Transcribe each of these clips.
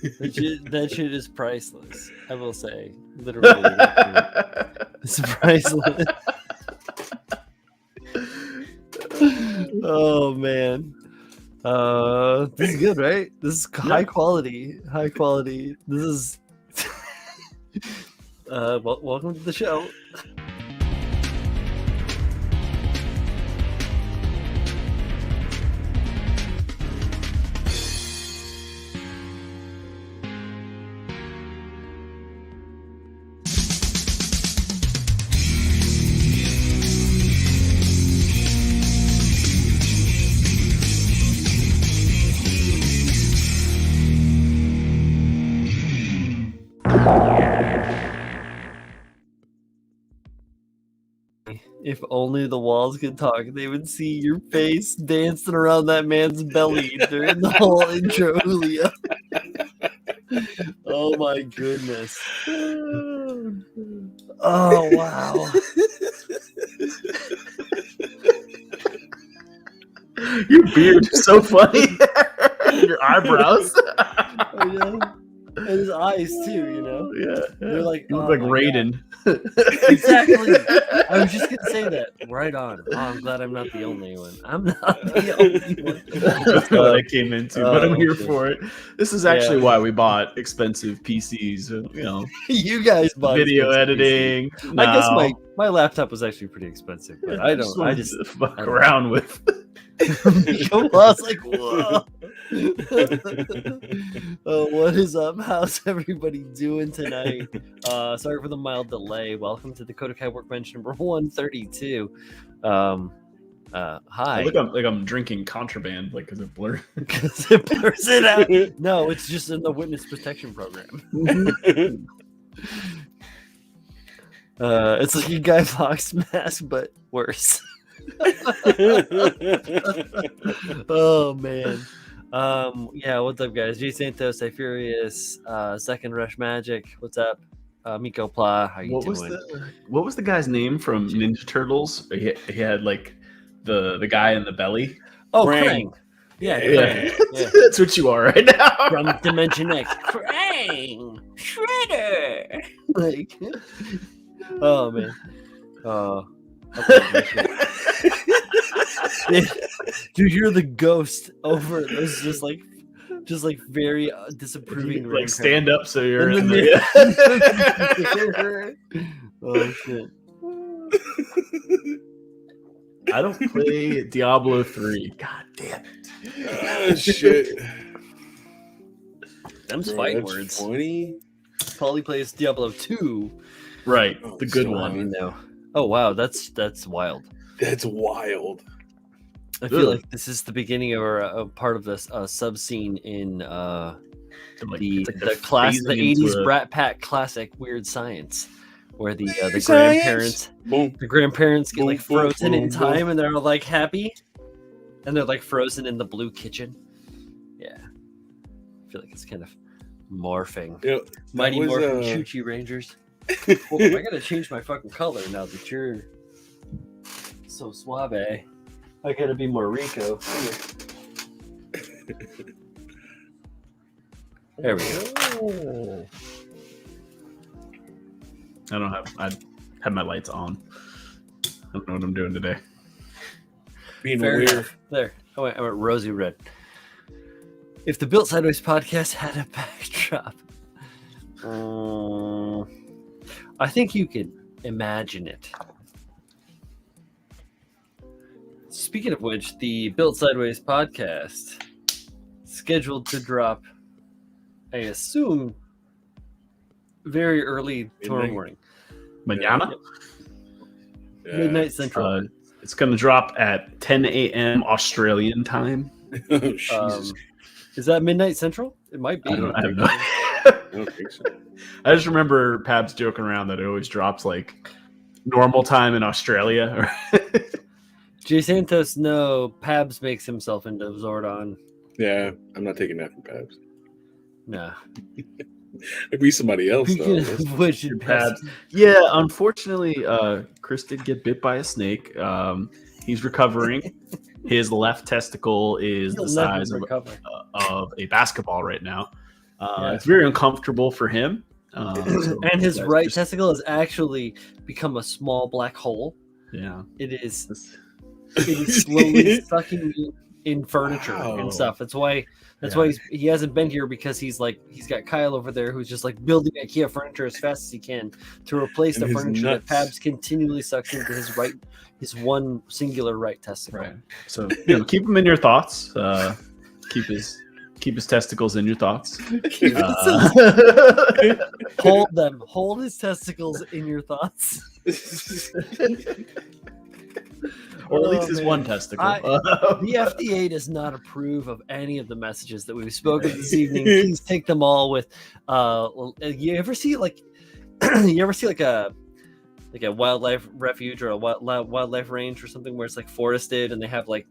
That shit is priceless. I will say, literally, it's priceless. Oh man, this is good, right? This is high quality. High quality. This is. Welcome to the show. If only the walls could talk, they would see your face dancing around that man's belly during the whole intro, Julio. Oh my goodness. Oh wow. Your beard is so funny. Your eyebrows. Oh, yeah. And his eyes too, you know? Yeah. They're like, you look like Raiden. Exactly. I was just gonna say that. Right on. Oh, I'm glad I'm not the only one. I'm not the only one. That's what I came into, but I'm here for it. This is actually why we bought expensive PCs. You know, you guys bought video editing. I guess my laptop was actually pretty expensive, but I just fuck around with. I was like, whoa. What is up? How's everybody doing tonight? Sorry for the mild delay. Welcome to the KotoKai Workbench number 132. Hi. Look, I'm drinking contraband, like, because it blurs. Because it blurs it out. No, it's just in the witness protection program. It's like a Guy Fawkes mask, but worse. Oh man. What's up, guys? G Santos, I Furious, Second Rush Magic. What's up? Miko Pla, how you doing? What was the guy's name from Ninja Turtles? He had like the guy in the belly. Oh, Krang. Yeah. That's what you are right now. From Dimension X. Krang! Shredder! Like, oh man. Dude, you're the ghost over those just like very disapproving. Like stand up so you're in the Oh shit. I don't play Diablo 3. God damn it. Oh shit. Them's fight words. Funny. Paulie plays Diablo 2. Right. The good one. No. Oh wow, that's wild. That's wild. I feel like this is the beginning of a part of this sub scene in the 80s Brat Pack classic Weird Science, where the grandparents get like frozen in time and they're like happy, and they're like frozen in the blue kitchen. Yeah, I feel like it's kind of morphing. Yeah, Mighty Morphin Choo-Choo Rangers. Well, I gotta change my fucking color now that you're so suave. I gotta be more Rico. There we go. I have my lights on. I don't know what I'm doing today. Being weird. There. I went rosy red. If the Built Sideways podcast had a backdrop, I think you could imagine it. Speaking of which, the Built Sideways podcast scheduled to drop, I assume, very early tomorrow morning. Mañana? Yeah. Midnight Central. It's going to drop at 10 a.m. Australian time. Oh, Jesus. Is that midnight Central? It might be. I don't know. I don't think so. I just remember Pabs joking around that it always drops like normal time in Australia. Jay Santos, no. Pabs makes himself into Zordon. Yeah, I'm not taking that from Pabs. No. It'd be somebody else, though. Which Pabs. Yeah, unfortunately, Chris did get bit by a snake. He's recovering. His left testicle is the size of a basketball right now. It's very uncomfortable for him. And his right testicle has actually become a small black hole. Yeah, it is slowly sucking in furniture Wow. and stuff. That's why he hasn't been here, because he's got Kyle over there who's just like building IKEA furniture as fast as he can to replace the furniture that Pabs continually sucks into his one singular right testicle. Right. So keep him in your thoughts. Keep his testicles in your thoughts. Hold his testicles in your thoughts. Or at least his one testicle. The FDA does not approve of any of the messages that we've spoken this evening. Please take them all with. You ever see like a wildlife refuge or a wildlife range or something where it's like forested and they have like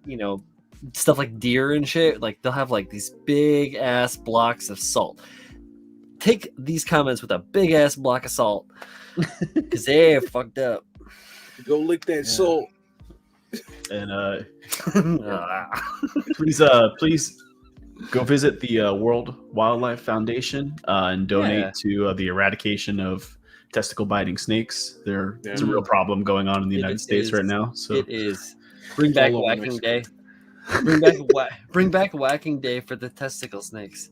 stuff like deer and shit? Like they'll have like these big ass blocks of salt. Take these comments with a big ass block of salt, because they're fucked up. Go lick that salt. And please go visit the World Wildlife Foundation and donate to the eradication of testicle biting snakes. There's a real problem going on in the United States right now. So it is. Bring back whacking day. Bring back whacking day for the testicle snakes.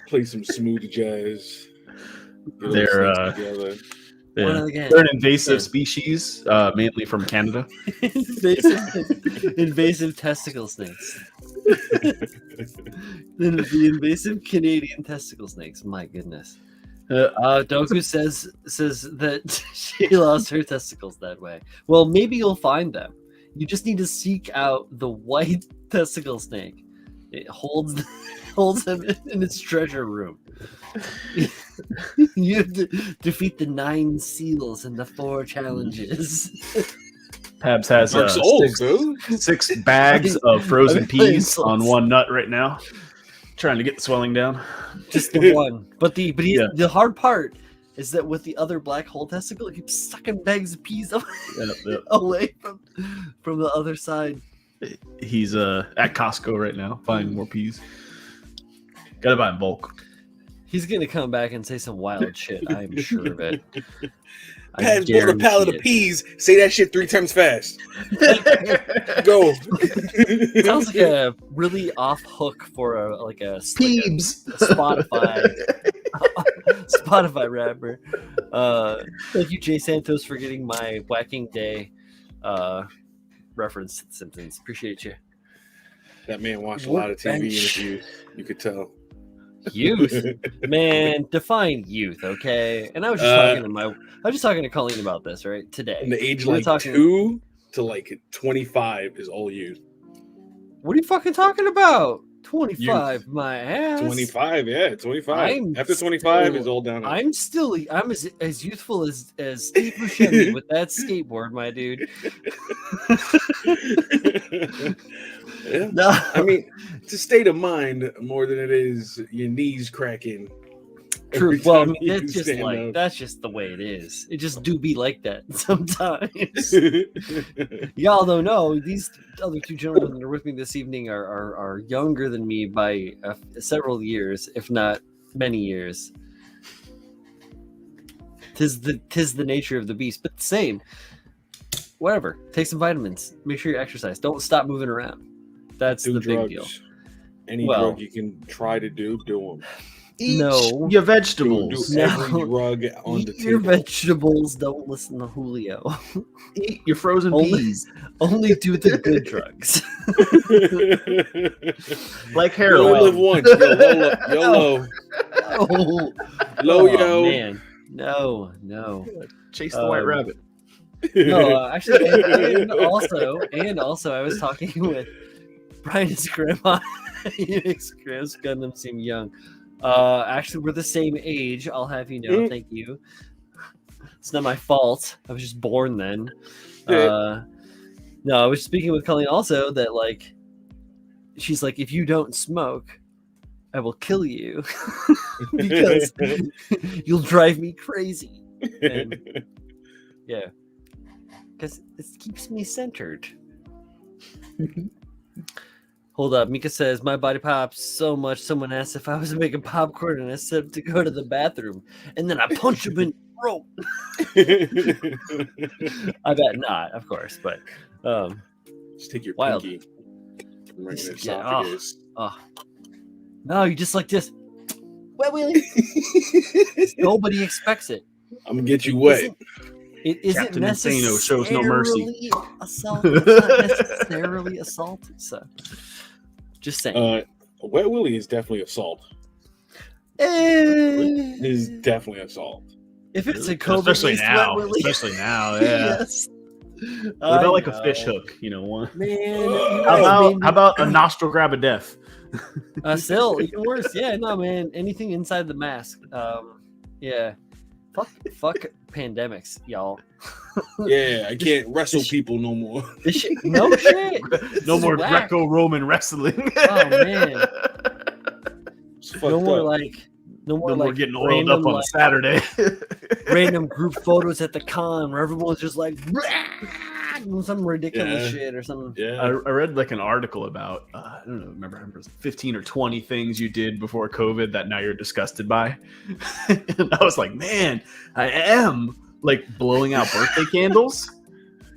Play some smooth jazz. They're an invasive species, mainly from Canada. invasive testicle snakes. The invasive Canadian testicle snakes. My goodness. Doku says that she lost her testicles that way. Well, maybe you'll find them. You just need to seek out the white testicle snake. It holds them in its treasure room. You have to defeat the 9 seals and the 4 challenges. Pabs has 6 bags of frozen peas on one nut right now, trying to get the swelling down. Just the one. But the hard part is that with the other black hole testicle, it keeps sucking bags of peas away from the other side. He's at Costco right now buying more peas. Gotta buy in bulk. He's gonna come back and say some wild shit. I'm sure of it. Pat's bought a pallet of peas. Say that shit 3 times fast. Go. Sounds like a really off hook for a Peebs Spotify rapper. Thank you, Jay Santos, for getting my whacking day reference to The Simpsons. Appreciate you. That man watched a lot of TV in his youth. You could tell. Youth, man, define youth, okay? And I was just talking to Colleen about this right today. From the age of 2 to 25 is all youth. What are you fucking talking about? 25, my ass. 25, yeah, 25. After 25 is all down. I'm as youthful as Steve Buscemi with that skateboard, my dude. Yeah. No. I mean, it's a state of mind more than it is your knees cracking. True. Well, I mean, that's just the way it is. It just do be like that sometimes. Y'all don't know, these other 2 gentlemen that are with me this evening are younger than me by several years, if not many years. Tis the nature of the beast, but same. Whatever. Take some vitamins. Make sure you exercise. Don't stop moving around. That's the big deal. Any drug you can try to do them. Eat your vegetables. Do every drug on the table. Your vegetables. Don't listen to Julio. Eat your frozen peas. Only do the good drugs. Like heroin. You only live once. YOLO. Oh, man. No. Chase the white rabbit. No, actually, and also, I was talking with Brian's grandma. He makes Gundam seem young. Actually, we're the same age. I'll have you know. Thank you. It's not my fault. I was just born then. No, I was speaking with Colleen also that she's like, if you don't smoke, I will kill you because you'll drive me crazy. And, yeah. Because it keeps me centered. Hold up. Mika says, my body pops so much. Someone asked if I was making popcorn and I said to go to the bathroom. And then I punched him in the throat. I bet not, of course. But just take your wild. pinky. Right in the Yeah, esophagus. No, you just like this. Wet Willie. Nobody expects it. I'm going to get you wet. It isn't Captain necessarily Insano shows no mercy. assault. It's not necessarily assault. So, just saying. Wet Willie is definitely assault. It is definitely assault. If it's a COVID, especially now, yeah. Yes. What about like a fish hook? You know, one. Man, How about a nostril grab of death? Still even worse. Yeah, no, man. Anything inside the mask. Yeah. Fuck pandemics, y'all. Yeah, I can't wrestle people no more. This shit, no shit. No more Greco-Roman wrestling. Oh man. No more getting oiled up on a Saturday. Random group photos at the con where everyone's just like some ridiculous shit or something. Yeah, I read like an article about I don't know, remember 15 or 20 things you did before COVID that now you're disgusted by. And I was like, man, I am like blowing out birthday candles.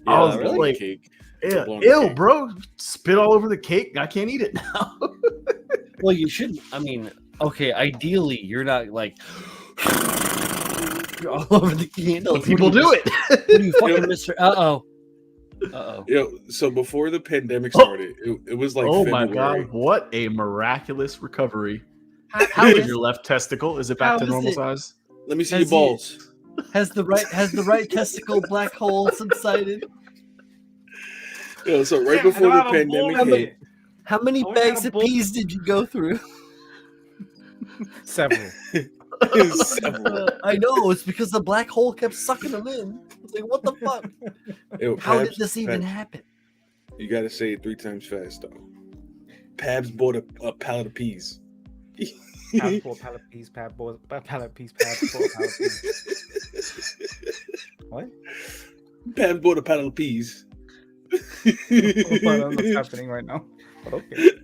Yeah, I was really? like, Cake. ew, bro, spit all over the cake. I can't eat it now. Well, you shouldn't. I mean, okay, ideally, you're not like all over the candles. But people do it. What do you fucking Mr. Uh-oh. So before the pandemic started, it was like oh February. my god, what a miraculous recovery. How is your left testicle? Is it back to normal size? Let me see your balls. Has the right testicle black hole subsided? Yeah, so right before the pandemic hit, how many bags of peas did you go through? Several. I know, it's because the black hole kept sucking them in. I was like, what the fuck? How did this even happen? You got to say it 3 times fast, though. Pabs bought a pallet of peas. Pabs bought a pallet of peas. Pabs bought a pallet of peas. Pabs bought a pallet of peas. What? Pabs bought a pallet of peas. I don't know what's happening right now. But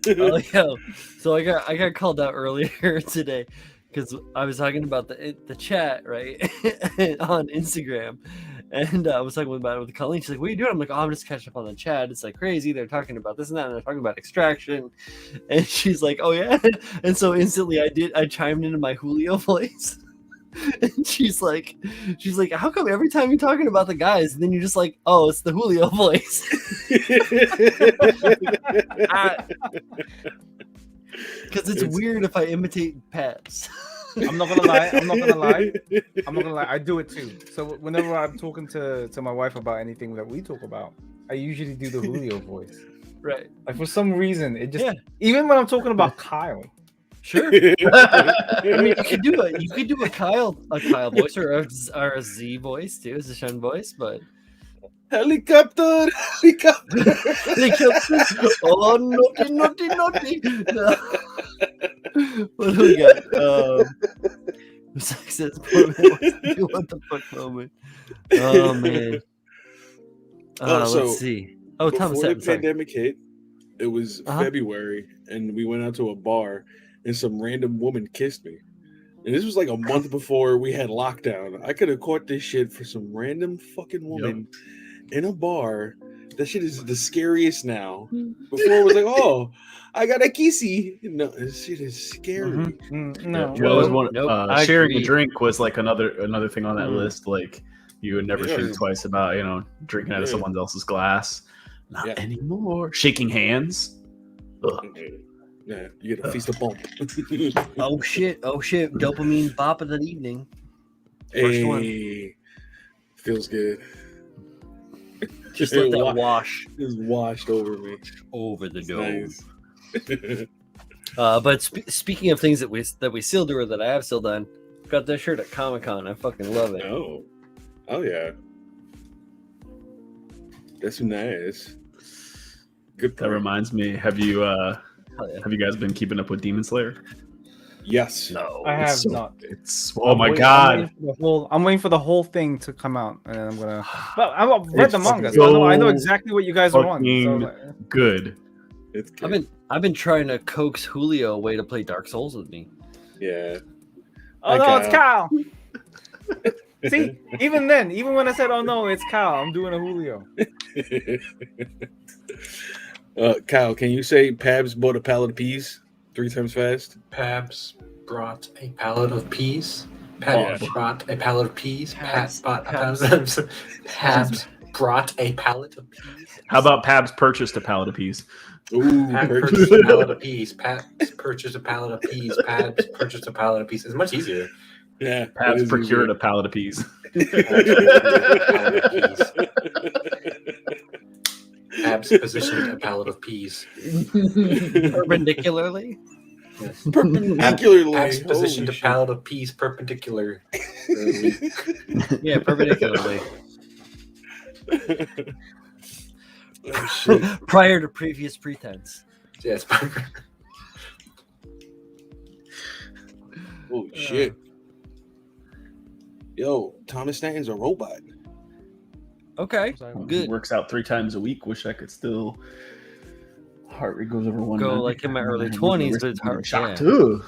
okay. So I got called out earlier today because I was talking about the chat, right, on Instagram, and I was talking about it with Colleen. She's like, "What are you doing?" I'm like, "Oh, I'm just catching up on the chat. It's like crazy. They're talking about this and that, and they're talking about extraction." And she's like, "Oh yeah," and so instantly I chimed into my Julio voice. And she's like, how come every time you're talking about the guys, then you're just like, oh, it's the Julio voice? Because it's weird if I imitate Pats. I'm not gonna lie. I do it too. So whenever I'm talking to my wife about anything that we talk about, I usually do the Julio voice. Right. Like for some reason, it just even when I'm talking about Kyle. Sure. I mean, you could do a Kyle voice or a Z voice too, as a Sean voice, but helicopter. Oh, naughty. No. What do we got? Success moment. What the fuck moment? Oh man. Let's see. Oh, Thomas, before the pandemic hit, it was February, and we went out to a bar. And some random woman kissed me. And this was like a month before we had lockdown. I could have caught this shit for some random fucking woman in a bar. That shit is the scariest now. Before it was like, oh, I got a kissy. No, this shit is scary. Mm-hmm. No. Sharing a drink was like another thing on that list. Like you would never think twice about, drinking out of someone else's glass. Not anymore. Shaking hands. Ugh. Yeah, you get a feast of bump. Oh shit! Dopamine bop of the evening. First one. Feels good. Just let that wash. Just washed over me. Over the dough. Nice. But speaking of things that we still do or that I have still done, got this shirt at Comic-Con. I fucking love it. Oh yeah. That's nice. Good. That reminds me. Have you guys been keeping up with Demon Slayer? Yes. No, I have not. My god! I'm waiting for the whole thing to come out, and I'm gonna. But I've read the manga, so I know exactly what you guys are on. So good. I've been trying to coax Julio away to play Dark Souls with me. Yeah. Oh no, it's Kyle. See, even then, even when I said, "Oh no, it's Kyle," I'm doing a Julio. Kyle, can you say Pabs bought a pallet of peas 3 times fast? Pabs brought a pallet of peas. Pabs brought a pallet of peas. Pabs brought a pallet of peas. How about Pabs purchased a pallet of peas? Ooh, Pabs purchased a pallet of peas. Pabs purchased a pallet of peas. Pabs purchased a pallet of peas. It's much easier. Yeah. Pabs procured a pallet of peas. Pabs positioned a pallet of peas. Perpendicularly? Yes. Perpendicularly. Pabs positioned a pallet of peas perpendicular. Yeah, perpendicularly. Oh, shit. Prior to previous pretense. Yes. Oh shit. Yo, Thomas Stanton's a robot. Okay, good. Works out 3 times a week. Wish I could still. Heart rate goes over 1. Go like in my early 20s, but it's hard. Shocked. Yeah.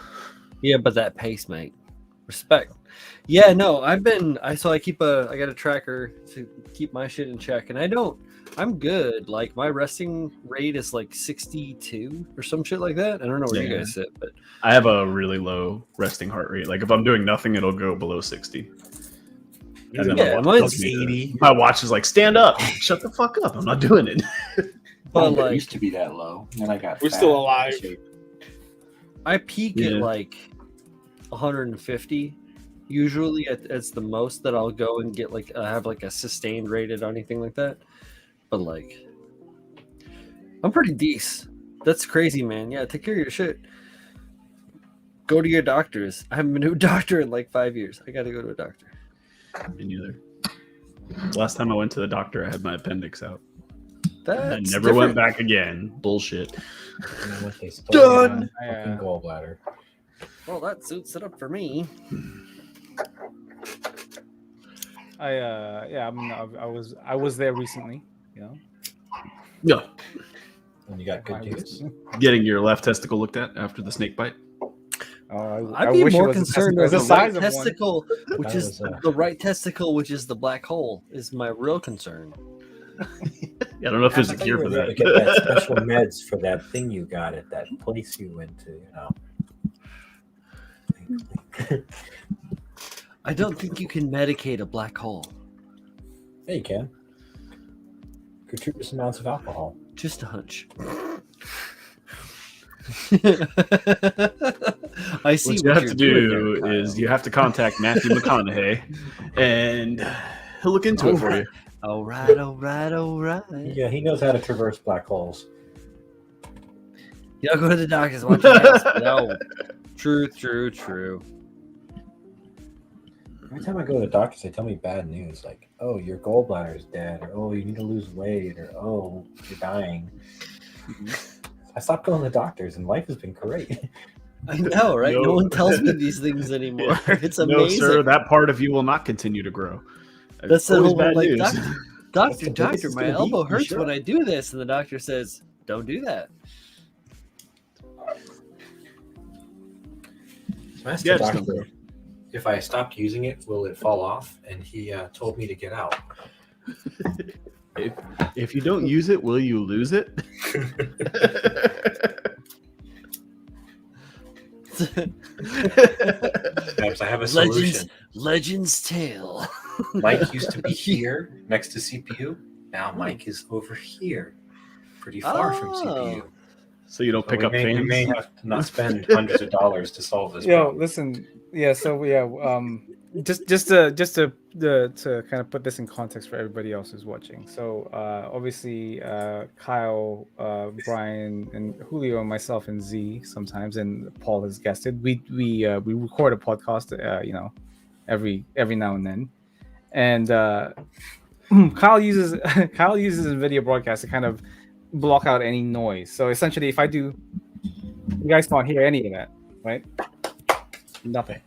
Yeah, but that pace, mate. Respect. Yeah, no, I got a tracker to keep my shit in check, and I'm good. Like my resting rate is like 62 or some shit like that. I don't know where you guys sit, but I have a really low resting heart rate. Like if I'm doing nothing, it'll go below 60. And then mine's 80. My watch is like, stand up, shut the fuck up. I'm not doing it. But It like used to be that low, and I got. We're fat. still alive. I peak at like 150. Usually, it's the most that I'll go and get like have like a sustained rated or anything like that. But like, I'm pretty decent. That's crazy, man. Yeah, take care of your shit. Go to your doctors. I haven't been to a doctor in like 5 years. I got to go to a doctor. Me neither. Last time I went to the doctor, I had my appendix out. I never went back again. Bullshit. Done. Fucking gallbladder. Well, that suits it up for me. I was there recently. You know. No. And you got good news. Getting your left testicle looked at after the snake bite. I'd be more concerned with the right testicle, which is the right testicle, which is the black hole, is my real concern. I don't know if there's a cure for that. Get that special meds for that thing you got at that place you went to. You know. I don't think you can medicate a black hole. Yeah, you can. Gratuitous amounts of alcohol. Just a hunch. I see. What you have to do is you have to contact Matthew McConaughey, and he'll look into it for you. All right. Yeah, he knows how to traverse black holes. Y'all go to the doctors. Watch your ass. No. True. Every time I go to the doctors, they tell me bad news, like, "Oh, your gallbladder is dead," or "Oh, you need to lose weight," or "Oh, you're dying." I stopped going to the doctors, and life has been great. I know, right? No one tells me these things anymore. It's amazing. No, sir, that part of you will not continue to grow. That's the whole bad like, news. Doctor, my elbow hurts when I do this, and the doctor says, "Don't do that." I asked the doctor if I stopped using it, will it fall off? And he told me to get out. If you don't use it, will you lose it? Perhaps I have a solution. Legend's tale. Mike used to be here next to CPU. Now Mike is over here, pretty far from CPU. So you don't pick up fans? We may have to not spend hundreds of dollars to solve this Yo, problem. listen. Yeah, so just to kind of put this in context for everybody else who's watching. So obviously Kyle, Brian, and Julio, and myself, and Z sometimes, and Paul has guested. We record a podcast, every now and then, and Kyle uses his video broadcast to kind of block out any noise. So essentially, if I do, you guys can't hear any of that, right? Nothing.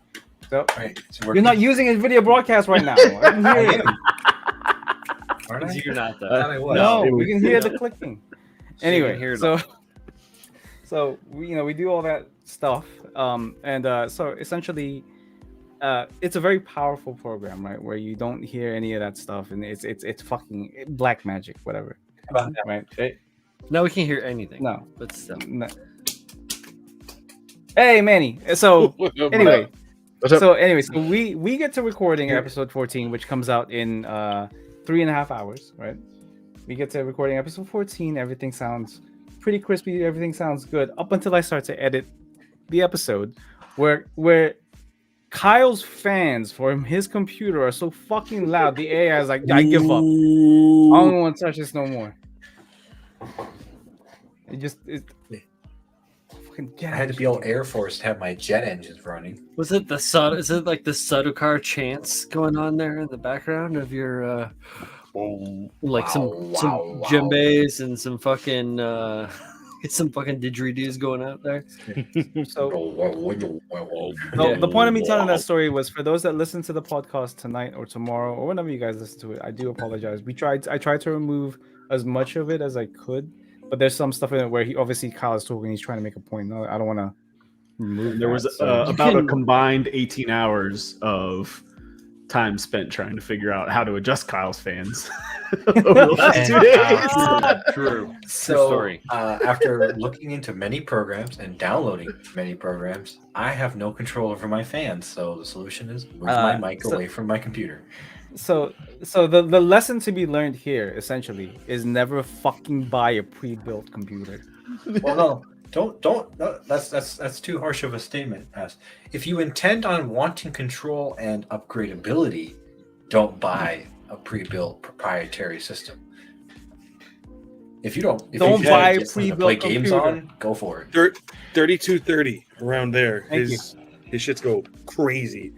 So you're not using his video broadcast right now. I can hear you. You're not though. No, we can hear the clicking. Anyway, hear so So we do all that stuff, so essentially, it's a very powerful program, right? Where you don't hear any of that stuff, and it's fucking black magic, whatever, right? Now we can't hear anything. No, but still. no. Hey, Manny. So anyway, so we get to recording episode 14, which comes out in 3.5 hours, right? We get to recording episode 14. Everything sounds pretty crispy. Everything sounds good up until I start to edit the episode, where Kyle's fans from his computer are so fucking loud. The AI is like, I give up. I don't want to touch this no more. I had to be all Air Force to have my jet engines running. Was it is it like the Sudokar chants going on there in the background of your some djembes and some fucking didgeridoos going out there? So the point of me telling that story was for those that listen to the podcast tonight or tomorrow or whenever you guys listen to it. I do apologize. I tried to remove as much of it as I could. But there's some stuff in it where Kyle is talking. He's trying to make a point. No, I don't want to remove. There was about a combined 18 hours of time spent trying to figure out how to adjust Kyle's fans over the last 2 days. True. So, story. After looking into many programs and downloading many programs, I have no control over my fans. So the solution is move my mic away from my computer. So the lesson to be learned here essentially is never fucking buy a pre-built computer. Well, no, don't. No, that's too harsh of a statement. If you intend on wanting control and upgradability, don't buy a pre-built proprietary system. If you don't buy a pre-built play games on, go for it. 3230 around there. His shits go crazy.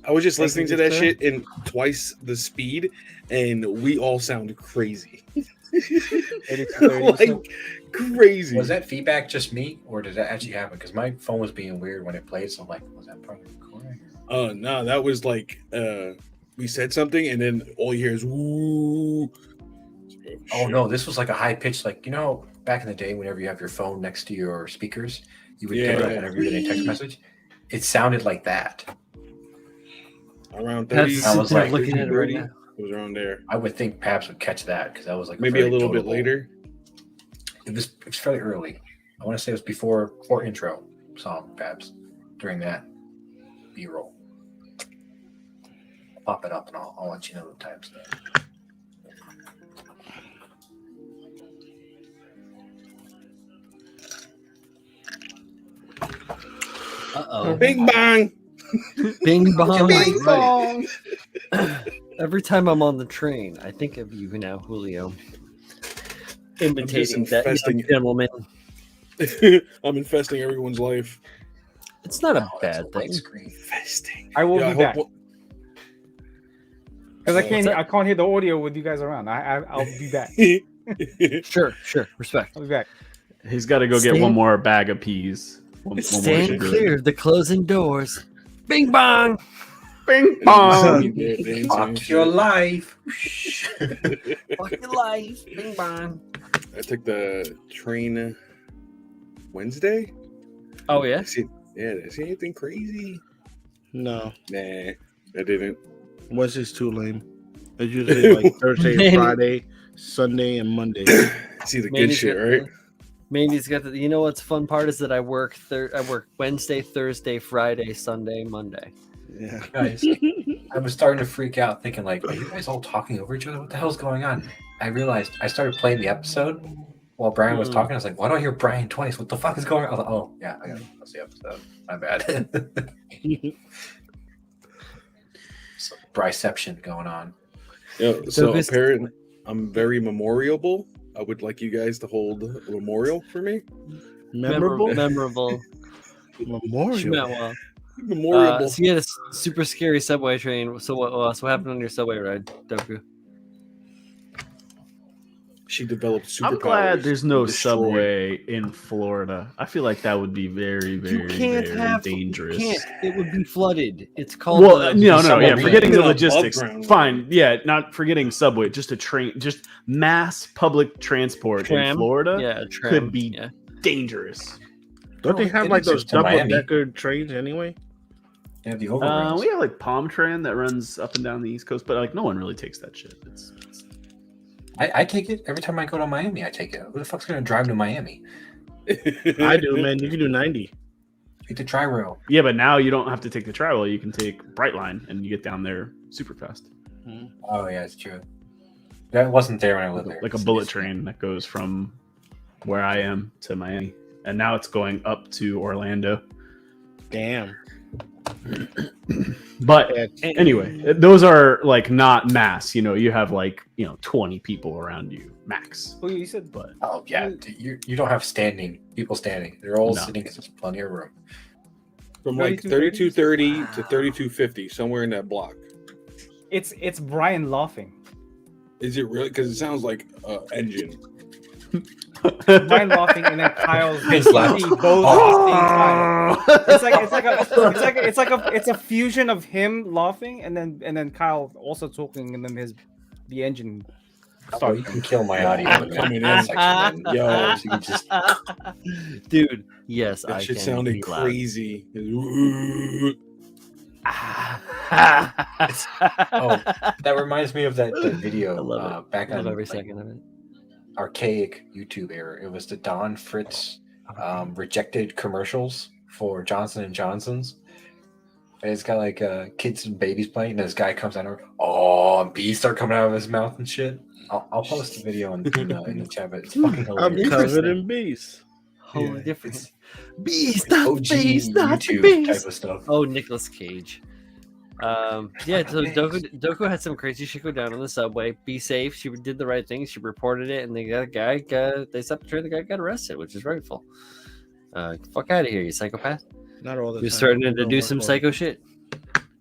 I was just listening to that shit in twice the speed, and we all sound crazy. Like crazy. Was that feedback just me, or did that actually happen? Because my phone was being weird when it played, so I'm like, was that part of the recording? No, that was like we said something, and then all you hear is woo. Oh no, this was like a high pitch, like back in the day, whenever you have your phone next to your speakers, you would pick it up whenever you get a text message. It sounded like that. Around 30. I was like looking at it right now. It was around there. I would think Pabs would catch that because that was like maybe a little bit later. It was fairly early. I want to say it was before intro song Pabs during that B-roll. I'll pop it up and I'll let you know the times. Uh-oh. Bing bang. Bing bong. Bing bong. Every time I'm on the train, I think of you now, Julio. Imitating that young gentleman. I'm infesting everyone's life. It's not a bad thing. Infesting. I will be back. Because I can't hear the audio with you guys around. I'll be back. Sure. Respect. I'll be back. He's got to go get one more bag of peas. Stand clear of the closing doors. Bing bong. Bing bong. Fuck your life. Fuck your life. Bing bong. I took the train Wednesday. Oh yeah. Did I see anything crazy? No. Nah, I didn't. Wednesday's too lame. It's usually like Thursday, Friday, Sunday, and Monday. See the good shit, right? Mandy's got the. You know what's fun part is that I work. I work Wednesday, Thursday, Friday, Sunday, Monday. Yeah, guys. I was starting to freak out, thinking like, "Are you guys all talking over each other? What the hell's going on?" I realized I started playing the episode while Brian was talking. I was like, "Why do I hear Brian twice? What the fuck is going on?" I was like, "Oh yeah, I gotta watch the episode. My bad." So, Bryception going on. Yeah, so apparently, I'm very memorable. I would like you guys to hold a memorial for me. Memorable. Memorial. Memorable. So you had a super scary subway train. So what happened on your subway ride, Doku? She developed superpowers. I'm glad there's no subway in Florida. I feel like that would be very, very, very dangerous. You can't. It would be flooded. It's called. Well, no. Forgetting the logistics. Fine. Yeah, not forgetting subway. Just a train. Just mass public transport in Florida. Yeah, a tram. Could be dangerous. Don't they have like those to Miami. double-decker trains anyway? They have the overgrounds. We have like Palm Tran that runs up and down the East Coast, but like no one really takes that shit. I take it every time I go to Miami. I take it. Who the fuck's gonna drive to Miami? I do, man. You can do 90. Take the tri-rail. Yeah, but now you don't have to take the Tri-Rail. You can take Brightline, and you get down there super fast. Oh yeah, it's true. That wasn't there when I lived there. Like a bullet train that goes from where I am to Miami, and now it's going up to Orlando. Damn. But anyway, those are like not mass. You have like 20 people around you max. Oh, you said, But Oh yeah, you don't have people standing. They're all sitting because there's plenty of room. From like 3230 to 3250, somewhere in that block. it's Brian laughing. Is it really? Because it sounds like engine. Brian laughing, and then Kyle's His laugh. both at the same time. It's a fusion of him laughing and then Kyle also talking, and then the engine. Oh, you can kill my audio. Coming in. Yo, so you can just Dude, yes, That I shit can sounded be loud. crazy. Oh, that reminds me of that video I love it. back I love on every like, second of it. archaic YouTube era. It was the Don Fritz rejected commercials for Johnson and Johnson's. And it's got like kids and babies playing, and this guy comes out and bees start coming out of his mouth and shit. I'll post the video in the chat, but it's fucking I'm hilarious. covered in bees. Wholly Yeah, different. it's Beast, like not OG beast, not YouTube beast. type of stuff. Oh, Nicolas Cage. Yeah, so Doku had some crazy shit go down on the subway. Be safe. She did the right thing. She reported it, and they got a guy. They stopped the train. The guy got arrested, which is rightful. Fuck out of here, you psychopath! Not all the time. You're starting to It don't do work some all psycho shit.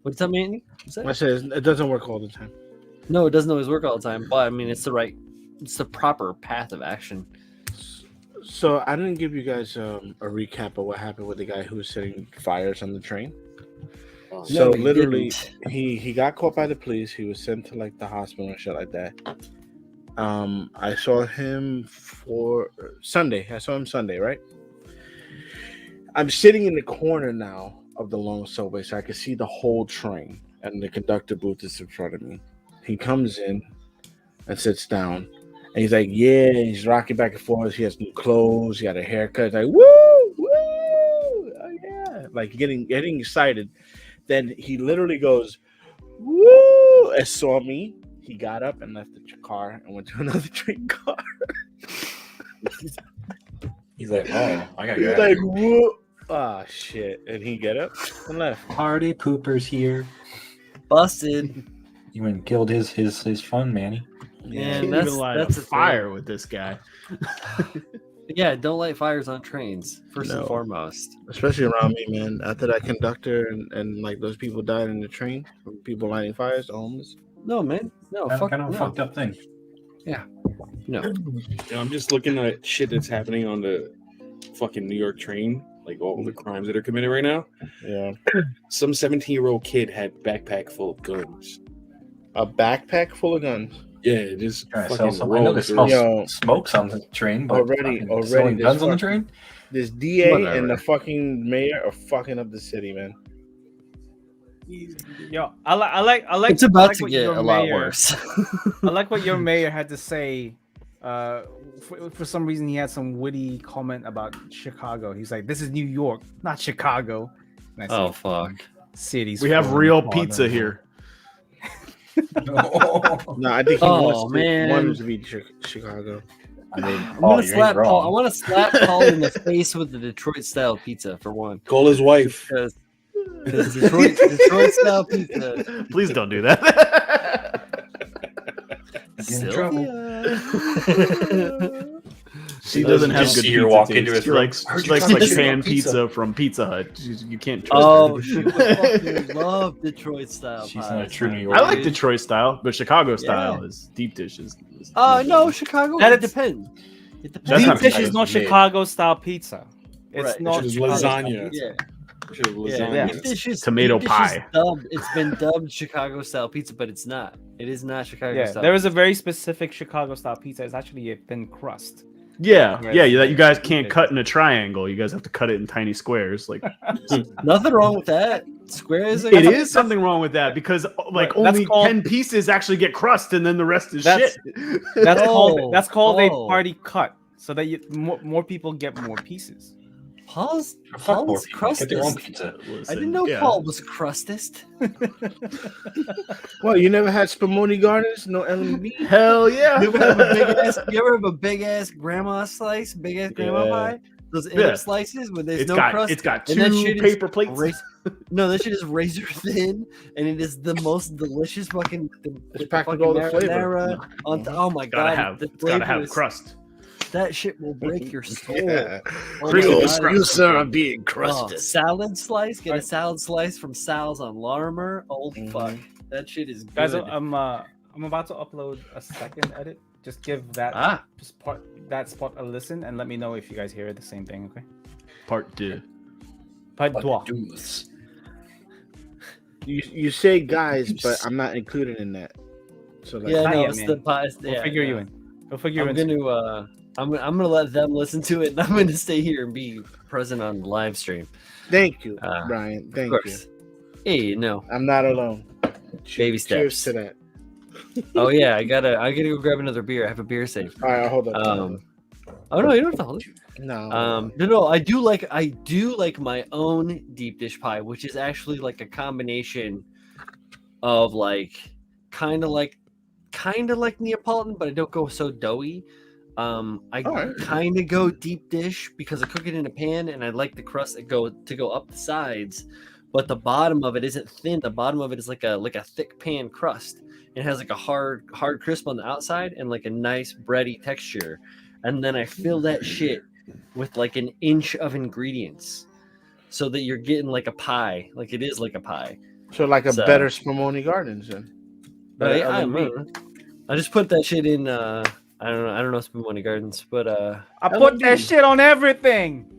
What's that mean? I said it doesn't work all the time. No, it doesn't always work all the time. But I mean, it's the proper path of action. So I didn't give you guys a recap of what happened with the guy who was setting fires on the train. So you literally, didn't. he got caught by the police. He was sent to like the hospital and shit like that. I saw him for Sunday. I saw him Sunday, right? I'm sitting in the corner now of the long subway, so I can see the whole train, and the conductor booth is in front of me. He comes in and sits down, and he's like, "Yeah," he's rocking back and forth. He has new clothes. He got a haircut. He's like, "Woo, woo, oh yeah!" Like getting excited. Then he literally goes, "Woo!" and saw me. He got up and left the car and went to another train car. He's like, "Oh, I gotta He's go." like, "Woo!" Ah, shit. And he get up and left. Party poopers here. Busted. You went and killed his fun, Manny. Yeah, Can't that's even light that's a a fire with this guy. Yeah, don't light fires on trains first No. and foremost. Especially around me, man. After that conductor and like those people died in the train, from people lighting fires, the homeless. No, man. No, fuck Kind of a no. fucked up thing. No. I'm just looking at shit that's happening on the fucking New York train, like all the crimes that are committed right now. Yeah. Some 17-year-old kid had backpack full of guns. A backpack full of guns. Yeah, just Trying to fucking sell some. I know rolled there's through. Yo. smokes on the train, but Already, selling this guns on the fucking- train. This DA Whatever. and the fucking mayor are fucking up the city, man. Yo, I like. It's about I like to what get your a lot mayor- worse. I like what your mayor had to say. For some reason, he had some witty comment about Chicago. He's like, "This is New York, not Chicago." And I said, Oh fuck. cities. We have full of real bother. pizza here. No, I think he Oh, wanted man. to be Chicago. I mean, I'm Paul, gonna you slap ain't Paul. I wrong. want to slap Paul in the face with the Detroit style pizza for one. Call his wife. Because Detroit style pizza. Please don't do that. Get in trouble. She doesn't have Just good see her pizza walk taste. into his She room. likes Heard she you likes talking like shit pan about pizza. pizza from Pizza Hut. You can't trust Oh, her. she would fucking love Detroit style. She's pie. not a true New Yorker. I like Detroit style, but Chicago style is deep dishes. No, Chicago. That It is- depends. It That's depends. Deep not dish Chicago's is not made. Chicago style pizza. It's Right. not It's Chicago style lasagna. pizza. Yeah. Should have Yeah, lasagna. deep dish is- Tomato deep dish is pie. dubbed- it's been dubbed Chicago style pizza, but it's not. It is not Chicago Yeah, style. there is a very specific Chicago style pizza. It's actually a thin crust. Yeah, Whereas you guys can't big. cut in a triangle. You guys have to cut it in tiny squares. Like Nothing wrong with that. Squares. it is something wrong with that because like Right, that's only called- 10 pieces actually get crust, and then the rest is That's- shit. That's Oh, called a oh. party cut, so that more people get more pieces. Paul's Fuck more people. Get their own crustist. pizza. I didn't know Paul was crustist. Well, you never had Spumoni Gardens? No LMB? Hell yeah. You ever have a big ass grandma slice, big ass grandma Yeah. pie? Those Yeah. inner slices where there's It's no got crust. it's got and that 2 shit is paper plates. No, that shit is razor thin, and it is the most delicious fucking. It's packed with all the flavor. Oh my god! It's gotta have crust. That shit will break your soul. Yeah. Oh Chris, my you- God. you, sir, are being Salad slice. Get a salad slice from Sal's on Larimer. Oh fuck, that shit is good. Guys, I'm about to upload a second edit. Just give that spot a listen and let me know if you guys hear the same thing. Okay. Part 2. Part deux. Dudes. You say guys, but I'm not included in that. So like, Yeah, Not no, yet, it's man. the pie. We'll figure you in. We'll figure you I'm in. gonna I'm gonna let them listen to it, and I'm gonna stay here and be present on the live stream. thank you, Uh, Brian. Of Thank you. course. Hey, no. I'm not alone. Baby Cheers steps. to that. Oh yeah, I gotta go grab another beer. I have a beer safe. All right, hold on. Oh no, you don't have to hold it. No. No, I do like my own deep dish pie, which is actually like a combination of like kind of like Neapolitan, but I don't go so doughy. I Alright. kind of go deep dish because I cook it in a pan, and I like the crust to go up the sides, but the bottom of it isn't thin. The bottom of it is like a thick pan crust. It has like a hard crisp on the outside and like a nice bready texture, and then I fill that shit with like an inch of ingredients, so that you're getting like a pie, like it is like a pie. So like a So- better Spumoni Gardens then. Right? Better I LMB. just put that shit in. I don't know Spumoni Gardens, but I put that shit on everything.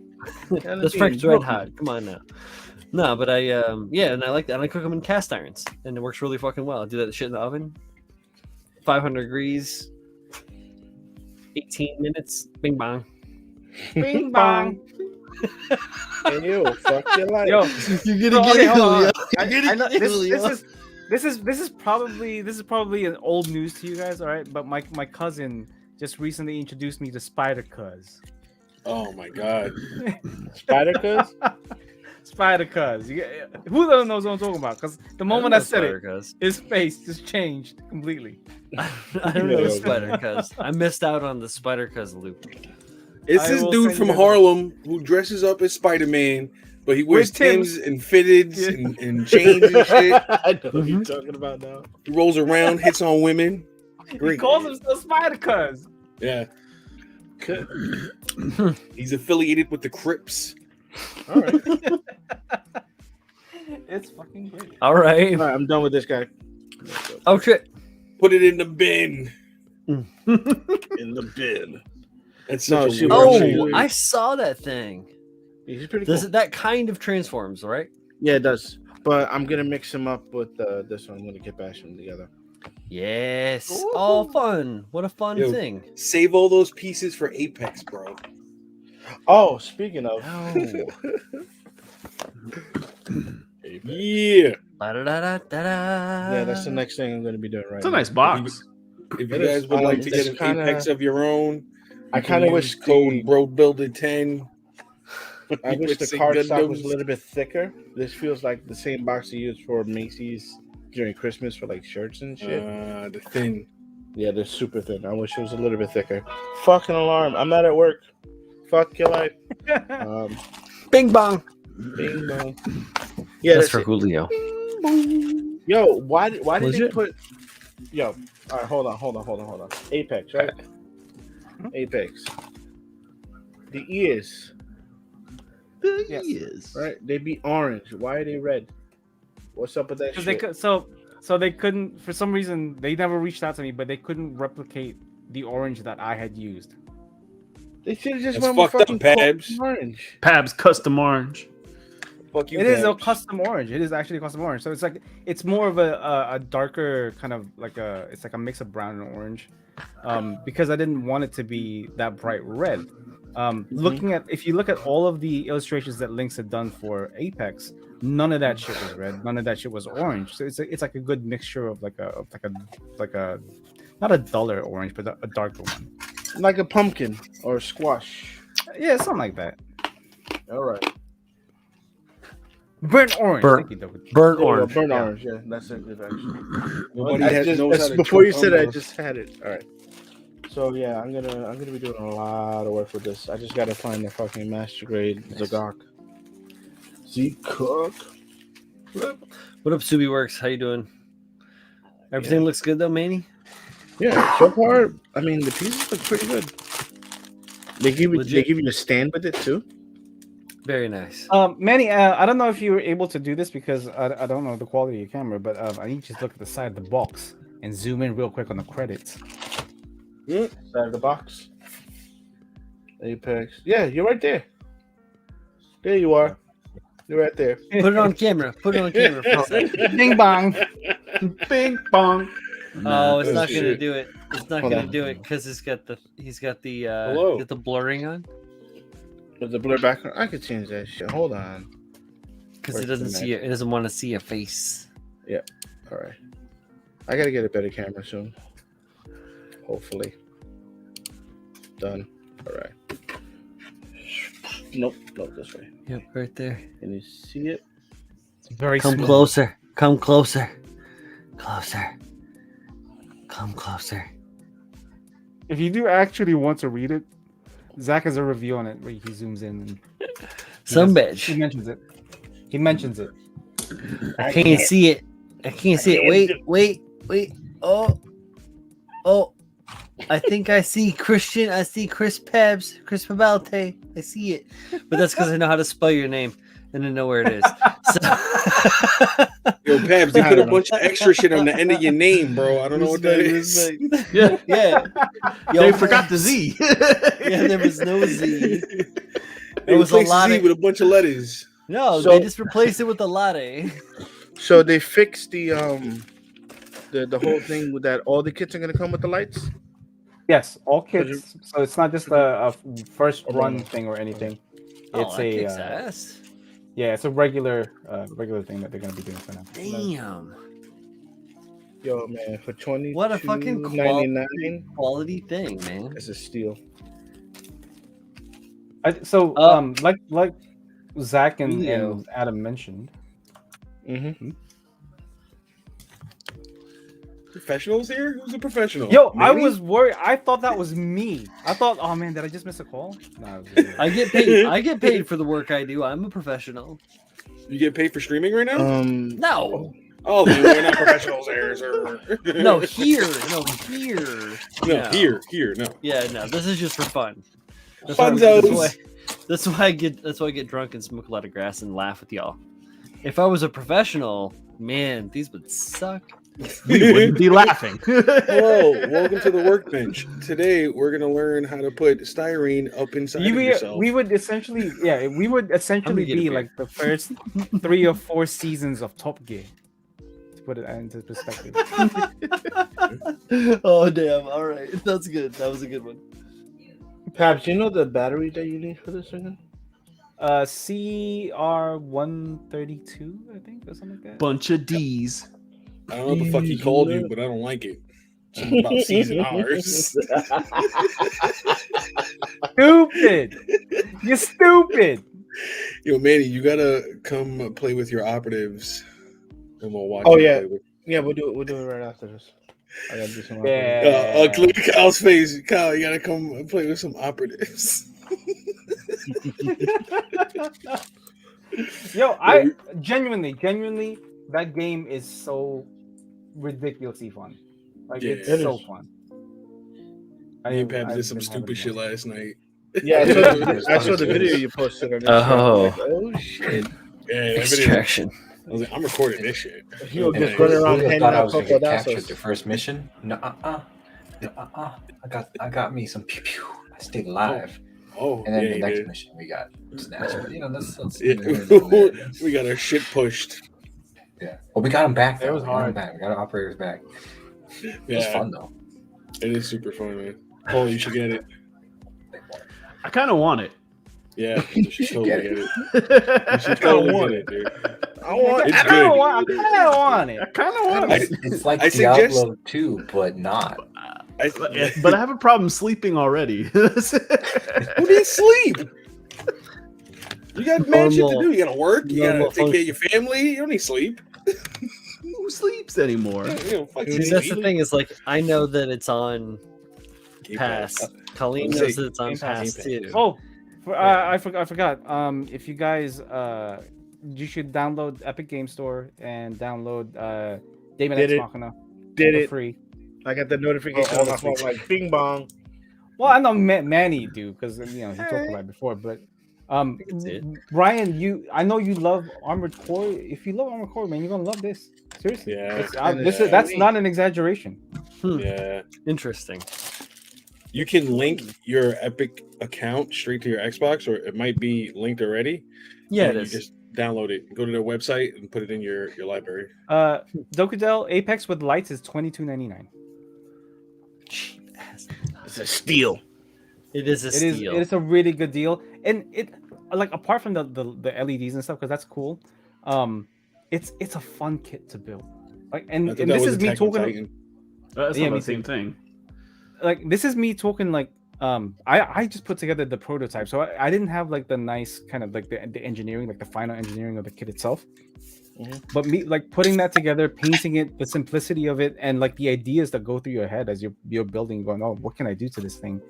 that's Frank's Red Hot. Come on now. No, but and I like that. And I cook them in cast irons, and it works really fucking well. I do that shit in the oven, 500 degrees, 18 minutes, bing bong. Bing bong. Hey, yo, fuck your life. Yo, You're no, okay, hold on. You're I know Julio. this is probably an old news to you guys, all right? But my cousin just recently introduced me to Spider Cuz. Oh my god. Spider Cuz? Spider Cuz. Who doesn't know what I'm talking about? Because the moment I said it, Cuz. his face just changed completely. I don't know Spider Cuz. I missed out on the Spider Cuz loop. It's I this will dude send from you- Harlem who dresses up as Spider-Man, but he wears With Tim's. Timbs and fitteds Yeah. and chains and shit. I know what you're talking about now. He rolls around, hits on women. He Great. calls himself Spider Cuz. Yeah. He's affiliated with the Crips. All right. It's fucking great. All right. All right, I'm done with this guy. Oh shit. Put it in the bin. In the bin. That's No, such a see, weird Oh, shit. I saw that thing. He's pretty cool. That kind of transforms, right? Yeah, it does. But I'm gonna mix him up with this one. I'm gonna get bash them together. Yes. Oh, fun. What a fun Yo. thing. Save all those pieces for Apex, bro. Oh, speaking of, Oh. Yeah. Yeah, that's the next thing I'm gonna be doing right It's a now. nice box. If you It guys is, would like to it's get an kinda- Apex of your own, I kind of wish code BroBuildin10. I wish the Say cardstock was Gundams. a little bit thicker. This feels like the same box you use for Macy's during Christmas for like shirts and shit. The thin. Yeah, they're super thin. I wish it was a little bit thicker. Fucking alarm! I'm not at work. Fuck your life. Bing bong. Bing bong. Yeah, That's that's for it. Julio. Yo, why did they Legit. put? Yo, all right, hold on. Apex, right? Apex. The ears, Yes. Yes. right? They be orange. Why are they red? What's up with that Because shit? they could, so they couldn't, for some reason they never reached out to me, but they couldn't replicate the orange that I had used. They should have just That's went with fucked up, fucking Pabs. orange. Pab's custom orange. Fuck you. It is a Babs. custom orange. It is actually a custom orange. So it's like it's more of a darker kind of like it's like a mix of brown and orange. Because I didn't want it to be that bright red. If you look at all of the illustrations that Lynx had done for Apex, none of that shit was red. None of that shit was orange. So it's like a good mixture of like a not a duller orange, but a darker one. Like a pumpkin or squash. Yeah, something like that. All right. Burnt orange. Burnt- Thank you, David. Burnt Yeah, orange. burnt orange. Yeah, that's it. Actually. Nobody That's knows how to before you cook said it, I almost. just had it. All right. So yeah, I'm gonna be doing a lot of work with this. I just gotta find the fucking master grade Zagok. Z-Cook. What up, Subi Works? How you doing? Everything looks good though, Manny. Yeah, so far, I mean the pieces look pretty good. They give Legit. you a stand with it too. Very nice. Manny, I don't know if you were able to do this because I don't know the quality of your camera, but I need you to look at the side of the box and zoom in real quick on the credits. Side of the box. Apex. Yeah, you're right there. There you are. You're right there. Put it on camera. Put it on camera for a second. Bing bong. Bing bong. Oh, it's not shit. gonna do it. It's not Hold gonna on. do it because he's got the Hello. got the blurring on With the blur background, I could change that shit. Hold on. because he Where's doesn't the see it. He doesn't want to see a face. All right. I gotta get a better camera soon. Hopefully. Done. All right. Nope. This way. Yep, right there. Can you see it? It's very Come smooth. closer. Come closer. Closer. Come closer. If you do actually want to read it, Zach has a review on it where he zooms in and Some he bitch. mentions it. He mentions it. I can't see it. I can't see it. Wait. Oh. I think I see Christian. I see Chris Pabalte. I see it. But that's because I know how to spell your name and I know where it is. So... Yo, Pabs, they I put a don't bunch of extra shit on the end of your name, bro. I don't know what that is. Yeah, yeah. they forgot the Z. Yeah, there was no Z. They It was a replaced lot Z of... with a bunch of letters. No, So- they just replaced it with a latte. So they fixed the whole thing with that. All the kits are gonna come with the lights. Yes, all kits. So it's not just a first Oh, run no. thing or anything. Oh, It's that a kicks ass. yeah, it's a regular thing that they're gonna be doing for now. Damn. Yo, man, for $22.99, What a fucking quality thing, man. it's a steal. So Uh, like Zach and Julio. Adam mentioned, Mm-hmm. Professionals here? Who's a professional? yo, I Manny? was worried. I thought that was me. I thought, oh man, did I just miss a call? No, it was I get paid. I get paid for the work I do. I'm a professional. You get paid for streaming right now? No, Oh, then we're not professionals here, sir. no, here, no, here. No, here, no. Yeah, no. This is just for fun. Funzos. That's why I get drunk and smoke a lot of grass and laugh with y'all. If I was a professional, man, these would suck. We wouldn't be laughing. Hello, welcome to the workbench. Today we're gonna learn how to put styrene up inside of yourself. we would essentially get a be beer. like the first 3 or 4 seasons of Top Gear. To put it into perspective. Oh damn! All right, that's good. That was a good one. Pabs, you know the battery that you need for this again? CR132, I think, or something like that. Bunch of D's. I don't know what the fuck he called you, but I don't like it. Something about season hours. Stupid! You're stupid! Yo, Manny, you gotta come play with your operatives, and we'll watch. Oh, you yeah. play with- Yeah, we'll do it right after this. I gotta do some. Yeah. Look at Kyle's face. Kyle, you gotta come play with some operatives. Yo, I genuinely, that game is so ridiculously fun. Like Yeah. it's It so is. fun. Me and Pabs I've did some been stupid having shit fun. last night. Yeah, I saw the video you posted on Instagram. Oh. Like, oh shit! Yeah, that video, Extraction. I was like, I'm recording this shit. You were And just running around Julio handing thought I out was gonna get cocodazos. captured the first mission. No, I got me some pew pew. I stayed alive. Oh, And then yeah, the he next did. mission we got snatched. But, that's Yeah. yeah. We got our shit pushed. Well, we got him back. It Though. was We got him hard. back. We got our operators back. It was Yeah, fun though. it is super fun, man. Paul, you should get it. I kind of want it. Yeah, you should totally Get get it. it. You should totally want get it, dude. I want It's I good. kind of want it. I kind of want it. It's like I suggest- Diablo 2, but not. But I have a problem sleeping already. Who needs sleep? You got mad shit to do. You gotta work. You gotta take care of your family. You don't need sleep. Who sleeps anymore? You don't fucking See, that's sleep. the thing is like I know that it's on Game Pass. Pass. Colleen Let's knows see. that it's on Game Pass. Pass too. Oh, I forgot. If you guys, you should download Epic Game Store and download Daemon Did X it. Machina Did for it. free. I got the notification Oh, on my phone like bing bong. Well, I know Manny do because he talked about it before, but That's it. Brian, I know you love Armored Core. If you love Armored Core, man, you're gonna love this. Seriously, Yeah. that's not an exaggeration. Yeah. Interesting. You can link your Epic account straight to your Xbox, or it might be linked already. Yeah, and it you is. just download it, go to their website, and put it in your library. Dokudel Apex with lights is $22.99. Cheap ass. It's a steal. It is a It is. steal. It's a really good deal, and it like apart from the LEDs and stuff because that's cool. It's a fun kit to build. Like and I thought this that was is a me Attack on talking. Titan. That's Yeah, not me the same too. thing. Like this is me talking like I just put together the prototype, so I didn't have like the nice kind of like the engineering, like the final engineering of the kit itself. But me like putting that together, painting it, the simplicity of it, and like the ideas that go through your head as you're building, going, oh, what can I do to this thing?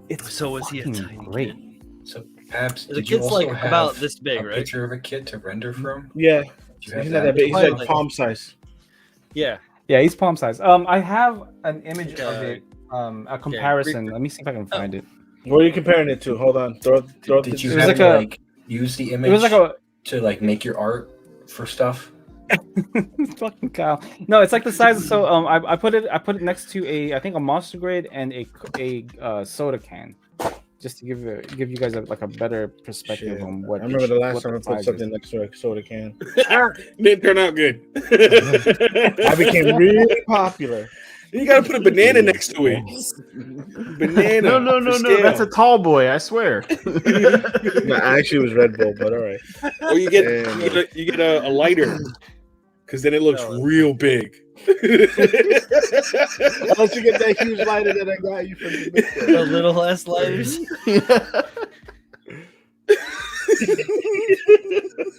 It's So was he a fucking tiny great. kid? So, Abs, The did you kid's also like have about this big, a right? picture of a kit to render from? Yeah. Do He's you have not that big. He's Probably like like- palm size. Yeah. Yeah, he's palm size. I have an image of Uh, it, a comparison. re- Let me see if I can find it. What are you comparing it to? Hold on. Throw Did you It was have like to a- like use the image It was like a to like make your art for stuff? fucking Kyle. No, it's like the size. So I put it next to I think a Monster Grade and a soda can, just to give you guys a better perspective Shit. on what. I remember the last what time I size put is. something next to a soda can. Didn't turn out good. I became really popular. You gotta put a banana next to it. Banana. No. for scale. That's a tall boy. I swear. No, actually, it was Red Bull, but all right. Or you get And- you get a lighter, because then it looks No. real big. Unless you get that huge lighter that I got you from the big The little less lighters.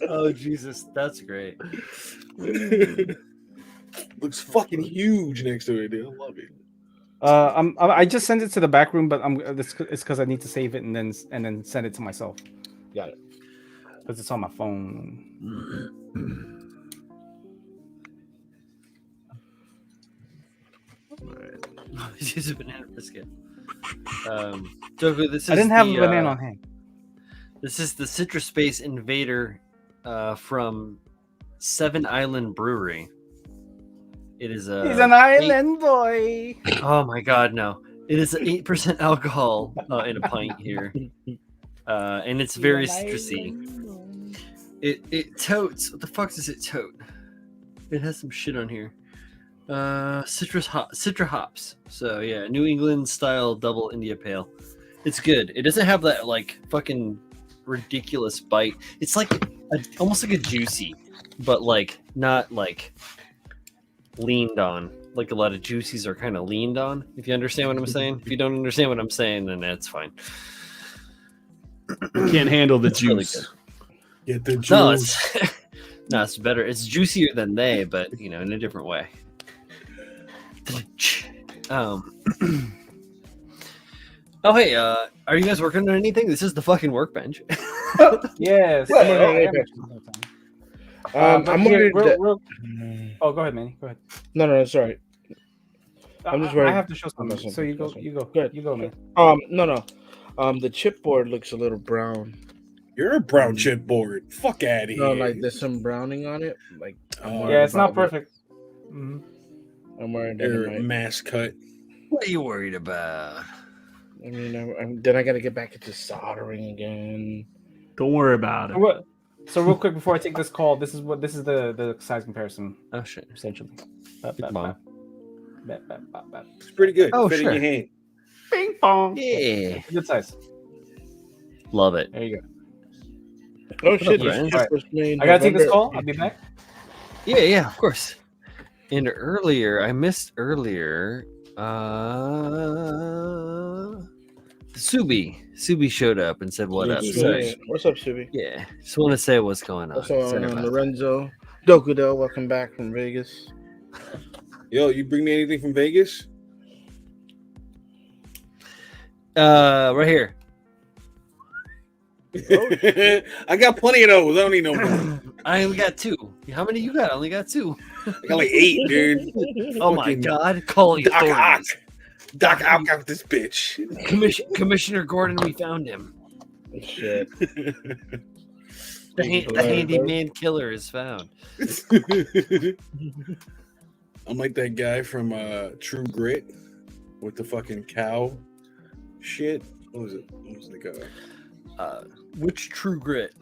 Oh Jesus, that's great. Looks fucking huge next to it, dude. I love it. I just sent it to the back room, but it's because I need to save it and then send it to myself. Got it. Because it's on my phone. Use a banana biscuit. Joku, this is I didn't have the, a banana on hand. This is the Citrus Space Invader from Seven Island Brewery. It is a. He's an island boy. Oh my god, no! It is 8% alcohol in a pint here, and it's very citrusy. It totes. What the fuck does it tote? It has some shit on here. Citra hops. So yeah, New England style double India Pale. It's good. It doesn't have that like fucking ridiculous bite. It's like almost like a juicy, but like not like leaned on. Like a lot of juicies are kind of leaned on. If you understand what I'm saying. If you don't understand what I'm saying, then that's fine. Can't handle the It's really juice. Get the juice. No, it's no, it's better. It's juicier than they, but you know, in a different way. Oh hey, are you guys working on anything? This is the fucking workbench. Yes. Well, yeah, yeah, yeah. I'm wondering. Oh, go ahead, Manny. Go ahead. No, sorry. I'm just worried. I have to show something. something. So you go. Good. You go, man. No. The chipboard looks a little brown. You're a brown chipboard. Fuck out of here. No, like there's some browning on it. Like I'm worried Yeah, it's not about it. perfect. Mhm. I'm worried that it Your might. mass cut. What are you worried about? I mean, then I got to get back into soldering again. Don't worry about it. So real quick before I take this call, this is the size comparison Oh shit. essentially. Big bong. It's pretty good. Oh, Fit sure. in your hand. Bing bong. Yeah. Good size. Love it. There you go. Oh shit! Brian? This was made I gotta take this November call. I'll be back. Yeah, of course. And I missed earlier. Subi showed up and said, "What up?" Subi. So, Yeah. What's up, Subi? yeah, just want to say what's going on. What's Sorry on, about that. Lorenzo? Dokudo, welcome back from Vegas. Yo, you bring me anything from Vegas? Right here. I got plenty of those. I don't need no more. I only got 2. How many you got? I only got 2. I got like 8, dude. Oh my Fucking god! Call the Doc Ock. authorities. Doc Ock got this bitch. Commissioner Gordon, we found him. Shit. The handyman killer is found. I'm like that guy from True Grit with the fucking cow shit. What was it? What was the guy? Which True Grit?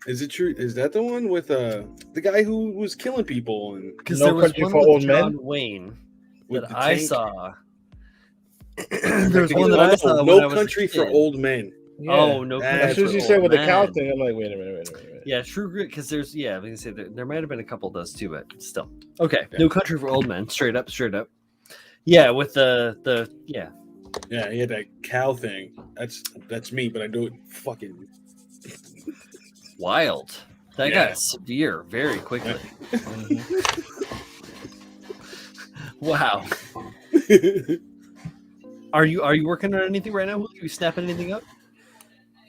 Is it true? Is that the one with the guy who was killing people and Because No there was Country one for with Old John Men? Wayne with that the I tank? saw. I There's think one it- that I no, saw. No when I was a Country for kid. Old Men. Yeah. Oh, no That's As soon as Country you for said Old with the cow Men. thing, I'm like, wait a minute. Yeah, True Grit. Because there's I was gonna say there might have been a couple of those too, but still. Okay, No Country for Old Men. Straight up. Yeah, with the yeah. Yeah, he had that cow thing. That's me, but I do it fucking. Wild. That Yeah. got severe very quickly. Wow. Are you working on anything right now? Are you snapping anything up?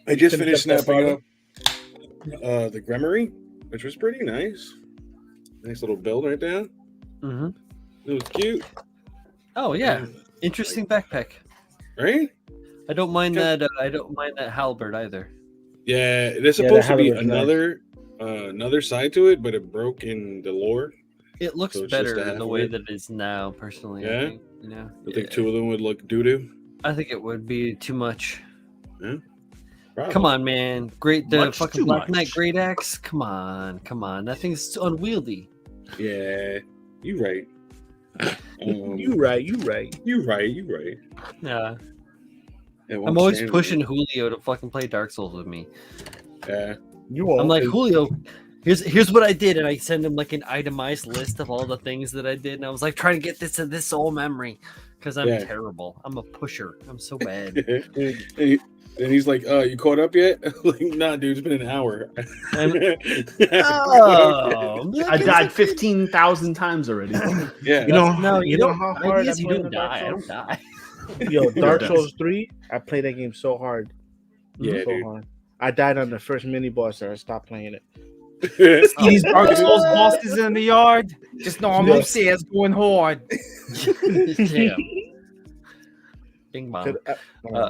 I just Finish finished up that snapping up the Gremory, which was pretty nice. Nice little build right there. Mm-hmm. It was cute, Oh yeah, interesting backpack. right? I don't mind Okay. that. I don't mind that halberd either. Yeah, there's Yeah, supposed the to be Halibut's nice. another side to it, but it broke in the lore. It looks So it's just better a than the half way of it? that it is now. Personally, Yeah? I think, I think 2 of them would look doo doo. I think it would be too much. Probably. Come on, man! The Much fucking too Black much. Knight Great Axe. Come on! That thing's unwieldy. Yeah, you right. You right. You right. Yeah, It I'm won't always stand pushing Julio to fucking play Dark Souls with me. me. Yeah. You won't. I'm like, Julio, here's what I did, and I send him like an itemized list of all the things that I did, and I was like trying to get this to this soul memory because I'm Yeah. terrible. I'm a pusher. I'm so bad. And he's like, "You caught up yet?" Like, nah, dude, it's been an hour. Oh, I died 15,000 times already. Yeah, You know, no, you know don't. how The hard idea I is you play don't the Dark die. I Souls? don't die. Yo, Dark does. Souls 3, I played that game so hard. yeah, so dude. hard. I died on the first mini boss there. I stopped playing it. See these Dark Souls bosses in the yard? Just know I'm Yeah. upstairs going hard. Damn. Bing bong.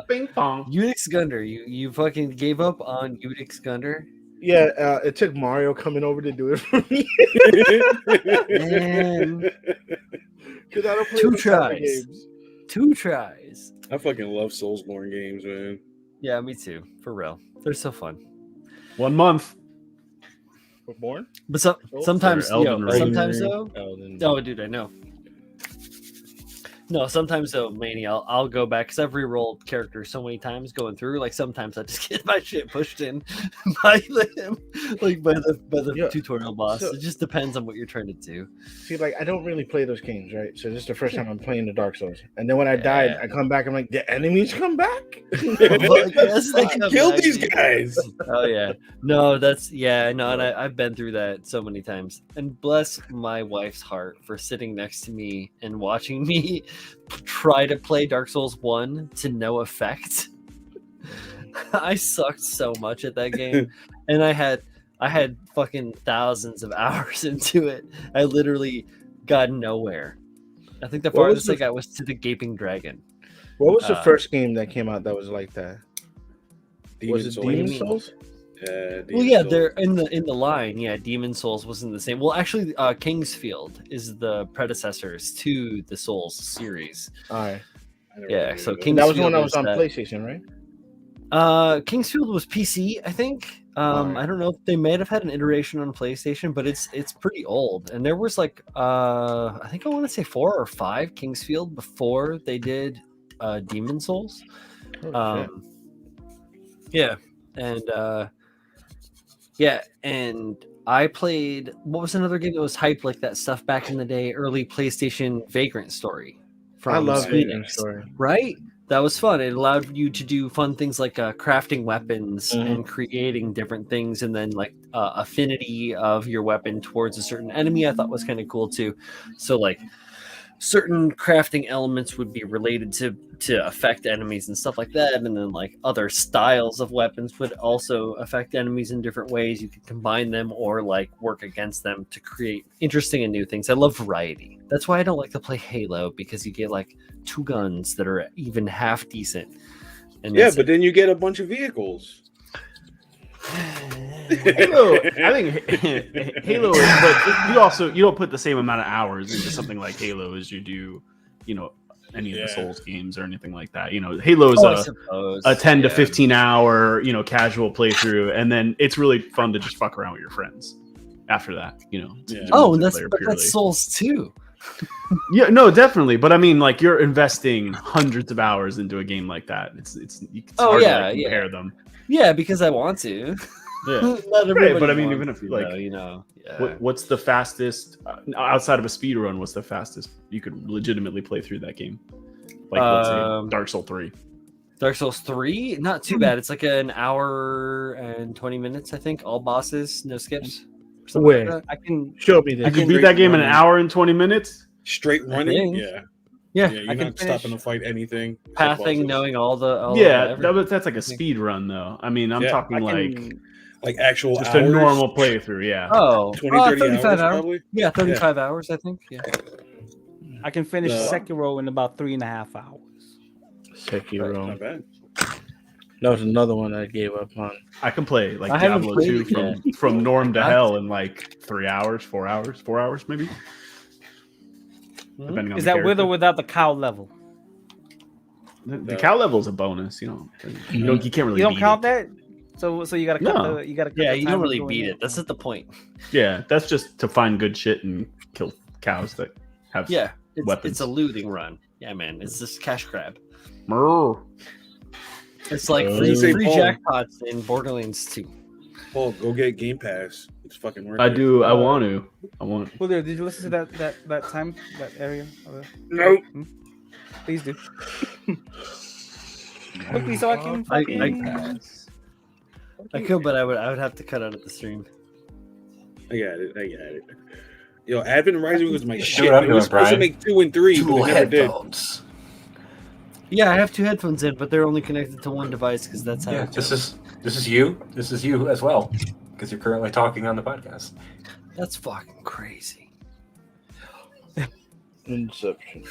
Bing bong. Unix Gunner, you fucking gave up on Unix Gunner. Yeah, it took Mario coming over to do it for me. Man, 'Cause I don't play Two those type of tries. games. 2 tries. I fucking love Soulsborne games, man. Yeah, me too. For real, they're so fun. 1 month. For Born? But Oh, sometimes, or Elden Ring. sometimes though. Elden. Oh, dude, I know. No, sometimes though, Manny, I'll go back because I've re-rolled characters so many times going through. Like sometimes I just get my shit pushed in by them, like by the Yeah. tutorial boss. So- It just depends on what you're trying to do. See, like, I don't really play those games, right? So this is the first time I'm playing the Dark Souls. And then when I died, I come back, I'm like, the enemies come back? Well, yes, I they can come kill back, these dude. guys. Oh yeah, no, that's no, and I've been through that so many times. And bless my wife's heart for sitting next to me and watching me try to play Dark Souls 1 to no effect. I sucked so much at that game, and I had fucking thousands of hours into it. I literally got nowhere. I think the What was farthest I the- got was to the Gaping Dragon. What was the Uh, first game that came out that was like that? Was it Souls. Demon Souls? Souls? Yeah, Well, Demon yeah, Souls. they're in the line. Yeah, Demon Souls wasn't the same. Well, actually, Kingsfield is the predecessors to the Souls series. All right. Yeah, so That was when I was on that. PlayStation, right? Kingsfield was PC, I think. I don't know if they might have had an iteration on PlayStation, but it's pretty old. And there was like I think I want to say 4 or 5 Kingsfield before they did Demon Souls. Yeah, and and I played, what was another game that was hyped like that stuff back in the day, early PlayStation, Vagrant Story. I love Vagrant Story. Right? That was fun. It allowed you to do fun things like crafting weapons and creating different things, and then like affinity of your weapon towards a certain enemy. I thought was kind of cool too. So like certain crafting elements would be related to affect enemies and stuff like that, and then like other styles of weapons would also affect enemies in different ways. You could combine them or like work against them to create interesting and new things. I love variety. That's why I don't like to play Halo, because you get like 2 guns that are even half decent. And but then you get a bunch of vehicles. Halo, I think Halo is, but you don't put the same amount of hours into something like Halo as you do, any of the Souls games or anything like that. Halo is a 10 to 15 hour, casual playthrough, and then it's really fun to just fuck around with your friends after that. Oh, that's Souls too. Yeah, no, definitely. But I mean, like, you're investing hundreds of hours into a game like that. It's hard to compare them. Yeah, because I want to. Yeah, right, but I mean, even if you like, what's the fastest outside of a speed run? What's the fastest you could legitimately play through that game? Like, let's say Dark Souls 3. Dark Souls 3, not too bad. It's like an hour and 20 minutes, I think. All bosses, no skips. Wait, like I can show me this. I can beat that game in an hour and 20 minutes. Straight running, yeah. You're not stopping to fight anything. Pathing, knowing all the that's like a speed run though. I mean, I'm talking like actual just hours? a normal playthrough. Yeah. 35 hours. Probably. Yeah, 35 hours, I think. Yeah. I can finish Sekiro in about 3.5 hours. Sekiro. Not bad. That was another one I gave up on. I can play like Diablo 2 from norm to hell in like 3 hours, 4 hours maybe. Depending on Is that with or without the cow level? The cow level is a bonus, you can't really. You don't count that. So you gotta cut you gotta. Yeah, you don't really beat it. That's not the point. Yeah, that's just to find good shit and kill cows that have weapons. It's a looting run. Yeah, man, it's just cash grab. Murr. It's like free jackpots in Borderlands 2. Paul, go get Game Pass. It's fucking worth it. I do. I want to. Well, did you listen to that area? Nope. Please do. Quickly, so I can. I could, but I would have to cut out of the stream. I got it. Yo, Advent Rising was my shit. It was supposed to make 2 and 3, but it never did. Yeah, I have 2 headphones in, but they're only connected to one device because that's how. Yeah, this is you. This is you as well, because you're currently talking on the podcast. That's fucking crazy. Inception.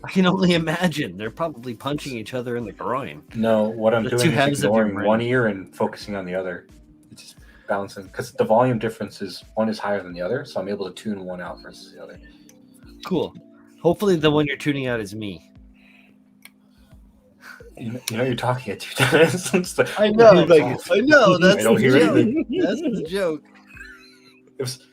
I can only imagine. They're probably punching each other in the groin. No, what I'm doing is ignoring brain. one ear and focusing on the other. It's just balancing, because the volume difference is one is higher than the other, so I'm able to tune one out versus the other. Cool. Hopefully the one you're tuning out is me. You know you're talking at 2 times. I know. I know. That's I don't hear anything. That's the joke.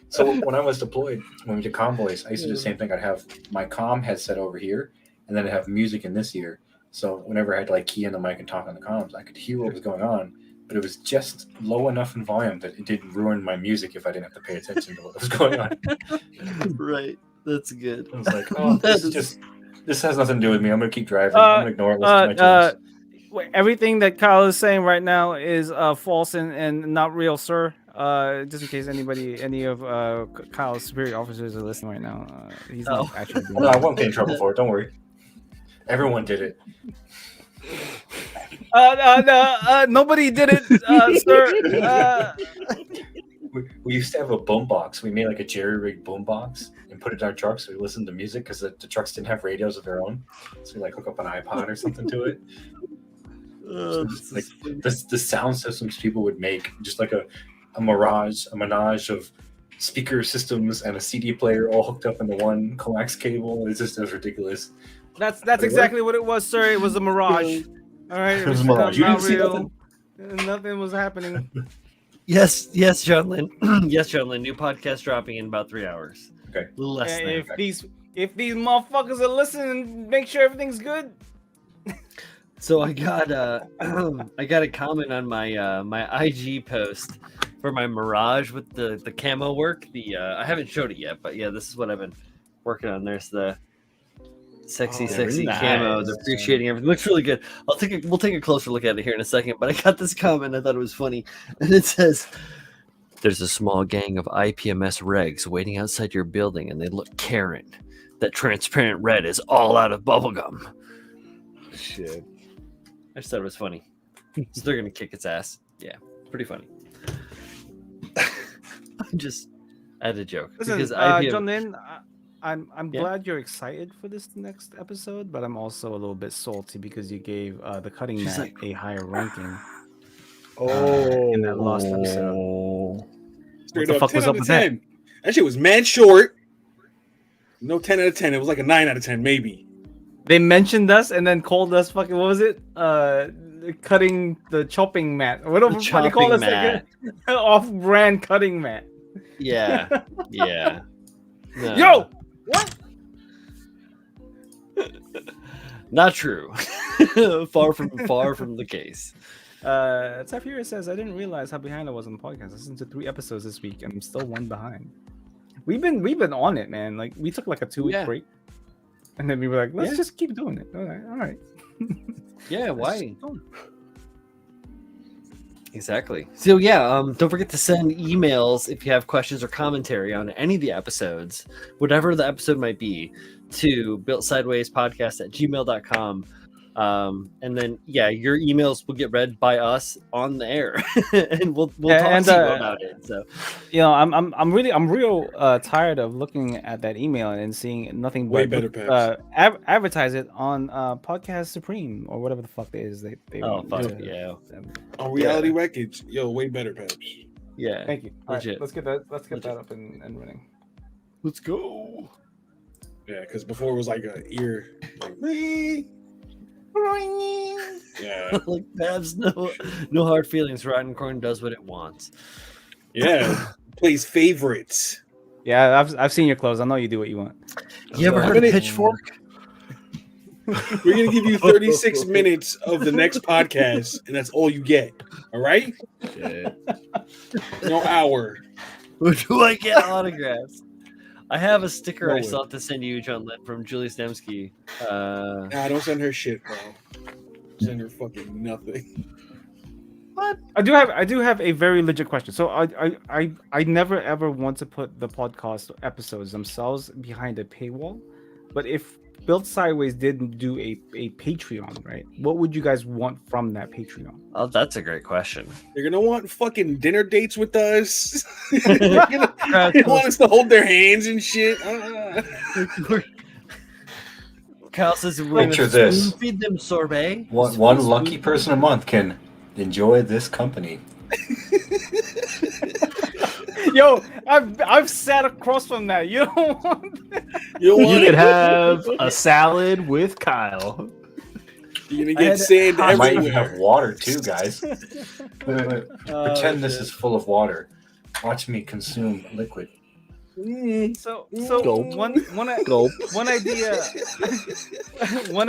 So when I was deployed, when we did convoys, I used to do the same thing. I'd have my comm headset over here, and then I'd have music in this ear. So whenever I had to like key in the mic and talk on the comms, I could hear what was going on, but it was just low enough in volume that it didn't ruin my music if I didn't have to pay attention to what was going on. Right. That's good. I was like, oh, this has nothing to do with me. I'm gonna keep driving. I'm gonna ignore it. Listen to my tunes. Everything that Kyle is saying right now is false and not real, sir. Just in case any of Kyle's superior officers are listening right now, he's not actually doing No, I won't get in trouble for it. Don't worry. Everyone did it. Nobody did it, sir. We used to have a boombox. We made like a jerry-rigged boombox and put it in our trucks. So we listened to music because the trucks didn't have radios of their own. So we like hook up an iPod or something to it. Like the sound systems people would make, just like a menage of speaker systems and a CD player all hooked up into one coax cable. It was ridiculous. That's exactly what it was, sir. It was a mirage. All right, It was a mirage. You not didn't see real. Nothing was happening. Yes, John Lynn. Yes, John Lynn. New podcast dropping in about 3 hours. Okay. A little less than. If these motherfuckers are listening, make sure everything's good. So I got I got a comment on my my IG post for my Mirage with the camo work. I haven't showed it yet, but yeah, this is what I've been working on. There's the sexy camo. They're appreciating everything. Looks really good. We'll take a closer look at it here in a second. But I got this comment. I thought it was funny, and it says, "There's a small gang of IPMS regs waiting outside your building, and they look Karen. That transparent red is all out of bubblegum." Shit. I just thought it was funny. So they're gonna kick its ass. Yeah, pretty funny. I had a joke. Listen, because John Lynn, I'm glad you're excited for this next episode, but I'm also a little bit salty because you gave the cutting mat a higher ranking. In that last episode. Straight What the up, fuck 10 was out up of with 10. That shit was mad short. No 10 out of 10. It was like a 9 out of 10, maybe. They mentioned us and then called us fucking, what was it? Cutting the chopping mat. Whatever the fuck they call us again. Off-brand cutting mat. Yeah. Yeah. No. Yo! What? Not true. far from the case. Tafira says, I didn't realize how behind I was on the podcast. I listened to 3 episodes this week and I'm still 1 behind. We've been on it, man. Like we took like a 2-week break. And then we were like, let's just keep doing it. All right. Yeah, why? Exactly. So yeah, don't forget to send emails if you have questions or commentary on any of the episodes, whatever the episode might be, to builtsidewayspodcast@gmail.com. And then your emails will get read by us on the air, and we'll talk to you about it. So, I'm real tired of looking at that email and seeing nothing way but better advertise it on Podcast Supreme or whatever the fuck it is. They fuck yeah. On Reality Wreckage, way better, Peps. Yeah, thank you. All legit. right, let's get that up and running. Let's go. Yeah, because before it was like an ear. Yeah. Like Babs, no hard feelings. Rotten Corn does what it wants. Yeah. Plays favorites. Yeah, I've seen your clothes. I know you do what you want. You ever heard of Pitchfork? We're gonna give you 36 minutes of the next podcast, and that's all you get. All right? Yeah. No hour. Where do I get autographs? I have a sticker I still have to send you, John Lynn, from Julie Stemsky. Nah, don't send her shit, bro. Send her fucking nothing. What? I do have a very legit question. So I never ever want to put the podcast episodes themselves behind a paywall, but if Built Sideways didn't do a Patreon, right? What would you guys want from that Patreon? Oh, that's a great question. They're gonna want fucking dinner dates with us. They want us to hold their hands and shit. Kyle says we're Picture gonna this. feed them sorbet. One lucky person a month can enjoy this company. Yo, I've sat across from that. You don't want that. You could have a salad with Kyle. You're gonna get sand I might everywhere. even have water too, guys. Wait. Pretend this is full of water. Watch me consume liquid. So Gulp. one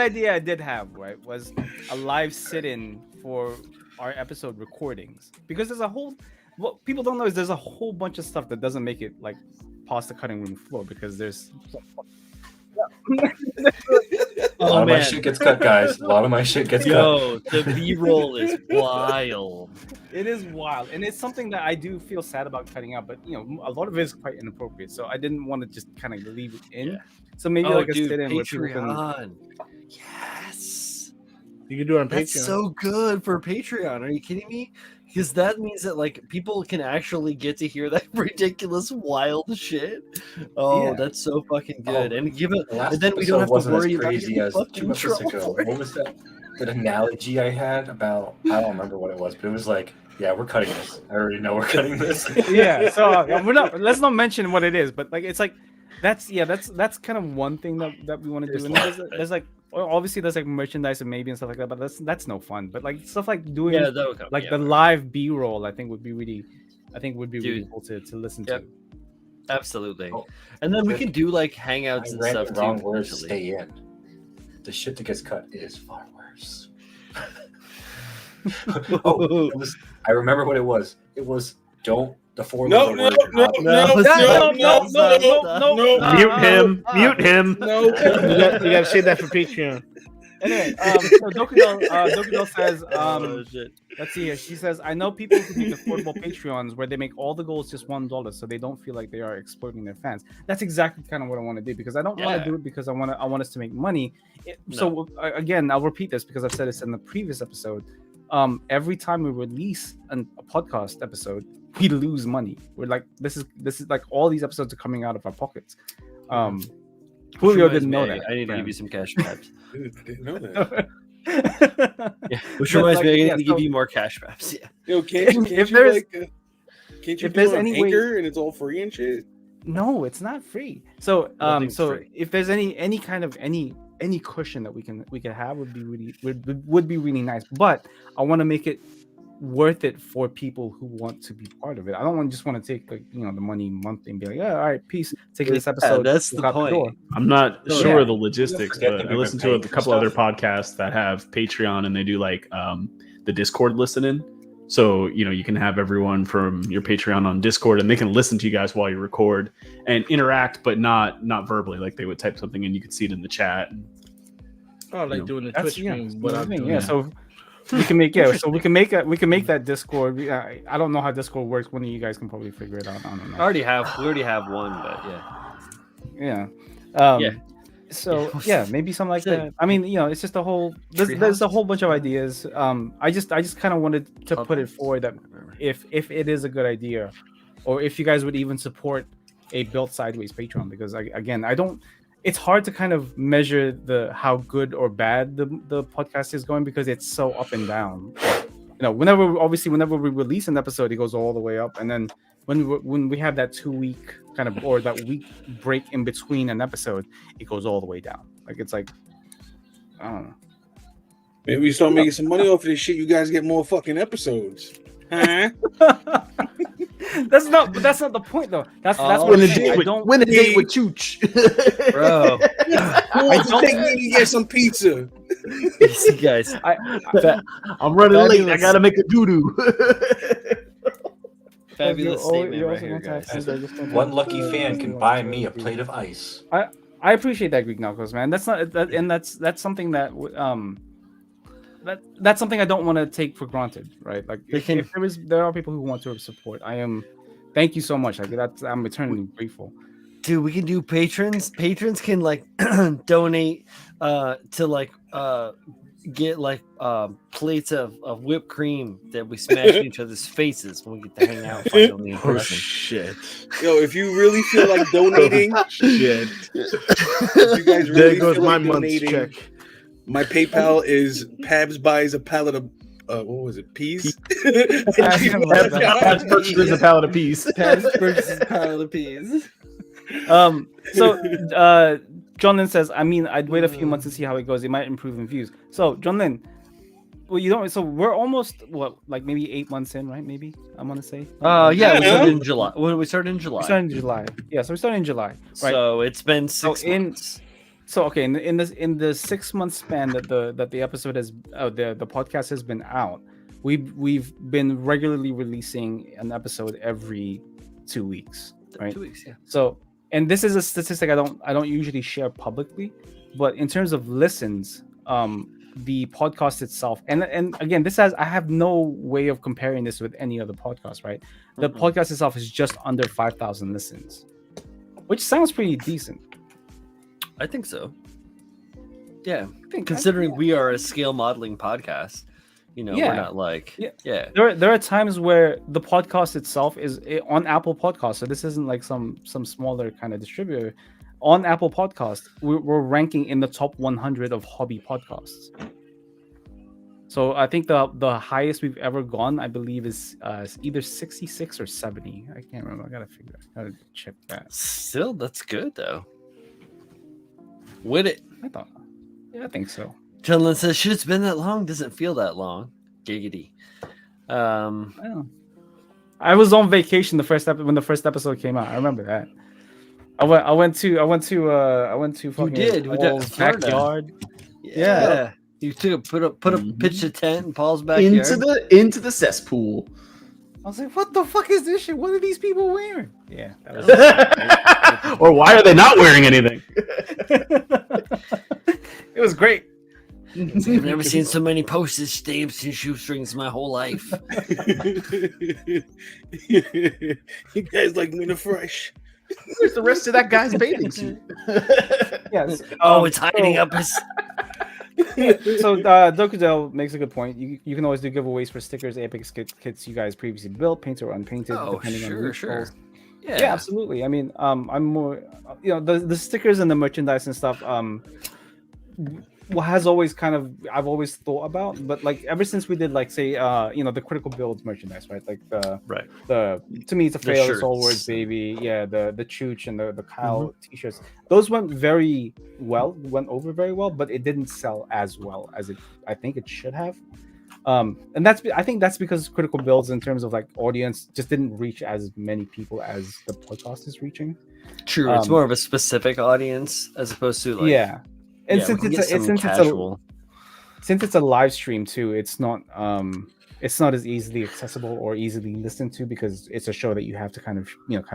idea I did have, right, was a live sit-in for our episode recordings, because there's a whole what people don't know is there's a whole bunch of stuff that doesn't make it like past the cutting room floor because there's A lot of my shit gets cut, guys. A lot of my shit gets cut. Yo, the B-roll is wild. It is wild, and it's something that I do feel sad about cutting out. But a lot of it is quite inappropriate, so I didn't want to just kind of leave it in. Yeah. So maybe like a sit-in where people Patreon. Yes, You can do it on that's Patreon. so good for Patreon. Are you kidding me? Because that means that like people can actually get to hear that ridiculous, wild shit. Oh, Yeah. that's so fucking good. And give it, The last and then we don't have to episode worry wasn't about as crazy getting as fucking 2 in episodes trouble ago. for it. What was that analogy I had about? I don't remember what it was, but it was like, yeah, we're cutting this. I already know we're cutting this. yeah. So we're not. Let's not mention what it is, but like it's like that's kind of one thing that we want to do. And there's like obviously there's like merchandise and maybe and stuff like that, but that's no fun. But like stuff like doing the live B-roll, I think would be really cool to listen to. Absolutely. And then we can do like hangouts and stuff too. Wrong words stay in. The shit that gets cut is far worse. I remember what it was. It was don't the four. No. Mute him. No. You gotta say that for Patreon. Anyway, so Dokudo says, let's see here. She says, I know people who make affordable Patreons where they make all the goals just $1, so they don't feel like they are exploiting their fans. That's exactly kind of what I want to do, because I don't want to do it because I want us to make money. So again, I'll repeat this because I've said this in the previous episode. Every time we release a podcast episode, we lose money. We're like, this is like all these episodes are coming out of our pockets. Julio didn't know that. I need to give you some cash perhaps. I didn't know that. Which reminds me, I need to give you more cash perhaps. Yeah. Yo, can't you if do there's it on any way- Anchor and it's all free and shit? No, it's not free. So Nothing's so free. if there's any kind of any cushion that we can have would be really nice. But I want to make it worth it for people who want to be part of it. I don't just want to take the money monthly and be like, yeah, all right, peace. Take this episode. That's the point. I'm not So, sure yeah. of the logistics, Forget but that I we've listened been to a paying for couple other stuff. podcasts that have Patreon, and they do like the Discord listening. So you can have everyone from your Patreon on Discord, and they can listen to you guys while you record and interact, but not verbally. Like they would type something, and you could see it in the chat. Oh, like doing the Twitch stream. What I without mean, doing yeah. that. So we can make that Discord. I don't know how Discord works. One of you guys can probably figure it out. I don't know. We already have one, but Yeah. Yeah. So yeah, maybe something like that. I mean, it's just a whole. There's a whole bunch of ideas. I just kind of wanted to put it forward that if it is a good idea, or if you guys would even support a Built Sideways Patreon, because I don't. It's hard to kind of measure how good or bad the podcast is going, because it's so up and down. Whenever we release an episode, it goes all the way up, and then when we have that 2 week kind of, or that week break in between an episode, it goes all the way down. Like it's like, I don't know. Maybe we start making some money off of this shit. You guys get more fucking episodes. Huh? That's not the point though. That's what Win a I'm saying. date with Chooch. bro. I don't take me to get some pizza. See, guys, I'm running late. I gotta make a doo doo. fabulous statement right here, guys. One lucky fan can buy me a plate of ice. I appreciate that, Greek Knuckles, man. That's not that, and that's something that that's something I don't want to take for granted, right? Like if there are people who want to support, thank you so much. Like I'm eternally grateful. Dude, we can do patrons. Patrons can like donate to like get like plates of whipped cream that we smash in each other's faces when we get to hang out finally in person. Shit. Yo, if you really feel like donating, Shit. if you guys really There goes feel my like month's donating, check. my PayPal is Pabs buys a pallet of what was it? Peas? That's purchases a pallet of peas. Purchases a pile of peas. So John Lynn says, I'd wait a few months to see how it goes. It might improve in views. So John Lynn, well, so we're almost like maybe 8 months in, right? Maybe I want to say. Yeah, we started in July. We started in July. We started in July. Yeah, so we started in July. Right. So it's been 6 months. So okay, in the 6 month span that the episode has the podcast has been out, we've been regularly releasing an episode every 2 weeks, right? 2 weeks, yeah. So, and this is a statistic I don't usually share publicly, but in terms of listens, the podcast itself, and again, I have no way of comparing this with any other podcast, right? The podcast itself is just under 5,000 listens, which sounds pretty decent. I think so. Yeah, considering we are a scale modeling podcast, we're not like There are times where the podcast itself is on Apple Podcasts, so this isn't like some smaller kind of distributor. On Apple Podcasts, we're ranking in the top 100 of hobby podcasts. So I think the highest we've ever gone, I believe, is either 66 or 70. I can't remember. I gotta check that. Still, that's good though. Would it? Yeah, I think so. Gentleman says, "Should it's been that long? Doesn't feel that long." Giggity. I was on vacation when the first episode came out. I remember that. I went to fucking Paul's backyard. Yeah. You put up pitched a tent in Paul's backyard. Into the cesspool. I was like, what the fuck is this shit? What are these people wearing? Yeah. That was Or why are they not wearing anything? It was great. I've never seen so many postage stamps and shoestrings in my whole life. You guys like Winter Fresh? Where's the rest of that guy's bathing suit? Yes. It's hiding up his. So Dokudel makes a good point. You can always do giveaways for stickers, Apex kits you guys previously built, painted or unpainted, depending on the sure. Yeah, absolutely. I mean, I'm more, the stickers and the merchandise and stuff. Has always I've always thought about, but like ever since we did like say the critical builds merchandise, right? Like the to me it's a fail, it's all words, baby. Yeah, the Chooch and the Kyle t-shirts. Those went over very well, but it didn't sell as well as I think it should have. And I think that's because critical builds in terms of like audience just didn't reach as many people as the podcast is reaching. True, it's more of a specific audience as opposed to like And since it's a live stream too, it's not as easily accessible or easily listened to because it's a show that you have to kind of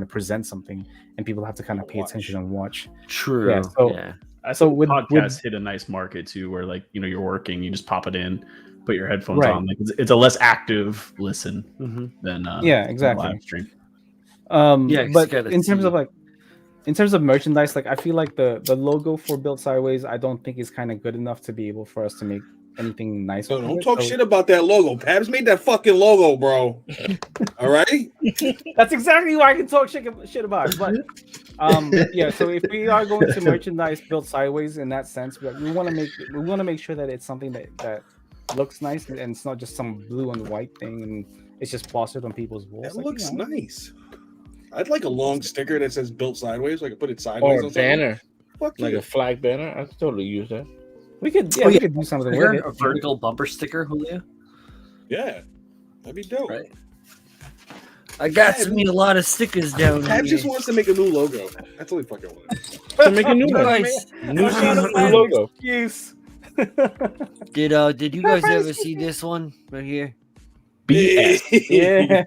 present something and people have to kind of pay attention and watch. True. Yeah. So with podcasts hit a nice market too, where like you're working, you just pop it in, put your headphones on. Like it's a less active listen than exactly live stream. But in terms of merchandise, like I feel like the logo for Built Sideways, I don't think is kind of good enough to be able for us to make anything nice. So don't talk shit about that logo. Pabs made that fucking logo, bro. All right. That's exactly why I can talk shit about it. But so if we are going to merchandise Built Sideways in that sense, we want to make sure that it's something that looks nice and it's not just some blue and white thing and it's just plastered on people's walls. That looks nice. I'd like a long sticker that says "Built Sideways," so I could put it sideways. Or a banner, like a flag banner. I could totally use that. We could, we could do something with it. A vertical bumper sticker, Julio. Yeah, that'd be dope. Right. I got a lot of stickers down here. Pab just wants to make a new logo. That's all he fucking wants. To make a new new logo. Excuse. Did you guys ever see this one right here? BS. Yeah.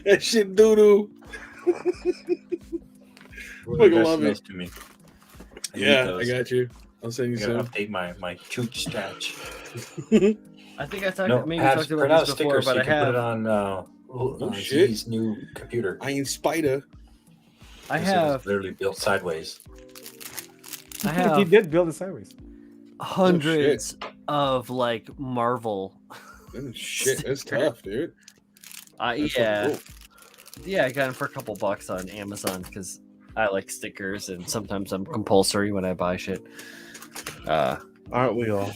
That shit doo-doo. Fucking love it. To me. I got you. I'll send you some. Update my Chooch stats. I think I talked about this before, but I have put it on Z's new computer. Iron Spider. I have literally built sideways. I have He did build it sideways. hundreds of like Marvel. Shit, that's tough, dude. I got them for a couple bucks on Amazon because I like stickers and sometimes I'm compulsory when I buy shit. Aren't we all?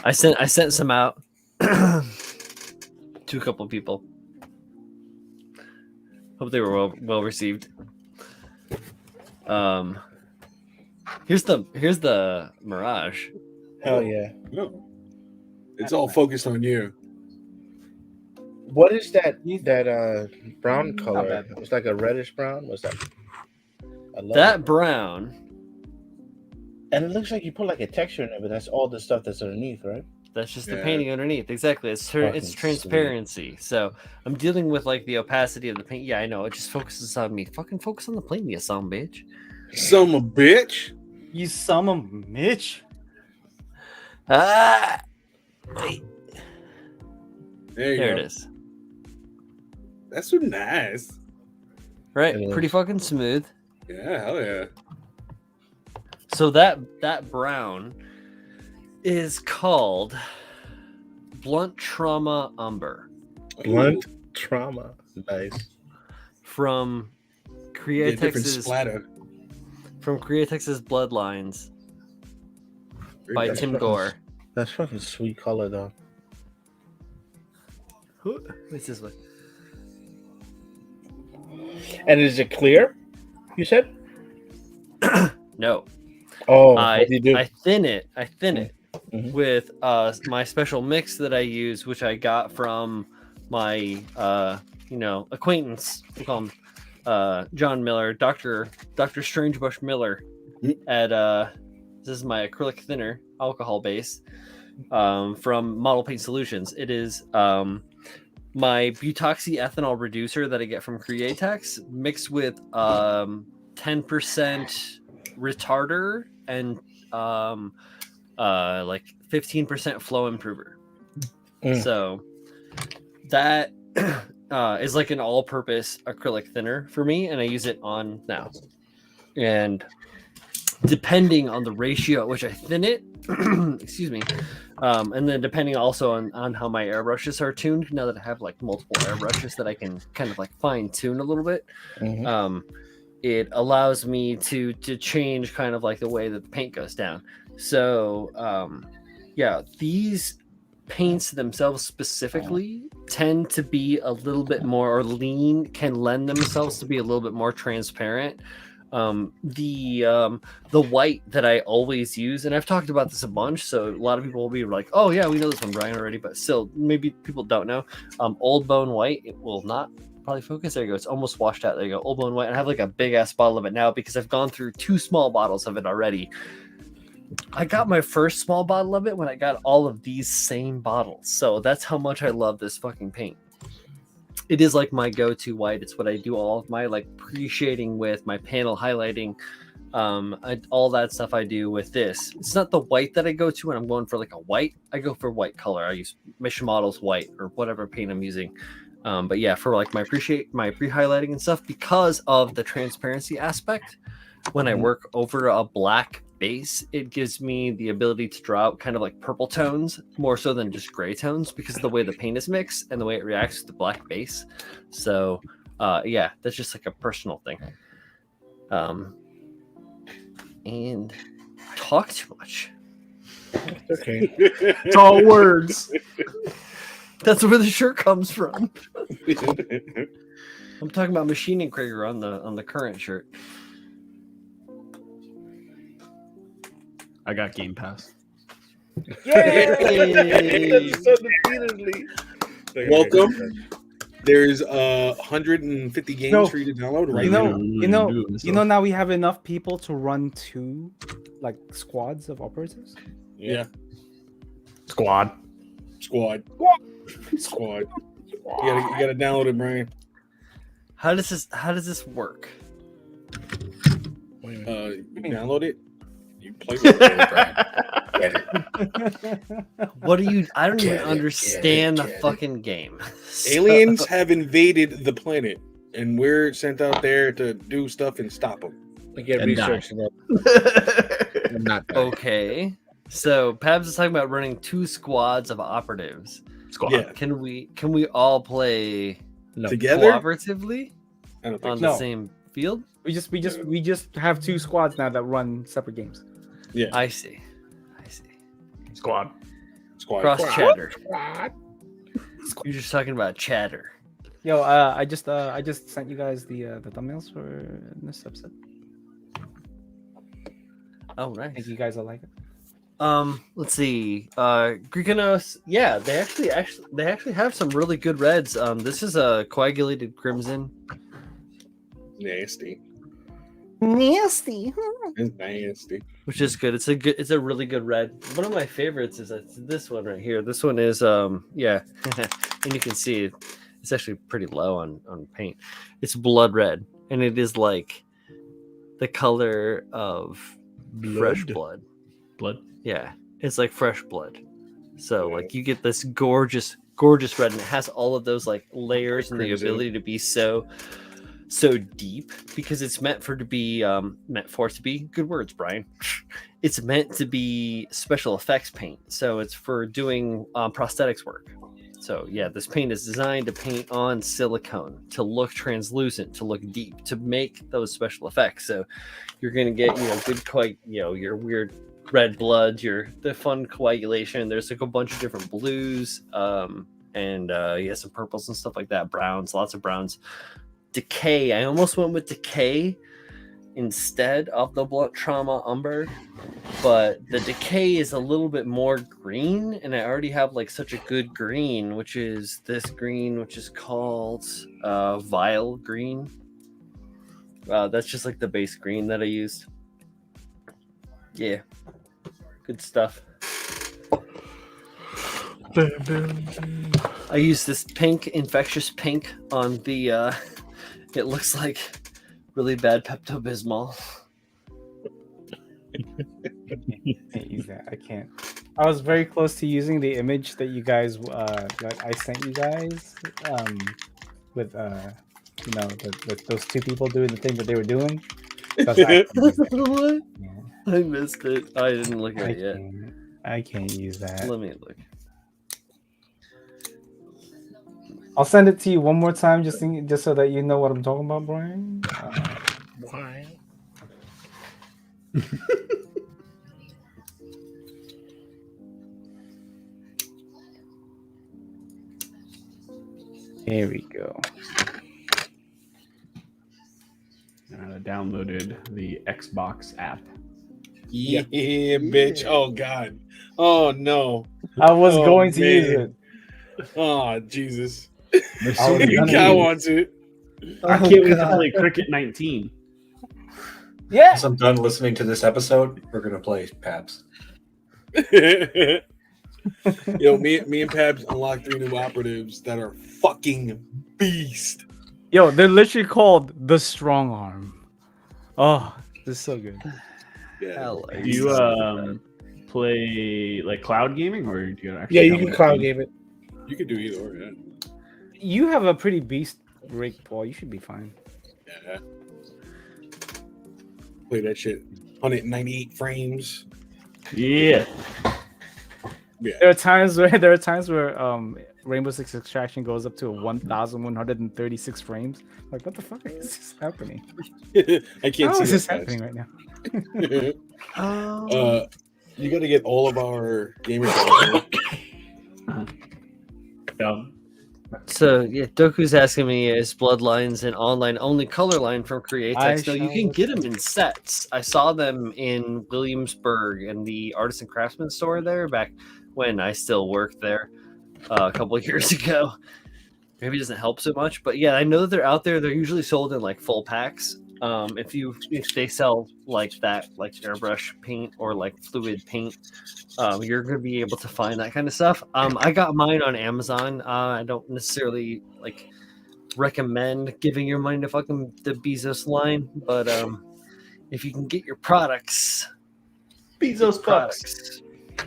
I sent some out to a couple of people. Hope they were well received. Here's the Mirage. Hell yeah! No. It's all focused on you. What is that brown color? It's like a reddish brown. What's that? I love That brown. And it looks like you put like a texture in it, but that's all the stuff that's underneath, right? That's just the painting underneath. Exactly. It's transparency. Sweet. So I'm dealing with like the opacity of the paint. Yeah, I know. It just focuses on me. Fucking focus on the plane, you son of a bitch. Son of a bitch. You son of a bitch. Wait. There it is. That's so nice. Right? Pretty fucking smooth. Yeah, hell yeah. So that brown is called Blunt Trauma Umber. Blunt Trauma. Nice. From Createx's Bloodlines by Tim Gore. That's fucking sweet color though. What's this one? And is it clear? You said? No. Oh, I what do you do? I thin it Mhm. with my special mix that I use, which I got from my acquaintance. We'll call him John Miller, Dr. Strangebush Miller at this is my acrylic thinner, alcohol base, from Model Paint Solutions. It is my butoxy ethanol reducer that I get from Createx mixed with 10% retarder and like 15% flow improver. So that is like an all-purpose acrylic thinner for me, and I use it on now. And depending on the ratio at which I thin it, excuse me, and then depending also on how my airbrushes are tuned, now that I have like multiple airbrushes that I can kind of like fine tune a little bit, it allows me to change kind of like the way that the paint goes down. So yeah, these paints themselves specifically tend to be a little bit more, or can lend themselves to be a little bit more transparent. The white that I always use, and I've talked about this a bunch, so a lot of people will be like, oh yeah, we know this one, Brian, already, but still maybe people don't know. Old Bone White, it will not probably focus. There you go, it's almost washed out. There you go, Old Bone White. And I have like a big ass bottle of it now because I've gone through 2 small bottles of it already. I got my first small bottle of it when I got all of these same bottles, so that's how much I love this fucking paint. It is like my go-to white. It's what I do all of my like pre-shading with, my panel highlighting, all that stuff I do with this. It's not the white that I go to when I'm going for like a white. I go for white color. I use Mission Models white or whatever paint I'm using. But yeah, for like my pre-highlighting and stuff, because of the transparency aspect, when I work over a black base, it gives me the ability to draw out kind of like purple tones more so than just gray tones, because of the way the paint is mixed and the way it reacts to the black base. So yeah, that's just like a personal thing. And I talk too much. Okay. It's all words. That's where the shirt comes from. I'm talking about machining Krieger on the current shirt. I got Game Pass. Yay! So defeatedly. Welcome. There's 150 games for you to download right now. You know, now we have enough people to run 2 like squads of operatives. Yeah. Squad. You gotta download it, Brian. How does this work? You download it. You play with it, Brian. What do you? I don't even understand the fucking game. Aliens have invaded the planet, and we're sent out there to do stuff and stop them. I get And research. I'm not Okay, so Pabs is talking about running 2 squads of operatives. Squad. Yeah. Can we all play Together? cooperatively I don't think on so. the No. same field? We just have 2 squads now that run separate games. Yeah. I see. Squad. Squad. Cross chatter. You're just talking about chatter. Yo, I just sent you guys the thumbnails for this episode. Oh, I think nice. you guys will like it. Let's see. Greekanos, yeah, they actually have some really good reds. This is a coagulated crimson. Nasty. Nasty. It's nasty. Which is good. It's a really good red. One of my favorites is this one right here. This one is yeah. And you can see it's actually pretty low on paint. It's blood red, and it is like the color of fresh blood. Blood. Yeah, it's like fresh blood. So like you get this gorgeous red, and it has all of those like layers and the Crimson. ability to be so deep, because it's meant for it to be good words, Brian. It's meant to be special effects paint, so it's for doing prosthetics work. So yeah, this paint is designed to paint on silicone, to look translucent, to look deep, to make those special effects. So you're gonna get good your weird red blood, the fun coagulation. There's like a bunch of different blues, and some purples and stuff like that. Browns, lots of browns. Decay. I almost went with decay instead of the blunt trauma umber, but the decay is a little bit more green, and I already have like such a good green, which is this green, which is called Vile Green. That's just like the base green that I used. Yeah, good stuff. I use this pink, infectious pink on the it looks like really bad Pepto-Bismol. I can't use that. I can't. I was very close to using the image that you guys that I sent you guys with those two people doing the thing that they were doing. What? Yeah. I missed it. I didn't look at it yet. I can't use that. Let me look. I'll send it to you one more time, just so that you know what I'm talking about, Brian. Why? Here we go. I downloaded the Xbox app. Yeah, bitch. Oh god. Oh no. I was going to use it. Oh Jesus. So Cal wants it. I can't wait to play Cricket 19. Yeah. Once I'm done listening to this episode, we're gonna play Paps. Yo, me and Pabs unlocked 3 new operatives that are fucking beast. Yo, they're literally called the Strong Arm. Oh, this is so good. Yeah. Do you play like cloud gaming, or do you actually? Yeah, you can cloud game it. You could do either or, yeah. You have a pretty beast rig, Paul. You should be fine. Yeah. Play that shit. 198 frames. Yeah. Yeah. There are times where Rainbow Six Extraction goes up to 1,136 frames. Like, what the fuck is this happening? I can't How see is this that happening right now? You got to get all of our gamers. So yeah, Doku's asking me, is Bloodlines an online only color line from Createx? No, you can get them in sets. I saw them in Williamsburg in the Artisan Craftsman store there back when I still worked there a couple of years ago. Maybe it doesn't help so much, but yeah, I know that they're out there. They're usually sold in like full packs. If they sell like that, like airbrush paint or like fluid paint, you're gonna be able to find that kind of stuff. I got mine on Amazon. I don't necessarily like recommend giving your money to fucking the Bezos line, but if you can get your products, get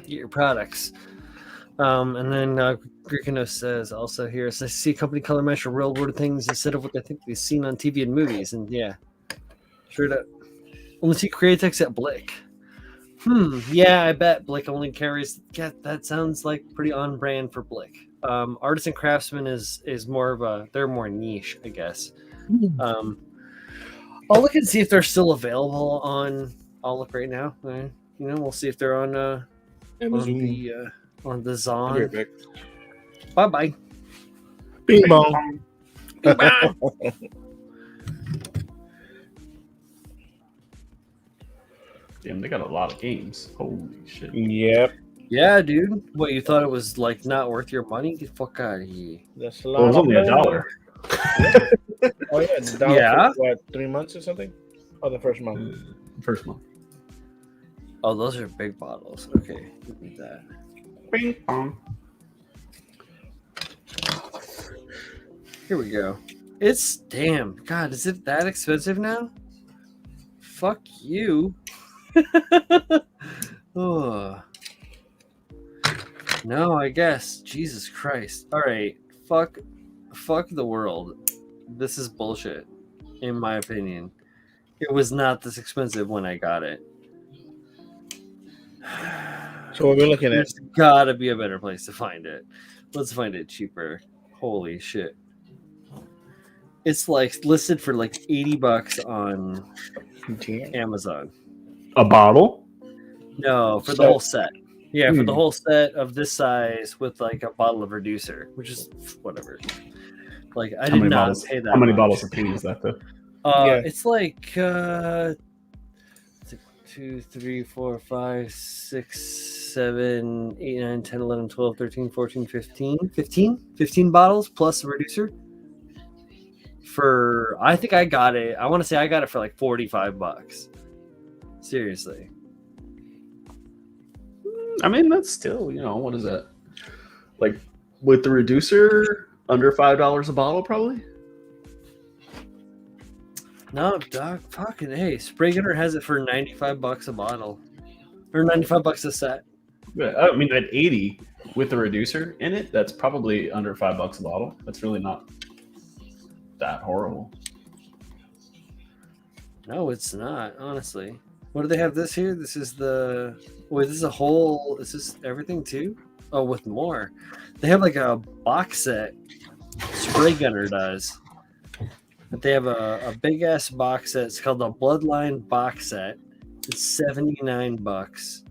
your products. And then Grikino says also here, so I see company color mesh for real world things instead of what I think they've seen on TV and movies. And yeah, sure to only see Createx at Blick. Yeah, I bet Blick only carries. Yeah, that sounds like pretty on brand for Blick. Artisan Craftsman is more of a, they're more niche, I guess. I'll look and see if they're still available on. I'll look right now. We'll see if they're on the Zon. Right, Bye bye. Bing bong. Bing bong. Damn, they got a lot of games. Holy shit. Yep. Yeah, dude. What, you thought it was like not worth your money? Get the fuck out of here. That's a It lot. was only $1. Oh yeah, it's $1 Yeah. for, what, 3 months or something? Oh, the first month. First month. Oh, those are big bottles. Okay, give me that. Bing bong. Here we go. It's damn. God, is it that expensive now? Fuck you. Oh. No, I guess. Jesus Christ. All right. Fuck the world. This is bullshit, in my opinion. It was not this expensive when I got it. So what we're looking at? There's gotta be a better place to find it. Let's find it cheaper. Holy shit. It's like listed for like $80 on Amazon. A bottle? No, for the So- whole set. Yeah, for the Hmm. whole set of this size with like a bottle of reducer, which is whatever. Like I How did many not bottles? pay that. How many much. bottles of paint is that though? Yeah. It's like 2, 3, 4, 5, 6, 7, 8, 9, 10, 11, 12, 13, 14, 15 bottles plus a reducer. For I think I got it. I want to say I got it for like $45. Seriously. I mean, that's still, what is that? Like with the reducer, under $5 a bottle, probably. No, dog, fucking hey, Spray Gunner has it for $95 a bottle, or $95 a set. Yeah, I mean, at 80 with the reducer in it, that's probably under $5 a bottle. That's really not that horrible. No, it's not. Honestly, what do they have this here? This is the wait. This is a whole. Is this everything too? Oh, with more. They have like a box set. Spray Gunner does. But they have a big ass box set. It's called the Bloodline box set. It's $79,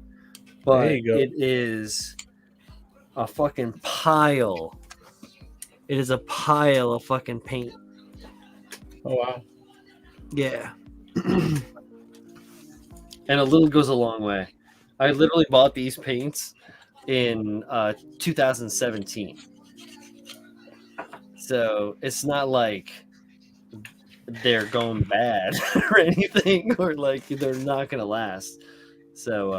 but There you go. it is a fucking pile. It is a pile of fucking paint. Oh wow. Yeah. And a little goes a long way. I literally bought these paints in 2017. So it's not like they're going bad or anything, or like they're not gonna last. So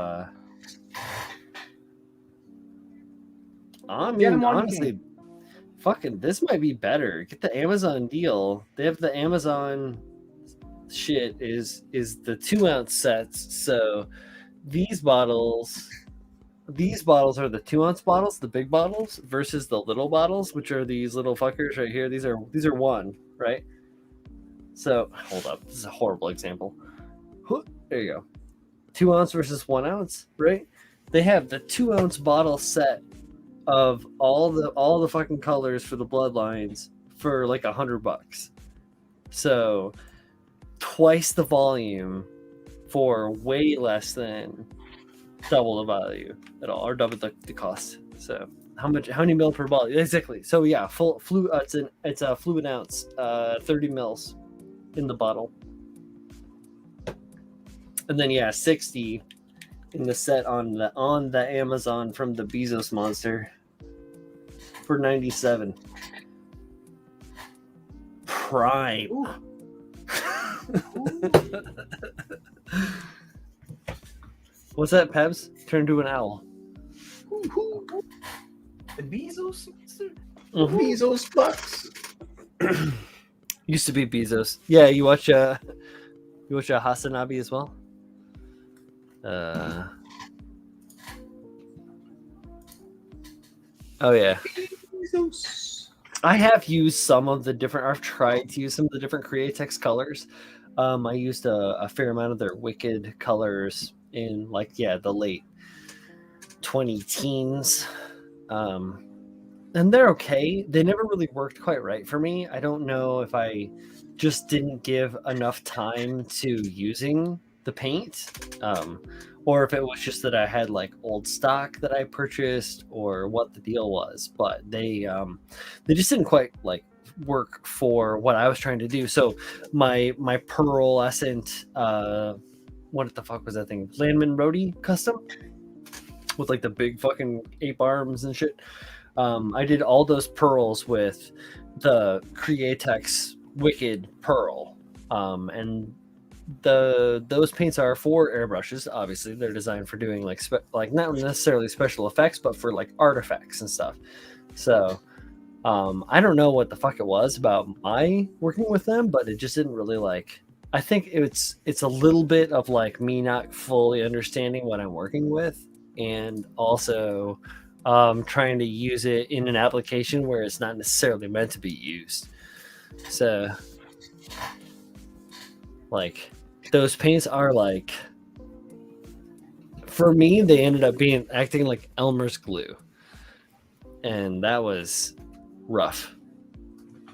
I mean, I'm honestly, fucking this might be better. Get the Amazon deal. They have the Amazon shit is the 2-ounce sets. So these bottles are the 2-ounce bottles, the big bottles, versus the little bottles, which are these little fuckers right here. These are one, right? So hold up, this is a horrible example. There you go. 2-ounce versus 1-ounce, right? They have the 2-ounce bottle set of all the fucking colors for the bloodlines for like $100. So twice the volume for way less than double the value at all, or double the cost. So how many mil per bottle? Exactly. So yeah, it's a fluid ounce, 30 mils in the bottle. And then yeah, 60 in the set on the Amazon from the Bezos monster for 97. Prime. What's that, Pebs? Turn into an owl. The Bezos monster? Bezos bucks. Used to be Bezos. Yeah, you watch Hasanabi as well? Oh yeah. I have used some of the different. I've tried to use some of the different Createx colors. I used a fair amount of their Wicked colors in the late 20 teens. And they're okay. They never really worked quite right for me. I don't know if I just didn't give enough time to using the paint, or if it was just that I had like old stock that I purchased, or what the deal was. But they just didn't quite like work for what I was trying to do. So my pearlescent, what the fuck was that thing? Landman Roadie custom with like the big fucking ape arms and shit. I did all those pearls with the Createx Wicked Pearl, and those paints are for airbrushes. Obviously, they're designed for doing like not necessarily special effects, but for like artifacts and stuff. So I don't know what the fuck it was about my working with them, but it just didn't really like. I think it's a little bit of like me not fully understanding what I'm working with, and also trying to use it in an application where it's not necessarily meant to be used. So like those paints are like, for me, they ended up acting like Elmer's glue, and that was rough.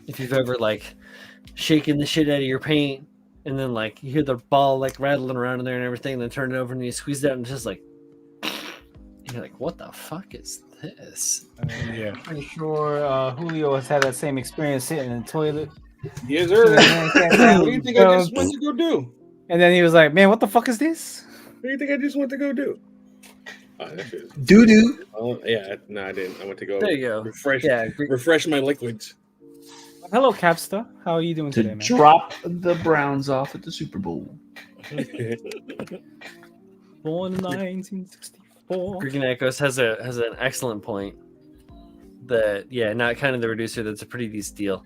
If you've ever like shaken the shit out of your paint and then like you hear the ball like rattling around in there and everything, and then turn it over and you squeeze it out and it's just like You're like, what the fuck is this? Yeah. Pretty sure Julio has had that same experience sitting in the toilet. Yes, sir. What do you think I just went to go do? And then he was like, "Man, what the fuck is this?" What do you think I just went to go do? Oh, that shit. Doo doo. Oh, yeah. No, I didn't. I went to go There you go. refresh my liquids. Hello, Capsta. How are you doing To today, man? drop the Browns off at the Super Bowl. Born in 1964. Freaking Echoes has an excellent point. That not kind of the reducer. That's a pretty decent deal.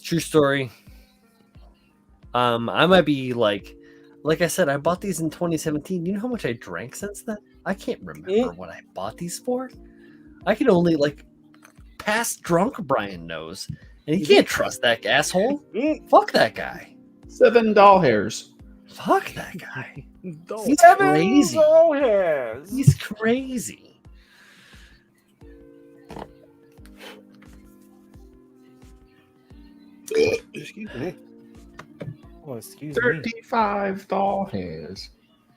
True story. I might be like I said, I bought these in 2017. You know how much I drank since then? I can't remember what I bought these for. I can only past drunk Brian knows, and you can't trust that asshole. Fuck that guy. 7 doll hairs. Fuck that guy. He's Seven crazy. doll hairs. He's crazy. Excuse me. Oh, excuse me. 35 doll hairs.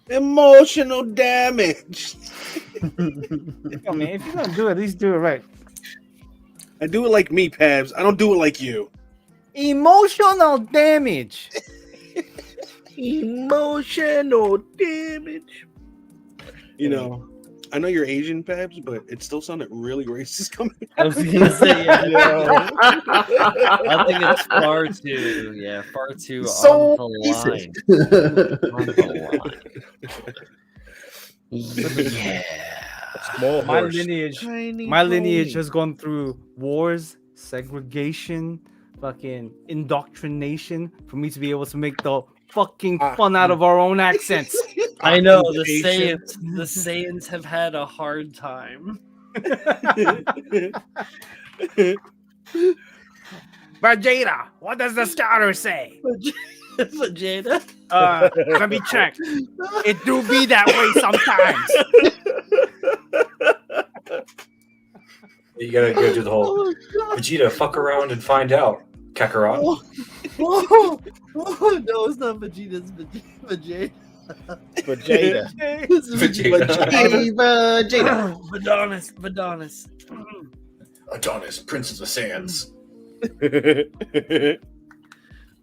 Emotional damage. Yo, man, if you're gonna do it, at least do it right. I do it like me, Pabs. I don't do it like you. Emotional damage. Emotional damage. You know, I know you're Asian, Pabs, but it still sounded really racist coming. I was gonna say, I think it's far too So on the line. On the line. Yeah. Small My horse. lineage has gone through wars, segregation, fucking indoctrination for me to be able to make the fucking fun out of our own accents. I know the Saiyans have had a hard time. Vegeta, what does the starter say? Vegeta. Let me check. It do be that way sometimes. You gotta go do the whole Vegeta, fuck around and find out. Kakarot. Whoa. No, it's not Vegeta. It's Vegeta. Vegeta. Vegeta. Vadonis. Adonis, Prince of the Sands.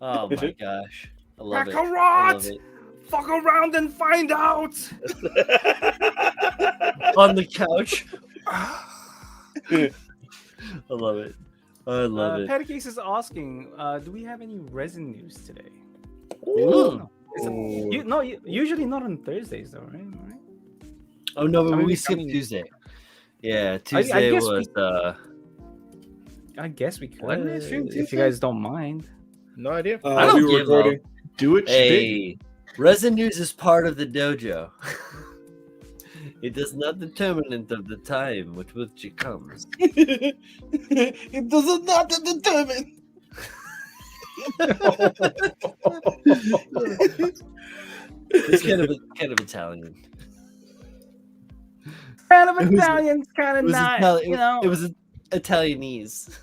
Oh my gosh. I love it. Kakarot! Fuck around and find out. On the couch. I love it. I love it. Pedicase is asking, do we have any resin news today? Ooh. Usually not on Thursdays though, right? Oh no, but I mean, we skipped Tuesday. Yeah, Tuesday guess was I guess we could What? if you guys don't mind. No idea. I don't give up. Do it. Hey, resin news is part of the dojo. It is not determinant of the time with which it comes. It does not determine. It's kind of Italian. Kind of Italian, kind of not. It was Italianese.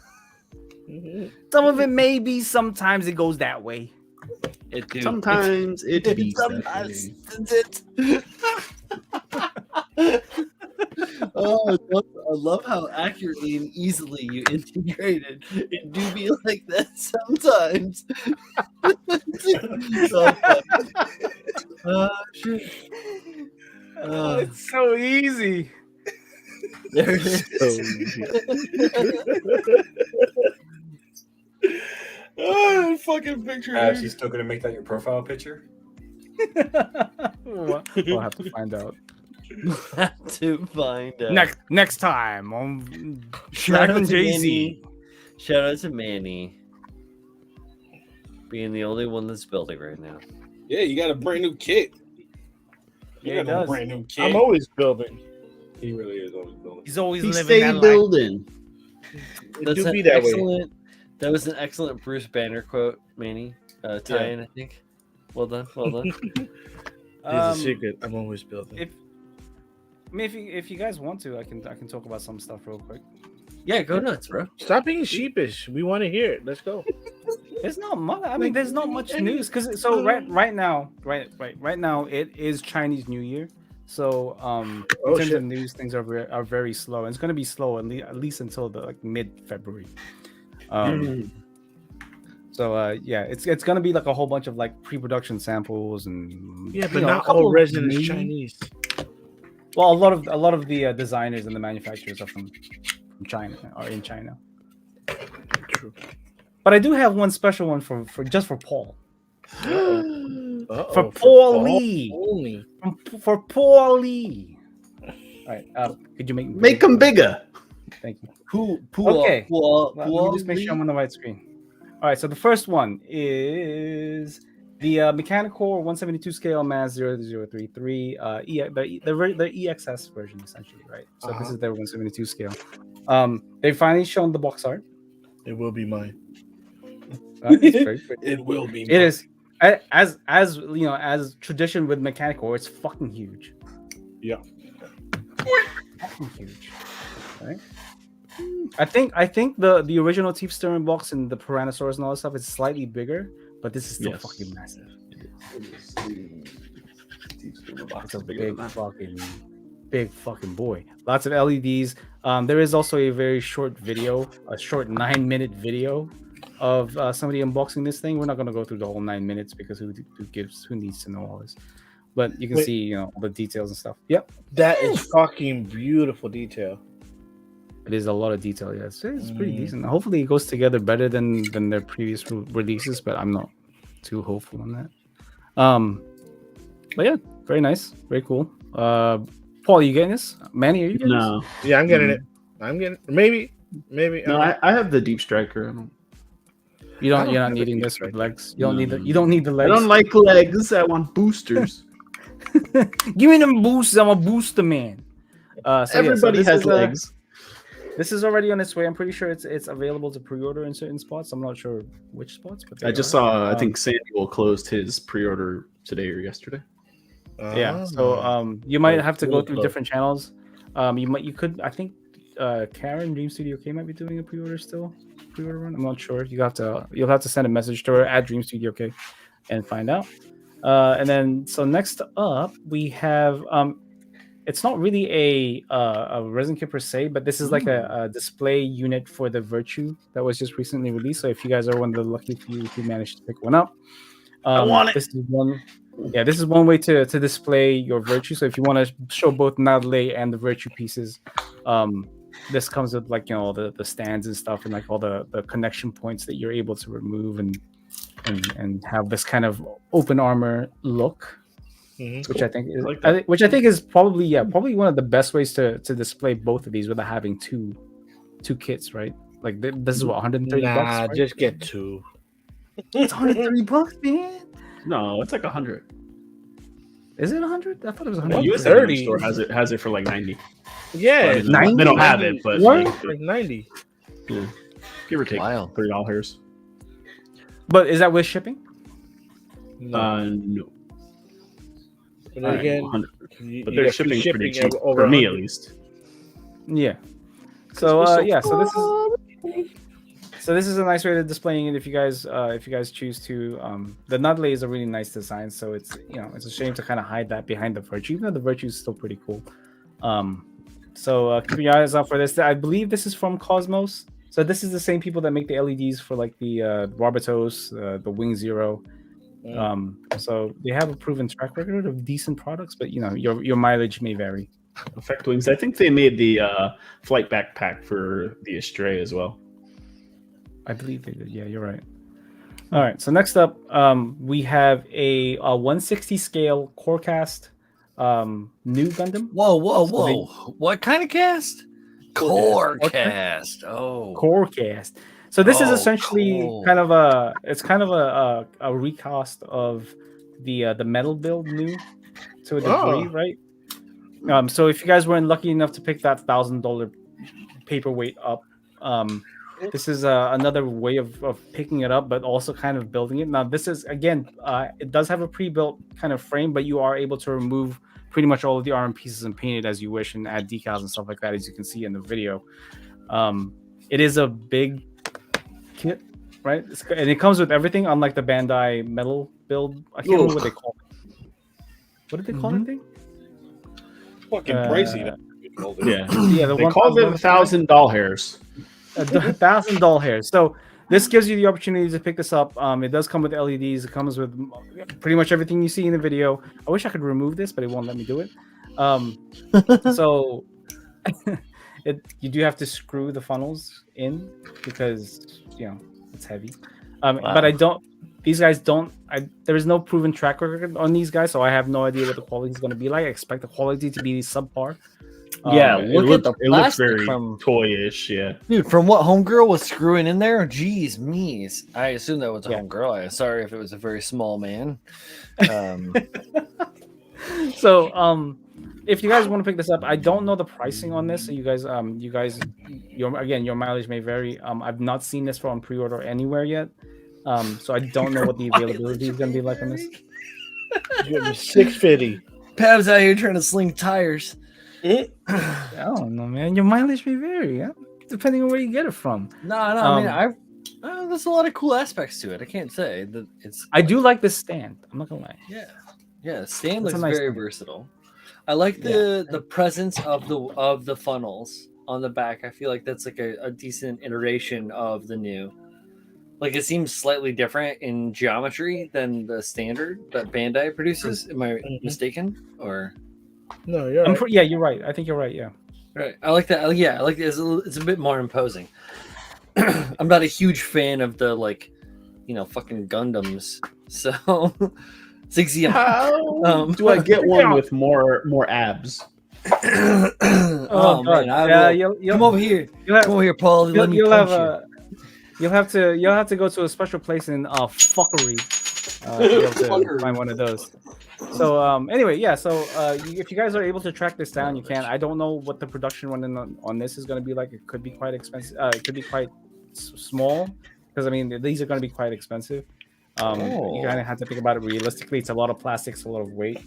Some of it may be. Sometimes it goes that way. Sometimes it be. Sometimes it. Oh, I love how accurately and easily you integrated. It do be like that sometimes. So funny. Shit. It's so easy. There it is. Oh, fucking picture. Abs, you still gonna make that your profile picture? We'll have to find out. Have to find out. Next time on Shout Dragon out to Jay-Z. Manny. Shout out to Manny. Being the only one that's building right now. Yeah, you got a brand new kit. You Yeah, he got a does. brand new kit. I'm always building. He really is always building. He's always He living stay that life. building. It do be that way. That was an excellent Bruce Banner quote, Manny. Tie-in, I think. Well done. It's a secret. I'm always building. If you guys want to, I can talk about some stuff real quick. Yeah, go nuts, bro. Stop being sheepish. We want to hear it. Let's go. There's not much. I mean, there's not much news because right now, it is Chinese New Year. So Oh, in terms shit. of news, things are very slow, and it's going to be slow at least until the like mid-February. So yeah, it's going to be like a whole bunch of like pre-production samples and Yeah, but a not couple all of resin is maybe- Chinese. Well, a lot of the designers and the manufacturers are from China or in China. True. But I do have one special one for just for Paul. Uh-oh, For Paul Paul Lee. only. For Paul Lee. All right. Could you Make them bigger. Thank you. Okay. Let me just make sure I'm on the right screen. All right. So the first one is the Mechanical 172 scale MAS 0033, the EXS version essentially, right? So this is their 172 scale. They've finally shown the box art. It will be mine. It will be. It is as you know, as tradition with Mechanical, it's fucking huge. Yeah. Fucking huge. Right. I think the original Teeth Stirring box and the Tyrannosaurus and all that stuff is slightly bigger, but this is still fucking massive. It's a big fucking boy. Lots of LEDs. There is also a very short video, a short 9-minute video of somebody unboxing this thing. We're not going to go through the whole 9 minutes because who needs to know all this? But you can see, all the details and stuff. Yep. That is fucking beautiful detail. It is a lot of detail. Yeah, it's pretty decent. Hopefully, it goes together better than their previous releases, but I'm not too hopeful on that. But yeah, very nice, very cool. Paul, you getting this? Manny, are you getting No. this? Yeah, I'm getting it. I'm getting maybe. No, I have the Deep Striker. You're not needing this with legs. You don't need the legs. I don't like legs. I want boosters. Give me them boosts. I'm a booster man. Everybody has legs. This is already on its way. I'm pretty sure it's available to pre-order in certain spots. I'm not sure which spots, but I just saw. I think Samuel closed his pre-order today or yesterday. Yeah, so you might have to go through different channels. You could. I think Karen Dream Studio K might be doing a pre-order run. I'm not sure. You'll have to send a message to her at Dream Studio K and find out. And then so next up we have it's not really a resin kit per se, but this is like a display unit for the Virtue that was just recently released. So if you guys are one of the lucky few who managed to pick one up, I want it. This is one way to display your Virtue. So if you want to show both Nadle and the Virtue pieces, this comes with like the stands and stuff and like all the connection points that you're able to remove and have this kind of open armor look. Which I think is probably one of the best ways to display both of these without having two kits, right? Like this is what, 130 bucks. Right? Just get two. It's 130 bucks, man. No, it's like 100. Is it 100? I thought it was The 130. US Amazon store has it for like 90. Yeah, They don't have it, but like 90. Yeah. Give or take $30. But is that with shipping? No. But then again, but their shipping's pretty cheap for me at least. Yeah. So so this is a nice way to displaying it if you guys choose to. The Nudley is a really nice design, so it's it's a shame to kind of hide that behind the Virtue, even though the Virtue is still pretty cool. So keep your eyes out for this. I believe this is from Cosmos. So this is the same people that make the LEDs for like the Barbatos, the Wing Zero. So they have a proven track record of decent products, but your mileage may vary. Effect Wings. I think they made the flight backpack for the Astray as well. I believe they did. Yeah, you're right. All right. So next up, we have a 160 scale core cast new Gundam. Whoa! What kind of cast? Core cast. Oh, core cast. So this is essentially kind of a recast of the metal build new to a degree, right? So if you guys weren't lucky enough to pick that $1,000 paperweight up, this is another way of picking it up, but also kind of building it. Now this is again, it does have a pre-built kind of frame, but you are able to remove pretty much all of the arm pieces and paint it as you wish and add decals and stuff like that, as you can see in the video. It is a big kit, right? And it comes with everything, unlike the Bandai metal build. I can't remember what they call it. What did they call it thing? fucking pricey. Now. Yeah, Yeah, the they called it 1,000 doll hairs. 1,000 doll hairs. So this gives you the opportunity to pick this up. It does come with LEDs. It comes with pretty much everything you see in the video. I wish I could remove this, but it won't let me do it. So you do have to screw the funnels in because it's heavy. But I don't. These guys don't. There is no proven track record on these guys, so I have no idea what the quality is going to be like. I expect the quality to be subpar. Yeah, It look at the it looks plastic very from toyish. Yeah, dude. From what Homegirl was screwing in there, geez, me's. I assume that was a Homegirl. I'm sorry if it was a very small man. So, if you guys want to pick this up, I don't know the pricing on this. So you guys, your mileage may vary. I've not seen this on pre-order anywhere yet. So I don't know what the availability is going to be like on this. You got $650. Pav's out here trying to sling tires. I don't know, man. Your mileage may vary, depending on where you get it from. No. I mean, there's a lot of cool aspects to it. I can't say that it's. I do like this stand. I'm not gonna lie. Yeah. Stand looks nice very stand. versatile. I like the presence of the funnels on the back. I feel like that's like a decent iteration of the new. Like it seems slightly different in geometry than the standard that Bandai produces. Am I mistaken? Or No, you're right. You're right. I think you're right. Yeah. right. I like that. Yeah, I like it. It's a bit more imposing. I'm not a huge fan of the fucking Gundams. So Ziggy. How do I get one with more abs? Oh man, come over here. Come over here, Paul. Let me punch you. You'll have to go to a special place in fuckery. To find one of those. So anyway, so if you guys are able to track this down, you can. I don't know what the production run on this is going to be like. It could be quite expensive. It could be quite small because I mean these are going to be quite expensive. You kind of have to think about it realistically. It's a lot of plastics, a lot of weight.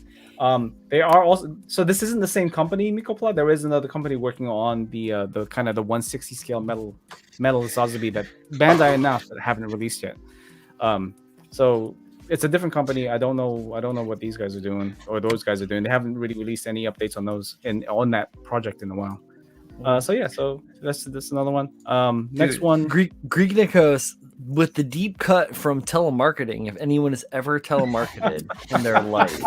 They are also so this isn't the same company, Mikopla. There is another company working on the kind of the 160 scale metal Sazabi that Bandai announced that haven't released yet. So it's a different company. I don't know what these guys are doing or those guys are doing. They haven't really released any updates on those on that project in a while. So that's another one. Next one, Greek Nikos with the deep cut from telemarketing. If anyone has ever telemarketed in their life,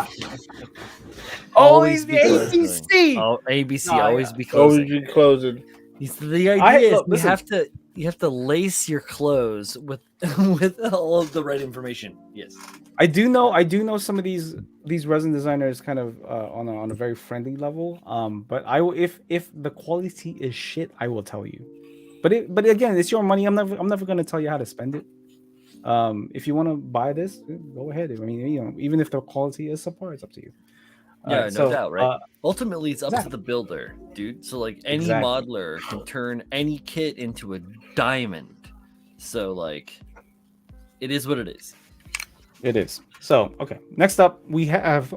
always the ABC. Oh, ABC, always be Always closing. be closing. The idea is you have to lace your clothes with all of the right information. Yes, I do know some of these resin designers kind of on a very friendly level. But if the quality is shit, I will tell you. But again, it's your money. I'm never going to tell you how to spend it. If you want to buy this, go ahead. I mean, even if the quality is subpar, it's up to you. No doubt, right? Ultimately, it's up to the builder, dude. So like any modeler can turn any kit into a diamond. So like, it is what it is. It is. So okay. Next up, we have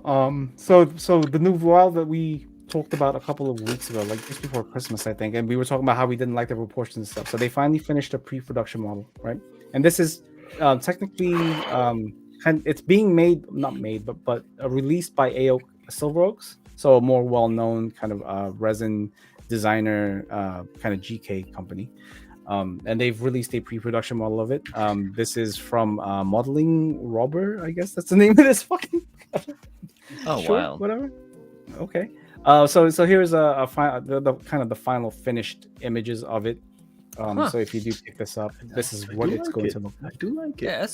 so the new voile that we talked about a couple of weeks ago, like just before Christmas, I think, and we were talking about how we didn't like the proportions and stuff. So they finally finished a pre-production model, right? And this is technically it's being but released by AO Silver Oaks, so a more well-known kind of resin designer kind of GK company. And they've released a pre-production model of it. This is from Modeling Robber, I guess that's the name of this fucking. Wow! Whatever. Okay. So here's the kind of the final finished images of it. So if you do pick this up, this is what it's going to look like. I do like it. Yeah,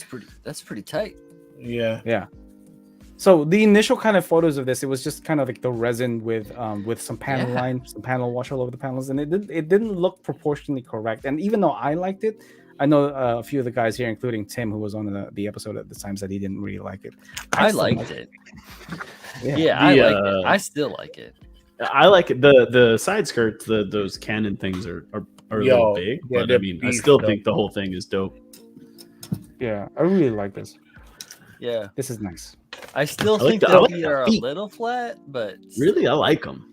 that's pretty tight. Yeah. So the initial kind of photos of this, it was just kind of like the resin with some panel line, some panel wash all over the panels, and it didn't look proportionally correct. And even though I liked it, I know a few of the guys here, including Tim, who was on the episode at the time, said he didn't really like it. I liked it. Yeah, I like it. I still like it. I like it. The side skirts, those cannon things are a little big, but I mean, I still think the whole thing is dope. Yeah, I really like this. Yeah, this is nice. I still think the feet are a little flat, but really, I like them.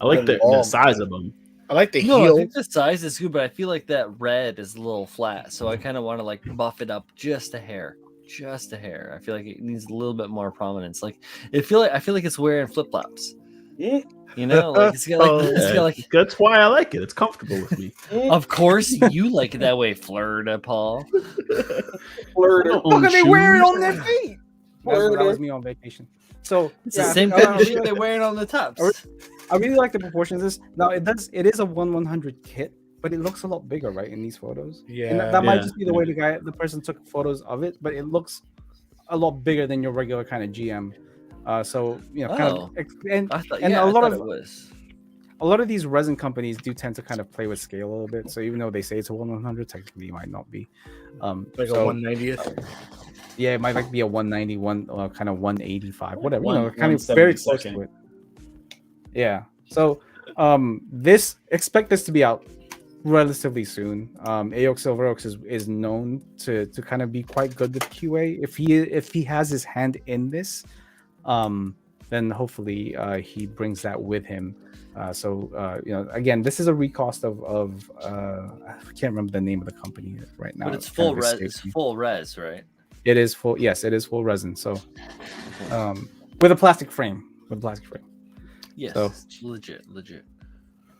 I like the size of them. I like the heel. I think the size is good, but I feel like that red is a little flat, so I kind of want to like buff it up just a hair. I feel like it needs a little bit more prominence. Like I feel like it's wearing flip flops. You know, like it's got like, it's got like. That's why I like it. It's comfortable with me. Of course, you like it that way, Florida, Paul. Flirter. Look at they wear it on their feet. That was me on vacation. So It's the same kind of shit they're wearing on the tops. I really like the proportions of this. Now it is a 1/100 kit, but it looks a lot bigger, right, in these photos. Yeah, and that might just be the way the person took photos of it, but it looks a lot bigger than your regular kind of GM. So kind of, and a lot of these resin companies do tend to kind of play with scale a little bit. So even though they say it's a 1/100, technically it might not be. Like a 190th. Yeah, it might like be a 191 or kind of 185, whatever. Kind of 172nd. very close to it. Yeah. So expect this to be out relatively soon. Aox Silver Oaks is known to kind of be quite good with QA. If he has his hand in this, then hopefully he brings that with him. Again, this is a recost of I can't remember the name of the company right now. But it's full res. It's full res, right? It is full. Yes, it is full resin. So, with a plastic frame. Yes, so, legit.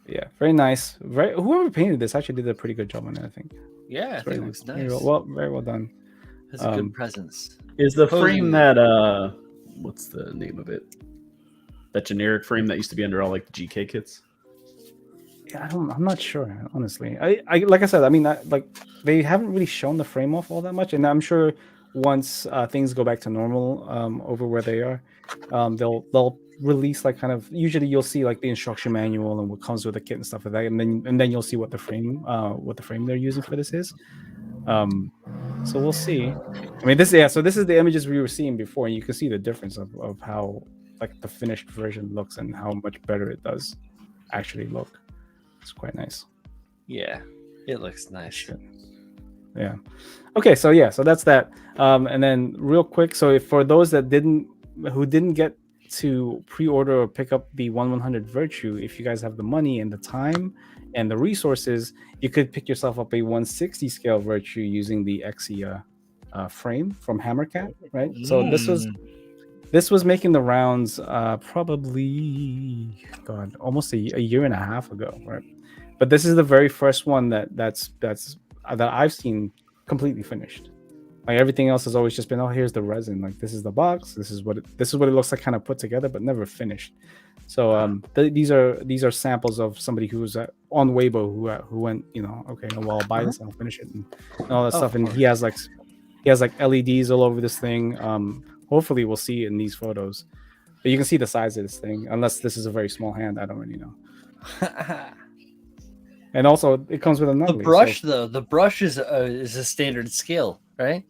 Yeah, very nice. Whoever painted this actually did a pretty good job on it, I think. Yeah, I think it looks nice. Very well done. Has a good presence. Is the frame that what's the name of it? That generic frame that used to be under all like the GK kits? Yeah, I'm not sure, honestly. I like I said, I mean, they haven't really shown the frame off all that much, and I'm sure once things go back to normal over where they are, they'll release like kind of, usually you'll see like the instruction manual and what comes with the kit and stuff like that, and then you'll see what the frame they're using for this is. So we'll see. I mean, this is the images we were seeing before, and you can see the difference of how like the finished version looks and how much better it does actually look. It's quite nice. Yeah, it looks nice. Yeah. Okay, so that's that. And then real quick, so for those that who didn't get to pre-order or pick up the 1/100 Virtue, if you guys have the money and the time and the resources, you could pick yourself up a 160 scale Virtue using the Exia frame from Hammercat, right? So this was making the rounds probably almost a year and a half ago, right? But this is the very first one that I've seen completely finished. Like everything else has always just been, here's the resin, like this is the box, this is what it looks like, kind of put together, but never finished. So these are samples of somebody who was on Weibo who went, I'll buy this, I'll finish it, and all that stuff. And he has like LEDs all over this thing. Hopefully we'll see it in these photos, but you can see the size of this thing. Unless this is a very small hand, I don't really know. And also, it comes with another. The brush, though, the brush is a standard scale, right?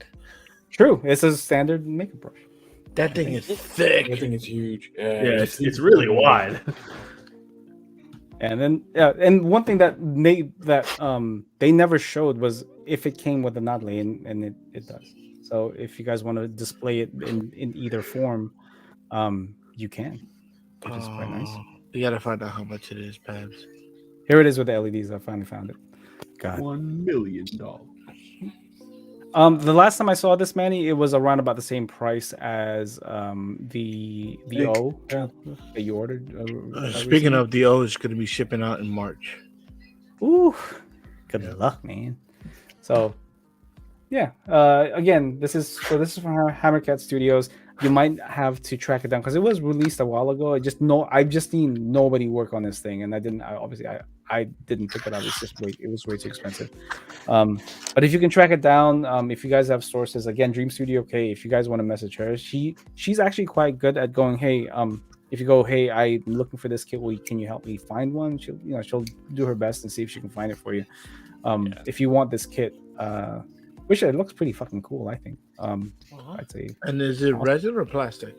True, it's a standard makeup brush. That thing is thick. That thing is huge. Yeah, it's really wide. And then, and one thing that they never showed was if it came with a Nodley, and it does. So if you guys want to display it in either form, you can, which is quite nice. You gotta find out how much it is, Pabs. Here it is with the LEDs. I finally found it. God. $1 million. The last time I saw this, Manny, it was around about the same price as the O that you ordered. Speaking of, the O is going to be shipping out in March. Ooh, good luck, man. So, yeah. Again, this is from Hammercat Studios. You might have to track it down because it was released a while ago. I've just seen nobody work on this thing, and I didn't pick it up. It was way too expensive. But if you can track it down, if you guys have sources, again, Dream Studio K, if you guys want to message her, she's actually quite good at going, hey, if you go, hey, I'm looking for this kit, can you help me find one? She'll do her best and see if she can find it for you. If you want this kit, which it looks pretty fucking cool, I think. I'd say. And is it resin or plastic?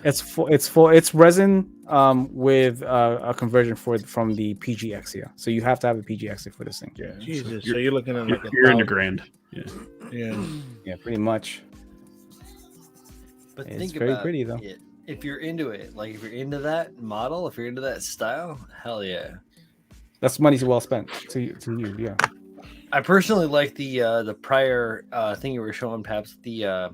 It's resin with a conversion from the PG Exia. So you have to have a PG Exia for this thing. Yeah. Jesus. So you're looking at you're into grand. Yeah, pretty much. But it's think very about pretty though. It. If you're into it, like if you're into that model, if you're into that style, hell yeah. That's money well spent to you, yeah. I personally like the prior thing you were showing, Paps, the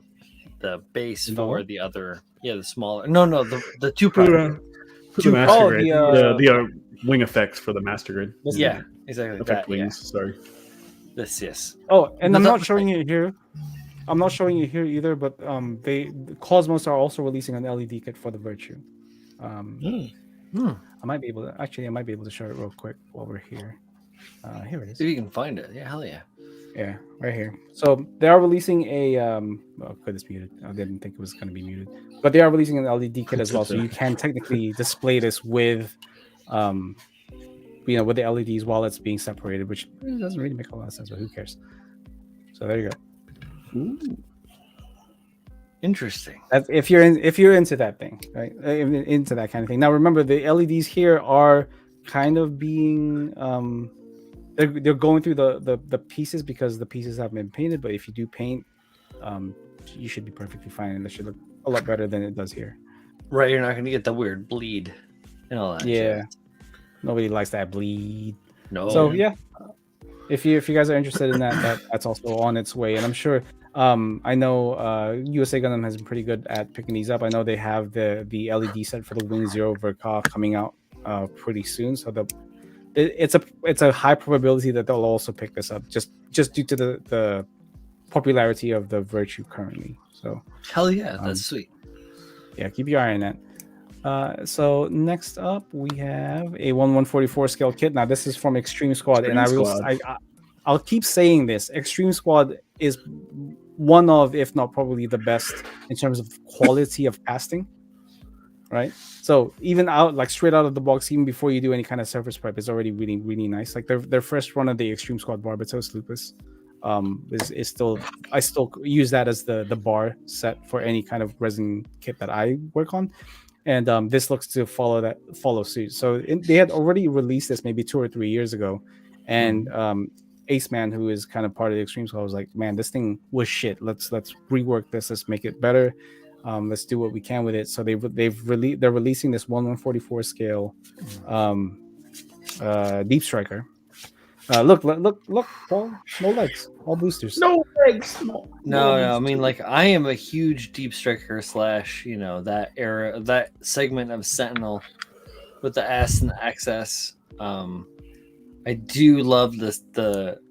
base for the other, the smaller. No, the two prior. The master Oh, grid. the, The wing effects for the master grid. Yeah, exactly. Effect That, yeah. wings. Sorry. This, yes. Oh, and The I'm not double showing it here. I'm not showing it here either, but the Cosmos are also releasing an LED kit for the Virtue. I might be able to show it real quick while we're here. Here it is. If you can find it, yeah, hell yeah. Yeah, right here. So they are releasing a oh good, it's muted. I didn't think it was going to be muted, but they are releasing an LED kit as well, so you can technically display this with with the LEDs while it's being separated, which doesn't really make a lot of sense, but who cares? So there you go. Ooh. Interesting. If you're into that thing, right? Into that kind of thing. Now remember, the LEDs here are kind of being they're going through the pieces because the pieces haven't been painted. But if you do paint, you should be perfectly fine, and it should look a lot better than it does here. Right, you're not going to get the weird bleed and all that. Yeah, shit. nobody likes that bleed. No. So yeah, if you guys are interested in that's also on its way, and I'm sure. I know USA Gundam has been pretty good at picking these up. I know they have the LED set for the Wing Zero Verka coming out pretty soon, so it's a high probability that they'll also pick this up just due to the popularity of the Virtue currently. So hell yeah, that's sweet. Yeah, keep your eye on that. So next up we have a 1144 scale kit. Now this is from Extreme Squad, and I'll keep saying this. Extreme Squad is one of, if not probably the best in terms of quality of casting, right? So even straight out of the box, even before you do any kind of surface prep, it's already really, really nice. Like their first run of the Extreme Squad Barbatos Lupus is still, I still use that as the bar set for any kind of resin kit that I work on. And this looks to follow suit. So they had already released this maybe 2 or 3 years ago, and Ace Man, who is kind of part of the Extreme Squad, was like, "Man, this thing was shit. Let's rework this. Let's make it better. Let's do what we can with it." So they're releasing this 1144 scale Deep Striker. Look, Paul, no legs, all boosters. No legs. No. I mean, like, I am a huge Deep Striker / that era, that segment of Sentinel with the S and the XS. I do love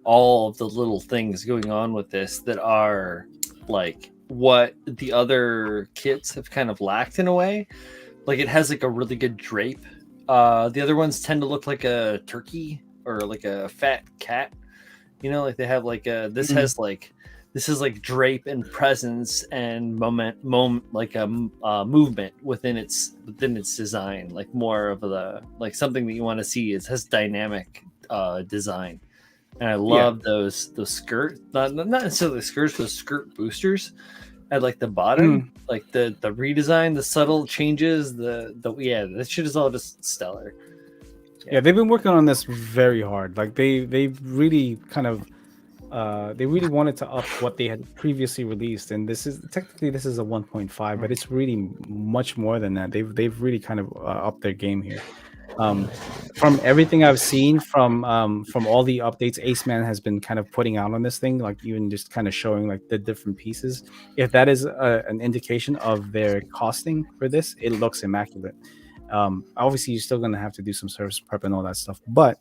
all of the little things going on with this that are like what the other kits have kind of lacked in a way. Like it has like a really good drape. The other ones tend to look like a turkey or like a fat cat. Like they have like this has like this is like drape and presence and movement within its design, like more of the like something that you want to see. It has dynamic design, and I love those skirt, not necessarily skirts, those skirt boosters at like the bottom, like the redesign, the subtle changes, that shit is all just stellar. Yeah, they've been working on this very hard. Like they really kind of they really wanted to up what they had previously released, and this is a 1.5, but it's really much more than that. They've really kind of upped their game here. From everything I've seen from all the updates Ace Man has been kind of putting out on this thing, like even just kind of showing like the different pieces, if that is an indication of their costing for this, it looks immaculate. Obviously you're still going to have to do some service prep and all that stuff, but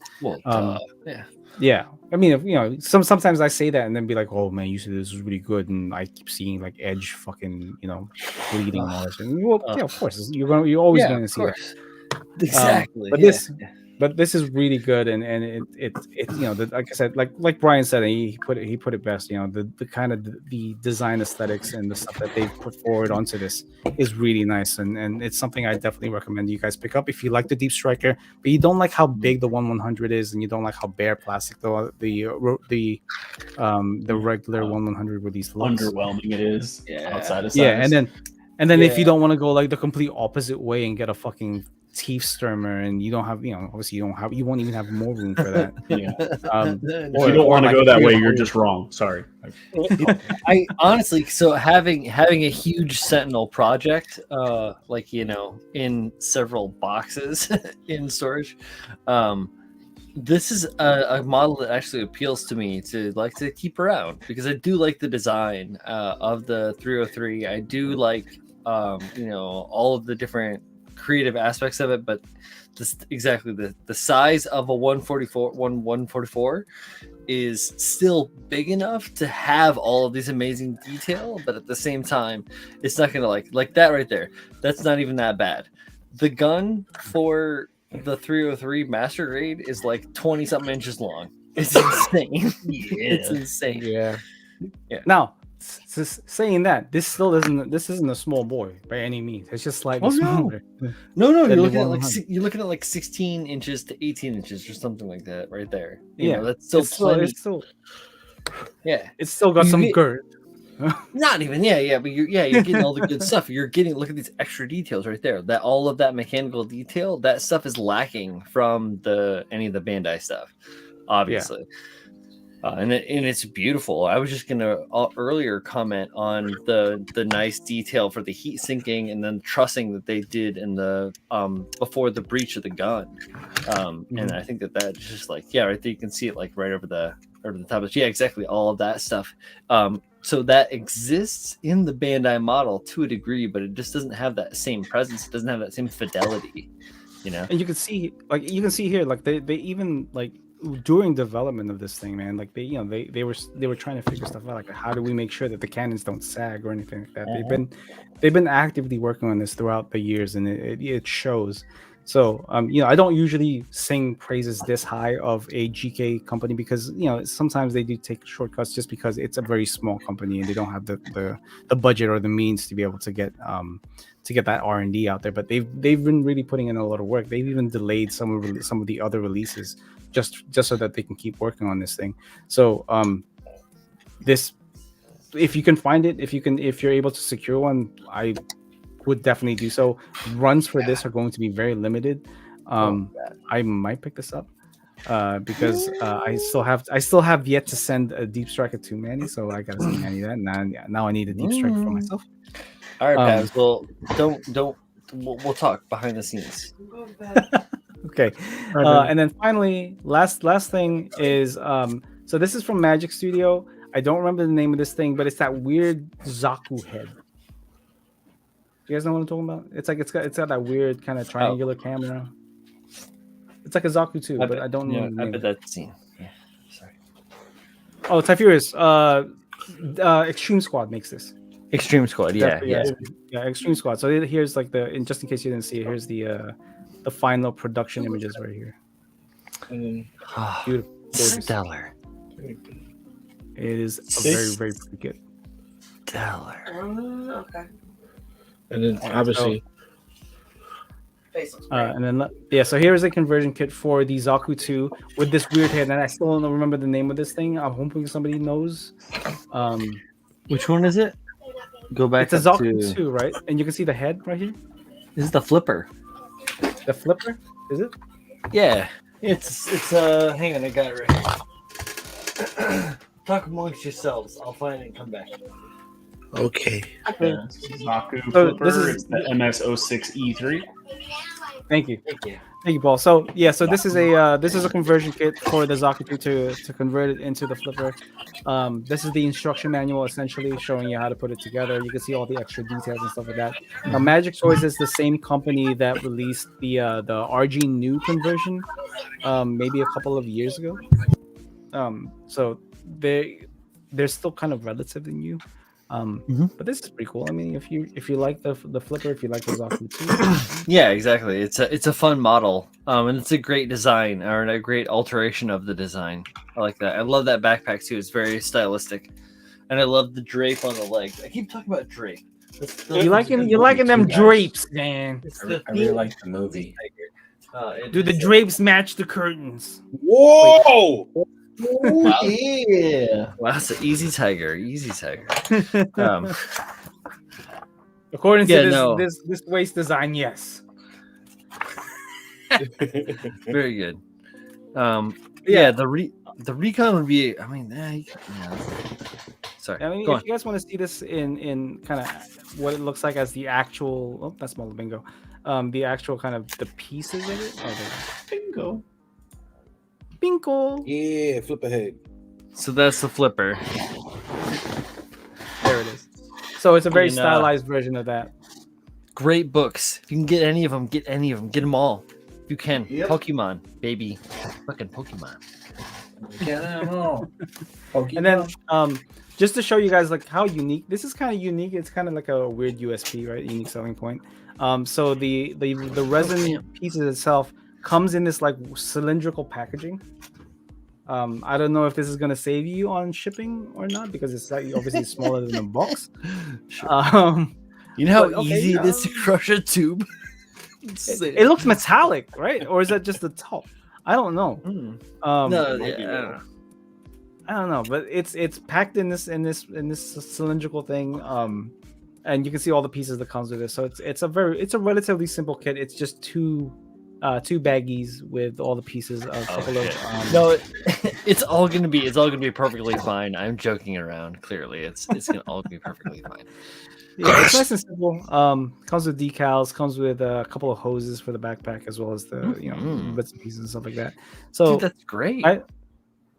yeah, I mean, sometimes I say that and then be like, oh man, you said this was really good, and I keep seeing like edge fucking bleeding and all that shit. Well, yeah, of course you're always going to see that. Exactly. But this is really good, and it like I said, like Brian said, and he put it best. The kind of the design aesthetics and the stuff that they put forward onto this is really nice, and it's something I definitely recommend you guys pick up if you like the Deep Striker, but you don't like how big the 1100 is, and you don't like how bare plastic the regular 1100 release looks. Underwhelming it is. Outside of size. Yeah, and then if you don't want to go like the complete opposite way and get a fucking teeth sturmer, and you don't have, obviously you won't even have more room for that. If you don't want to go that way, you're just wrong. Sorry. I honestly, so having a huge Sentinel project, in several boxes in storage, this is a model that actually appeals to me to keep around, because I do like the design of the 303. I do like all of the different creative aspects of it, but this exactly the size of a 144 is still big enough to have all of these amazing detail, but at the same time, it's not gonna like that right there. That's not even that bad. The gun for the 303 Master Grade is like 20 something inches long. It's insane. It's insane. Yeah. Now, saying that, this isn't a small boy by any means. It's just slightly smaller. No, you're looking at like 16 inches to 18 inches or something like that right there. You know, that's still plenty. It's still got some girth. Not even, but you're getting all the good stuff. Look at these extra details right there. That all of that mechanical detail, that stuff is lacking from any of the Bandai stuff, obviously. And it's beautiful. I was just gonna earlier comment on the nice detail for the heat sinking and then the trussing that they did in the before the breach of the gun. And I think that's just like right there you can see it like right over the top of it. Yeah, exactly, all of that stuff. So that exists in the Bandai model to a degree, but it just doesn't have that same presence. It doesn't have that same fidelity, you know. And you can see here, like they even like during development of this thing, man, like they were trying to figure stuff out, like how do we make sure that the cannons don't sag or anything like that. They've been actively working on this throughout the years, and it shows. So I don't usually sing praises this high of a GK company because sometimes they do take shortcuts just because it's a very small company and they don't have the budget or the means to be able to get that R&D out there. But they've been really putting in a lot of work. They've even delayed some of the other releases just so that they can keep working on this thing. So this, if you can find it, if you're able to secure one, I would definitely do so. Runs for this are going to be very limited. I might pick this up because I still have yet to send a Deep Striker to Manny, so I gotta send Manny that. Now I need a Deep Striker for myself. All right, Pabs. Well, we'll talk behind the scenes. Okay, and then finally, last thing is so this is from Magic Studio. I don't remember the name of this thing, but it's that weird Zaku head. You guys know what I'm talking about? It's like it's got that weird kind of triangular camera. It's like a Zaku too, but I don't know. I bet that's seen. Yeah, sorry. Oh, Typhurus. Extreme Squad makes this. Extreme Squad, yeah, Extreme Squad. So here's like just in case you didn't see it, here's the final production images right here. Beautiful, stellar. It is very, very pretty good. Stellar. Okay. And then obviously, and then so here's a conversion kit for the Zaku 2 with this weird head, and I still don't remember the name of this thing. I'm hoping somebody knows. Which one is it? Go back. It's a Zaku 2, right? And you can see the head right here. This is the flipper. The flipper? Is it? Yeah. It's hang on, I got it right here. Talk amongst yourselves. I'll find it and come back. okay. Zaku So flipper. this is It's the MS06E3. Thank you, Paul. So this is a conversion kit for the Zaku 2 to convert it into the flipper. This is the instruction manual essentially showing you how to put it together. You can see all the extra details and stuff like that. Now, Magic Toys is the same company that released the RG New conversion, maybe a couple of years ago. So they're still kind of relatively new. But this is pretty cool. I mean, if you like the flipper, if you like the Zaku 2, yeah, exactly. It's a fun model, and it's a great design or a great alteration of the design. I like that. I love that backpack too. It's very stylistic, and I love the drape on the legs. I keep talking about drape. You liking them drapes, man? I really like the movie. Do the drapes match the curtains? Whoa! Wow. Yeah. Wow, that's an easy tiger. According to this waist design, yes. Very good. The recon would be. I mean, sorry. I mean, if you guys want to see this in kind of what it looks like as the actual. Oh, that's small bingo. The actual kind of the pieces of it. Oh, Bingo. Yeah, flip ahead. So that's the flipper. There it is. So it's a very stylized version of that. great books. If you can get any of them, get any of them. Get them all. If you can. Yep. Pokemon, baby. Fucking Pokemon. Get them all. And then just to show you guys like how unique this is, kind of unique. It's kind of like a weird USP, right? Unique selling point. So the resin pieces itself comes in this like cylindrical packaging. I don't know if this is gonna save you on shipping or not, because it's like obviously smaller than a box. Sure. You know how easy it is to crush a tube? It looks metallic, right? Or is that just the top? I don't know. I don't know, but it's packed in this cylindrical thing. And you can see all the pieces that comes with it. So it's a relatively simple kit. It's just two baggies with all the pieces. A couple of no, it's all gonna be perfectly fine. I'm joking around. Clearly, it's gonna all be perfectly fine. Yeah, it's nice and simple. Comes with decals. Comes with a couple of hoses for the backpack, as well as the bits and pieces and stuff like that. So dude, that's great.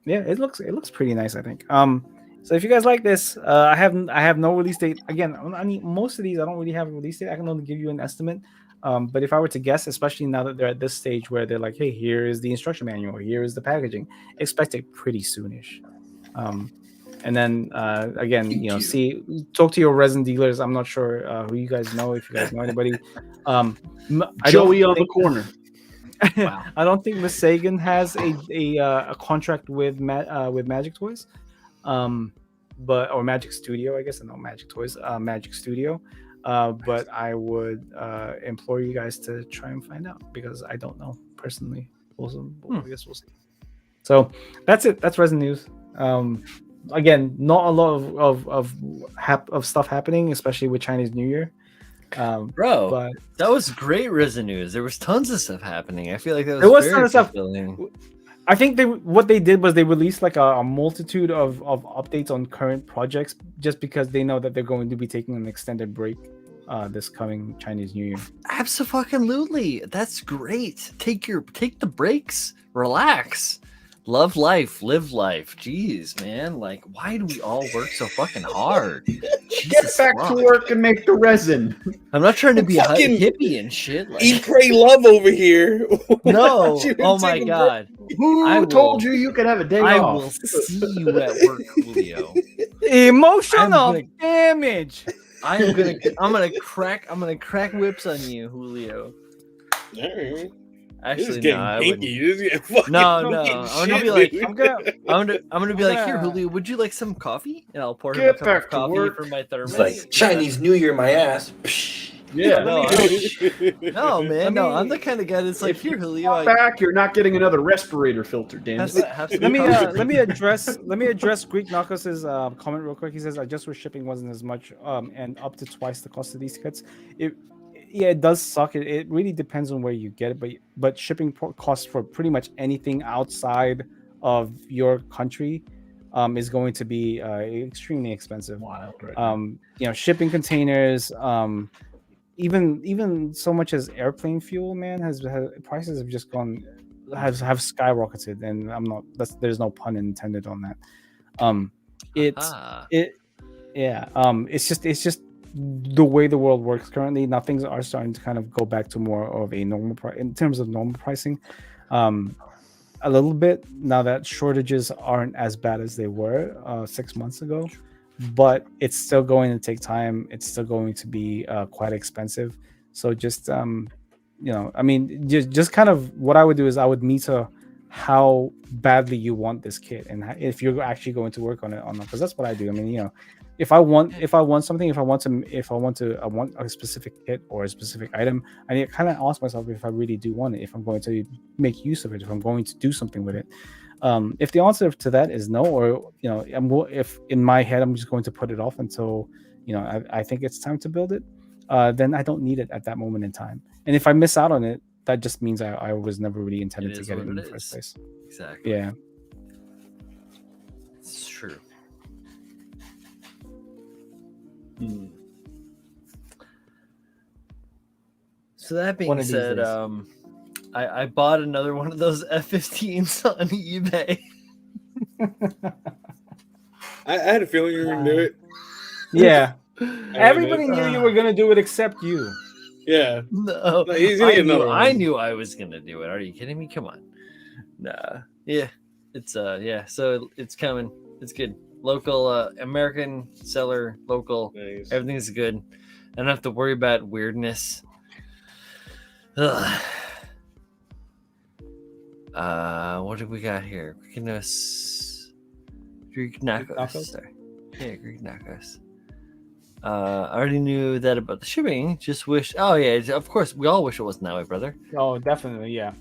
It looks pretty nice, I think. So if you guys like this, I have no release date. Again, I mean, most of these I don't really have a release date. I can only give you an estimate. But if I were to guess, especially now that they're at this stage where they're like, hey, here is the instruction manual, here is the packaging, expect it pretty soonish. And then again, talk to your resin dealers. I'm not sure who you guys know, if you guys know anybody. Joey on the corner. Wow. I don't think Miss Sagan has a contract with Magic Toys, or Magic Studio, I guess. No, Magic Toys, Magic Studio. But I would implore you guys to try and find out, because I don't know personally. I guess we'll see. So that's it. That's resin news. Again, not a lot of stuff happening, especially with Chinese New Year. Bro, but that was great resin news. There was tons of stuff happening. I feel like there was tons of stuff. Fulfilling. I think what they did was they released like a multitude of updates on current projects, just because they know that they're going to be taking an extended break this coming Chinese New Year. Absolutely. That's great. Take the breaks. Relax. Love life. Live life. Jeez, man. Like, why do we all work so fucking hard? Get back to work and make the resin. I'm not trying to be a hippie and shit. Like, eat, pray, love over here. No. Oh my god. Who told you could have a day off? I will see you at work, Julio. Emotional damage. I'm gonna crack whips on you, Julio. All right. Actually, no. I'm gonna be like, I'm gonna be like, here, Julio, would you like some coffee? And I'll pour him a cup of coffee from my thermos. It's like Chinese New Year, my ass. Yeah, no, man, no. I'm the kind of guy that's like, here, Julio. Back, you're not getting another respirator filter, damn it. Let me address Greek Narcos's comment real quick. He says, "I just wish shipping wasn't as much and up to twice the cost of these kits." It does suck. It really depends on where you get it, but shipping costs for pretty much anything outside of your country is going to be extremely expensive. Wild, right? Shipping containers, even so much as airplane fuel, man, has prices have just gone have skyrocketed, and there's no pun intended on that. It's just the way the world works currently. Now things are starting to kind of go back to more of a normal price in terms of normal pricing, a little bit now that shortages aren't as bad as they were 6 months ago, but it's still going to take time. It's still going to be quite expensive. So just just kind of what I would do is I would meter how badly you want this kit, and if you're actually going to work on it or not, because that's what I do. I mean, if I want something, if I want a specific kit or a specific item, I need to kind of ask myself if I really do want it, if I'm going to make use of it, if I'm going to do something with it. If the answer to that is no, or if in my head I'm just going to put it off until I think it's time to build it, then I don't need it at that moment in time. And if I miss out on it, that just means I was never really intended to get it in the first place. Exactly. Yeah. It's true. So that being said, I bought another one of those F-15s on eBay. I had a feeling you were gonna do it. Yeah. Everybody knew you were gonna do it except you. Yeah. No, No, he's gonna get another one. I knew I was gonna do it. Are you kidding me? Come on. Nah. Yeah. It's yeah. So it's coming. It's good. Local American seller, local. Nice. Everything's good. I don't have to worry about weirdness. Ugh. What do we got here? Greek nachos. Sorry. Yeah, Greek nachos. I already knew that about the shipping. Just wish. Oh yeah, of course. We all wish it wasn't that way, brother. Oh, definitely, yeah.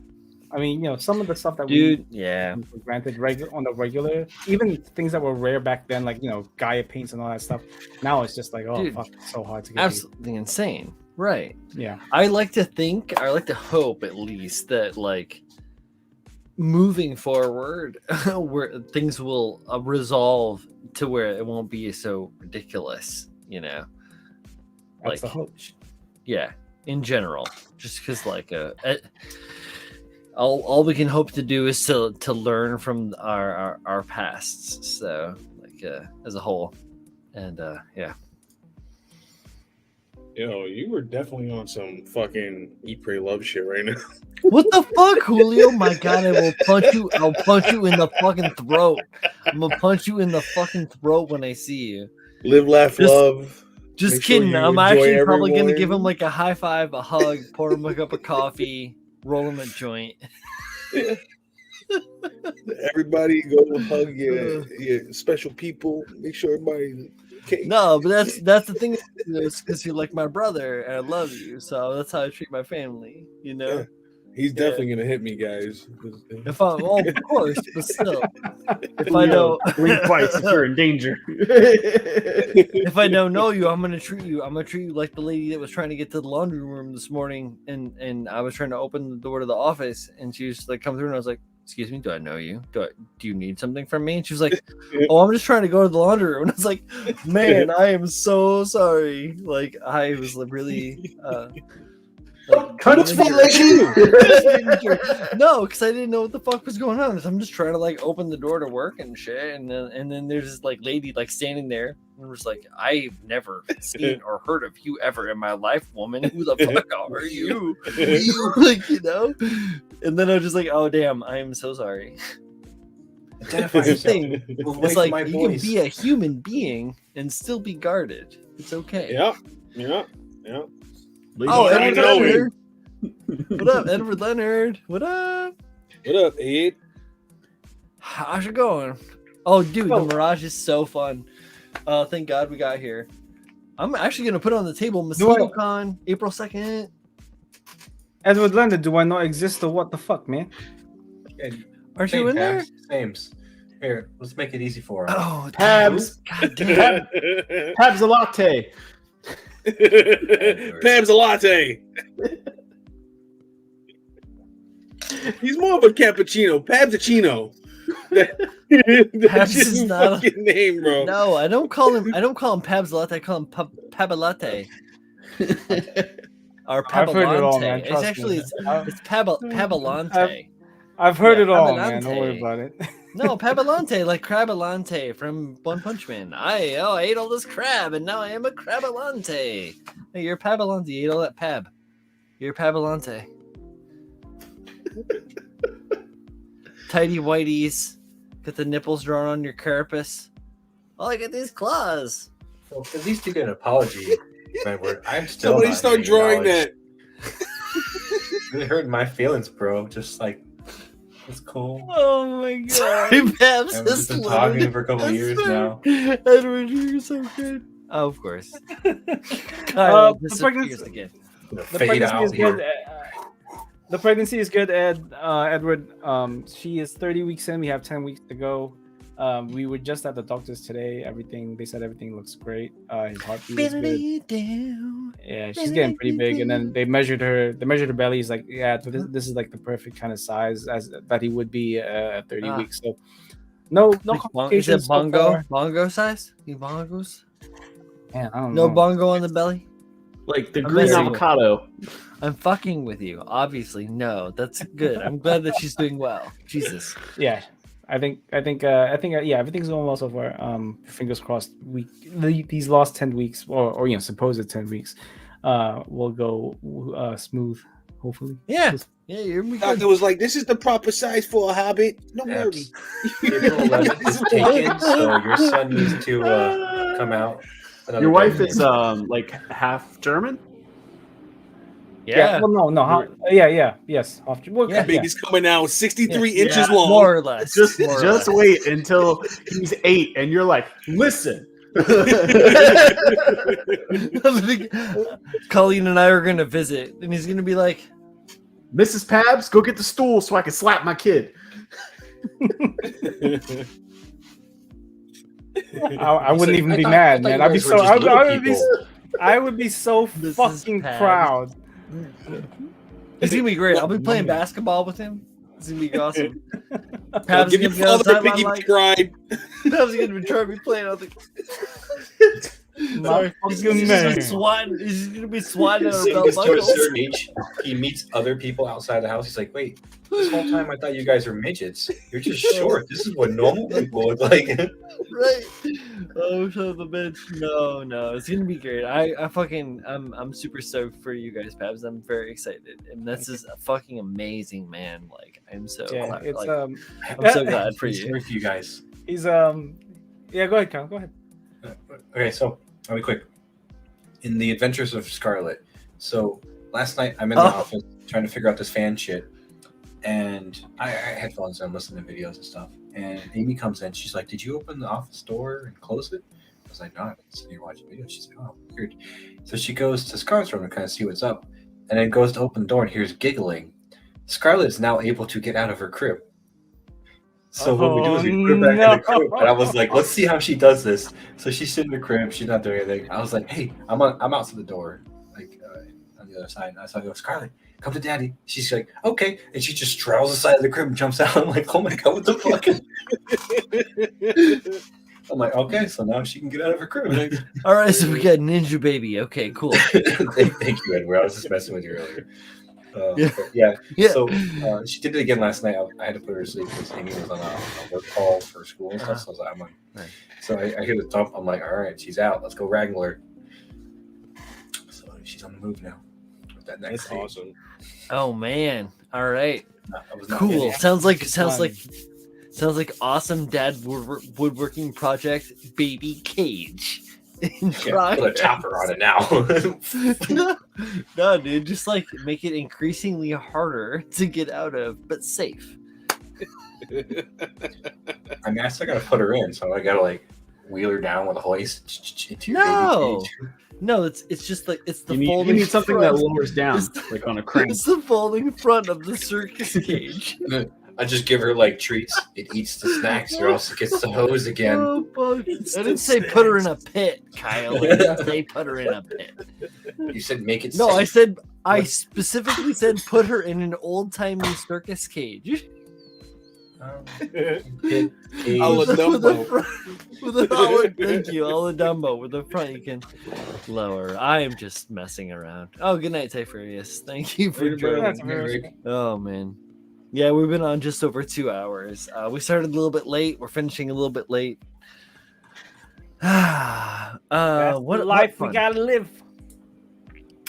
I mean, some of the stuff that Dude, we yeah. for granted on the regular, even things that were rare back then, like Gaia paints and all that stuff. Now it's just like, oh Dude, fuck, it's so hard to get. Absolutely insane. Right. Yeah. I like to hope at least that like moving forward where things will resolve to where it won't be so ridiculous, That's the hope. Yeah, in general, just because like all we can hope to do is to learn from our pasts, so like as a whole, and yeah. Yo, you were definitely on some fucking eat, pray, love shit right now. What the fuck, Julio? My God, I will punch you. I'll punch you in the fucking throat. I'm gonna punch you in the fucking throat when I see you. Live, laugh, love. Just Make sure kidding. you I'm enjoy actually every probably gonna morning. give him like a high five, a hug, pour him a cup of coffee, roll him a joint. Everybody go hug your special people. Make sure everybody. Okay. No, but that's the thing. Is because you're like my brother and I love you, so that's how I treat my family. Yeah. He's definitely gonna hit me, guys. If I, well, of course, but still, if I know, blink twice if you're in danger. if I don't know you, I'm gonna treat you like the lady that was trying to get to the laundry room this morning, and I was trying to open the door to the office, and she was like, "Come through," and I was like, "Excuse me, do I know you? Do you need something from me?" And she was like, "Oh, I'm just trying to go to the laundry room." And I was like, "Man, I am so sorry." Like I was really. No, because I didn't know what the fuck was going on. I'm just trying to like open the door to work and shit, and then there's this like lady like standing there and was like, "I've never seen or heard of you ever in my life, woman. Who the fuck are you?" Like And then I was just like, "Oh damn, I am so sorry." That's the thing. It's like you can be a human being and still be guarded. It's okay. Yeah. Oh, Edward Leonard. What up, Edward Leonard? What up? What up, Ed? How's it going? Oh, dude, the Mirage is so fun. Thank God we got here. I'm actually going to put on the table MosquitoCon, April 2nd. Edward Leonard, do I not exist or what the fuck, man? Aren't you in there? Sames. Here, let's make it easy for him. Oh, Pabs. God damn. Pabs a latte. Pabs a latte. He's more of a cappuccino. Pabsachino. That's is his not a- fucking name, bro. No, I don't call him Pabs Latte. I call him Pabalatte. Or I've heard it all, man. Pabalante. It's Trust actually me. it's Pabalante. I've heard Yeah, it all, man. Don't Pabalante. worry about it. No, Pabalante, like Crabalante from One Punch Man. I ate all this crab, and now I am a Crabalante. Hey, you're Pabalante. You ate all that Pab. You're Pabalante. Tidy whiteys. Got the nipples drawn on your carapace. Oh, I got these claws. Well, at least you get an apology, Edward. I'm still. Somebody not start getting drawing acknowledged. that. Really hurt my feelings, bro. Just like it's cool. Oh my god. Sorry, Babs. I've just been talking for a couple of years now. Edward, you're so good. Oh, of course. Kyle the disappears again. The The fade pregnancy out is here. good. The pregnancy is good, Edward. She is 30 weeks in. We have 10 weeks to go. We were just at the doctor's today. They said everything looks great. His heartbeat is good. Yeah, she's getting pretty big. And then they measured her. They measured her belly. He's like, yeah, this is like the perfect kind of size as that he would be at 30 weeks. So no Is complications. it so bongo? far. Bongo size? You bongos? Man, I don't No know. bongo on the belly? Like the I'm green messing with avocado. I'm fucking with you. Obviously, no. That's good. I'm glad that she's doing well. Jesus. Yeah, I think yeah, everything's going well so far. Fingers crossed. These last 10 weeks, or supposed 10 weeks, will go smooth. Hopefully. Yeah. Yeah, you're gonna be Doctor good. was like, "This is the proper size for a hobbit. Don't worry." April 11th is taken, so your son needs to come out. another Your wife day. is like half German. Yeah. Well, no. Yes. Well, Yeah. Baby's coming out 63 Yeah, inches long. more or less. Just more or just less. wait until he's 8, and you're like, listen. Colleen and I are gonna visit, and he's gonna be like, Mrs. Pabs, go get the stool so I can slap my kid. I wouldn't like, even I be thought- mad, I man. thought I'd be you so. guys were just little people. I would be so This is fucking Pabs. proud. it's gonna be great. I'll be playing basketball with him. It's gonna be awesome. I'll Pab's give gonna your be on the father a sideline piggy like, ride. Pab's gonna be trying to be playing on the. My He's fucking just man. swatting. He's gonna be swatting at our So belt he gets to a buckles. certain age, he meets other people outside the house. He's like, "Wait, this whole time I thought you guys were midgets. You're just short. This is what normal people look like." Right. Oh, son of a bitch. No, it's gonna be great. I'm super stoked for you guys, Pabs. I'm very excited, and this is a fucking amazing, man. Like, I'm so Yeah, glad. it's like, I'm so glad for you. Sorry for you guys. He's Yeah, go ahead, Kyle. Go ahead. Okay, so I'll be quick. In the Adventures of Scarlet. So last night I'm in the office trying to figure out this fan shit, and I had headphones and I'm listening to videos and stuff. And Amy comes in. She's like, "Did you open the office door and close it?" I was like, "No, I've been sitting here watching videos." She's like, "Oh, weird." So she goes to Scarlet's room to kind of see what's up, and then goes to open the door and hears giggling. Scarlet is now able to get out of her crib. So what we do is we put her back in the crib, and I was like, "Let's see how she does this." So she's sitting in the crib, she's not doing anything. I was like, "Hey, I'm outside the door, like on the other side." And I saw, "Go, Scarlet, come to Daddy." She's like, "Okay," and she just straddles the side of the crib and jumps out. I'm like, "Oh my god, what the fuck?" I'm like, "Okay, so now she can get out of her crib." All right, so we got Ninja Baby. Okay, cool. Thank you, Edward. I was just messing with you earlier. Yeah. Yeah. So she did it again last night. I had to put her to sleep because Amy was on a work call for school and stuff. So I was like, I'm on. Right. So I hear the thump. I'm like, all right, she's out. Let's go Ragnar. So she's on the move now. With that next That's awesome. Oh man. All right. I was not Cool. kidding. Sounds like awesome dad woodworking project baby cage. Yeah, put a topper on it now. No, dude, just like make it increasingly harder to get out of, but safe. I mean, I still gotta put her in, so I gotta like wheel her down with a hoist into your No. baby cage. No, it's just like it's the You folding. need something front. that lowers down, like on a crane. It's the folding front of the circus cage. I just give her like treats. It eats the snacks, or else it gets the hose again. Oh, fuck. I didn't say put her in a pit, Kyle. I didn't say put her in a pit. You said make it. No, safe. I specifically said put her in an old timey circus cage. Pit, cage. I'll With a Dumbo. thank you, all the Dumbo. With the front, you can lower. I am just messing around. Oh, good night, Typhurius. Thank you for joining. That's Rick. Oh man, yeah, we've been on just over 2 hours. We started a little bit late. We're finishing a little bit late. That's What the life fun. we gotta live.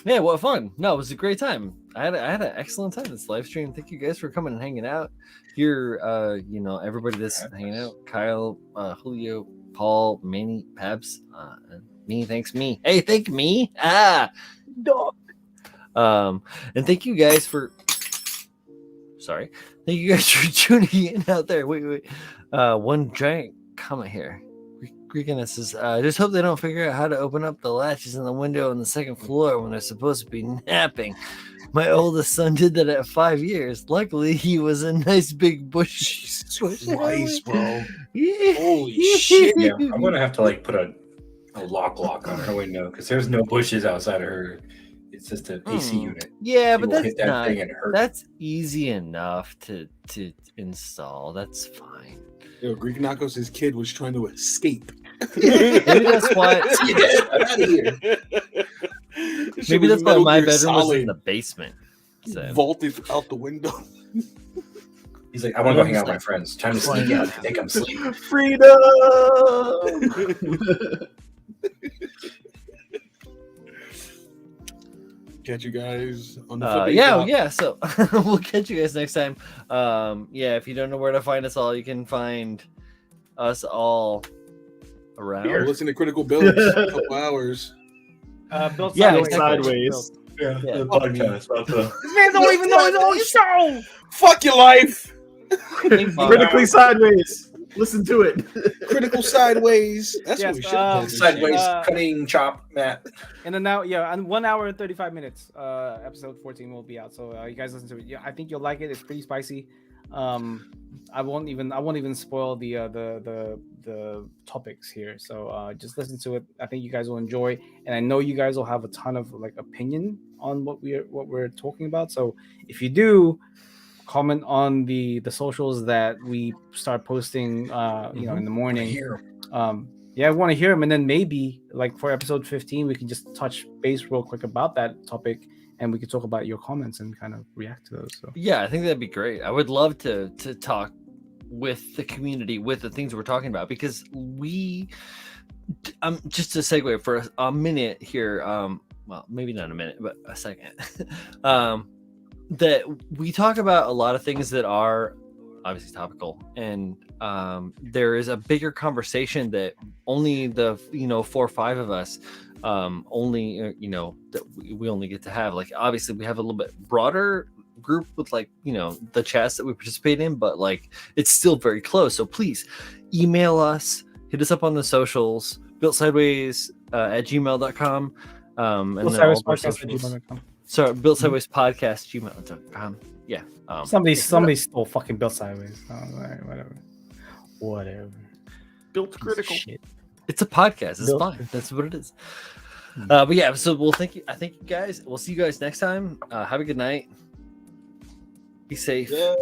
Yeah, what fun! No, it was a great time. I had an excellent time this live stream. Thank you guys for coming and hanging out here. Everybody that's hanging out: Kyle, Julio, Paul, Manny, Pabs, me. Thanks me. Hey, thank me. Dog. And thank you guys for. Sorry, thank you guys for tuning in out there. Wait. One giant comment here. Greekiness says, I just hope they don't figure out how to open up the latches in the window on the second floor when they're supposed to be napping. My oldest son did that at 5 years. Luckily, he was a nice big bush. Christ, bro. Yeah. Holy shit. Yeah, I'm gonna have to like put a lock on her window because there's no bushes outside of her. It's just an AC unit. Yeah, She but will that's hit that not. thing and hurt. That's easy enough to install. That's fine. Yo, Greek Knocko's kid was trying to escape. Maybe that's why. See you, Dad. I'm out of here. Maybe that's why my bedroom was in the basement. So. Vaulted out the window. He's like, I want to go hang out with my friends. Time to sneak out and think I'm asleep. Freedom. Catch you guys on the yeah. So we'll catch you guys next time. If you don't know where to find us all, you can find us all around. Here. Listen to Critical Builds. A couple hours. Built sideways. Yeah, Yeah. the podcast. This man don't even know his own show. Fuck your life. Critically sideways. Listen to it. Critical sideways. That's what we should have Sideways cutting chop, Matt. And then now, and 1 hour and 35 minutes. Episode 14 will be out. So you guys listen to it. Yeah, I think you'll like it. It's pretty spicy. I won't even spoil the topics here. So just listen to it. I think you guys will enjoy, and I know you guys will have a ton of like opinion on what we're talking about. So if you do, comment on the socials that we start posting in the morning. I want to hear them, and then maybe like for episode 15 we can just touch base real quick about that topic, and we could talk about your comments and kind of react to those. So I think that'd be great. I would love to talk with the community with the things we're talking about, because we just to segue for a minute here, well, maybe not a minute but a second, that we talk about a lot of things that are obviously topical, and there is a bigger conversation that only the 4 or 5 of us that we only get to have. Like obviously we have a little bit broader group with like the chats that we participate in, but like it's still very close. So please email us, hit us up on the socials, builtsideways at gmail.com, and then all of our socials. So built sideways podcast gmail.com. Yeah. Somebody stole fucking Built Sideways. Oh, all right, whatever. Built critical. Shit. It's a podcast. It's fine. That's what it is. But yeah, so we'll thank you. I thank you guys. We'll see you guys next time. Have a good night. Be safe. Yeah.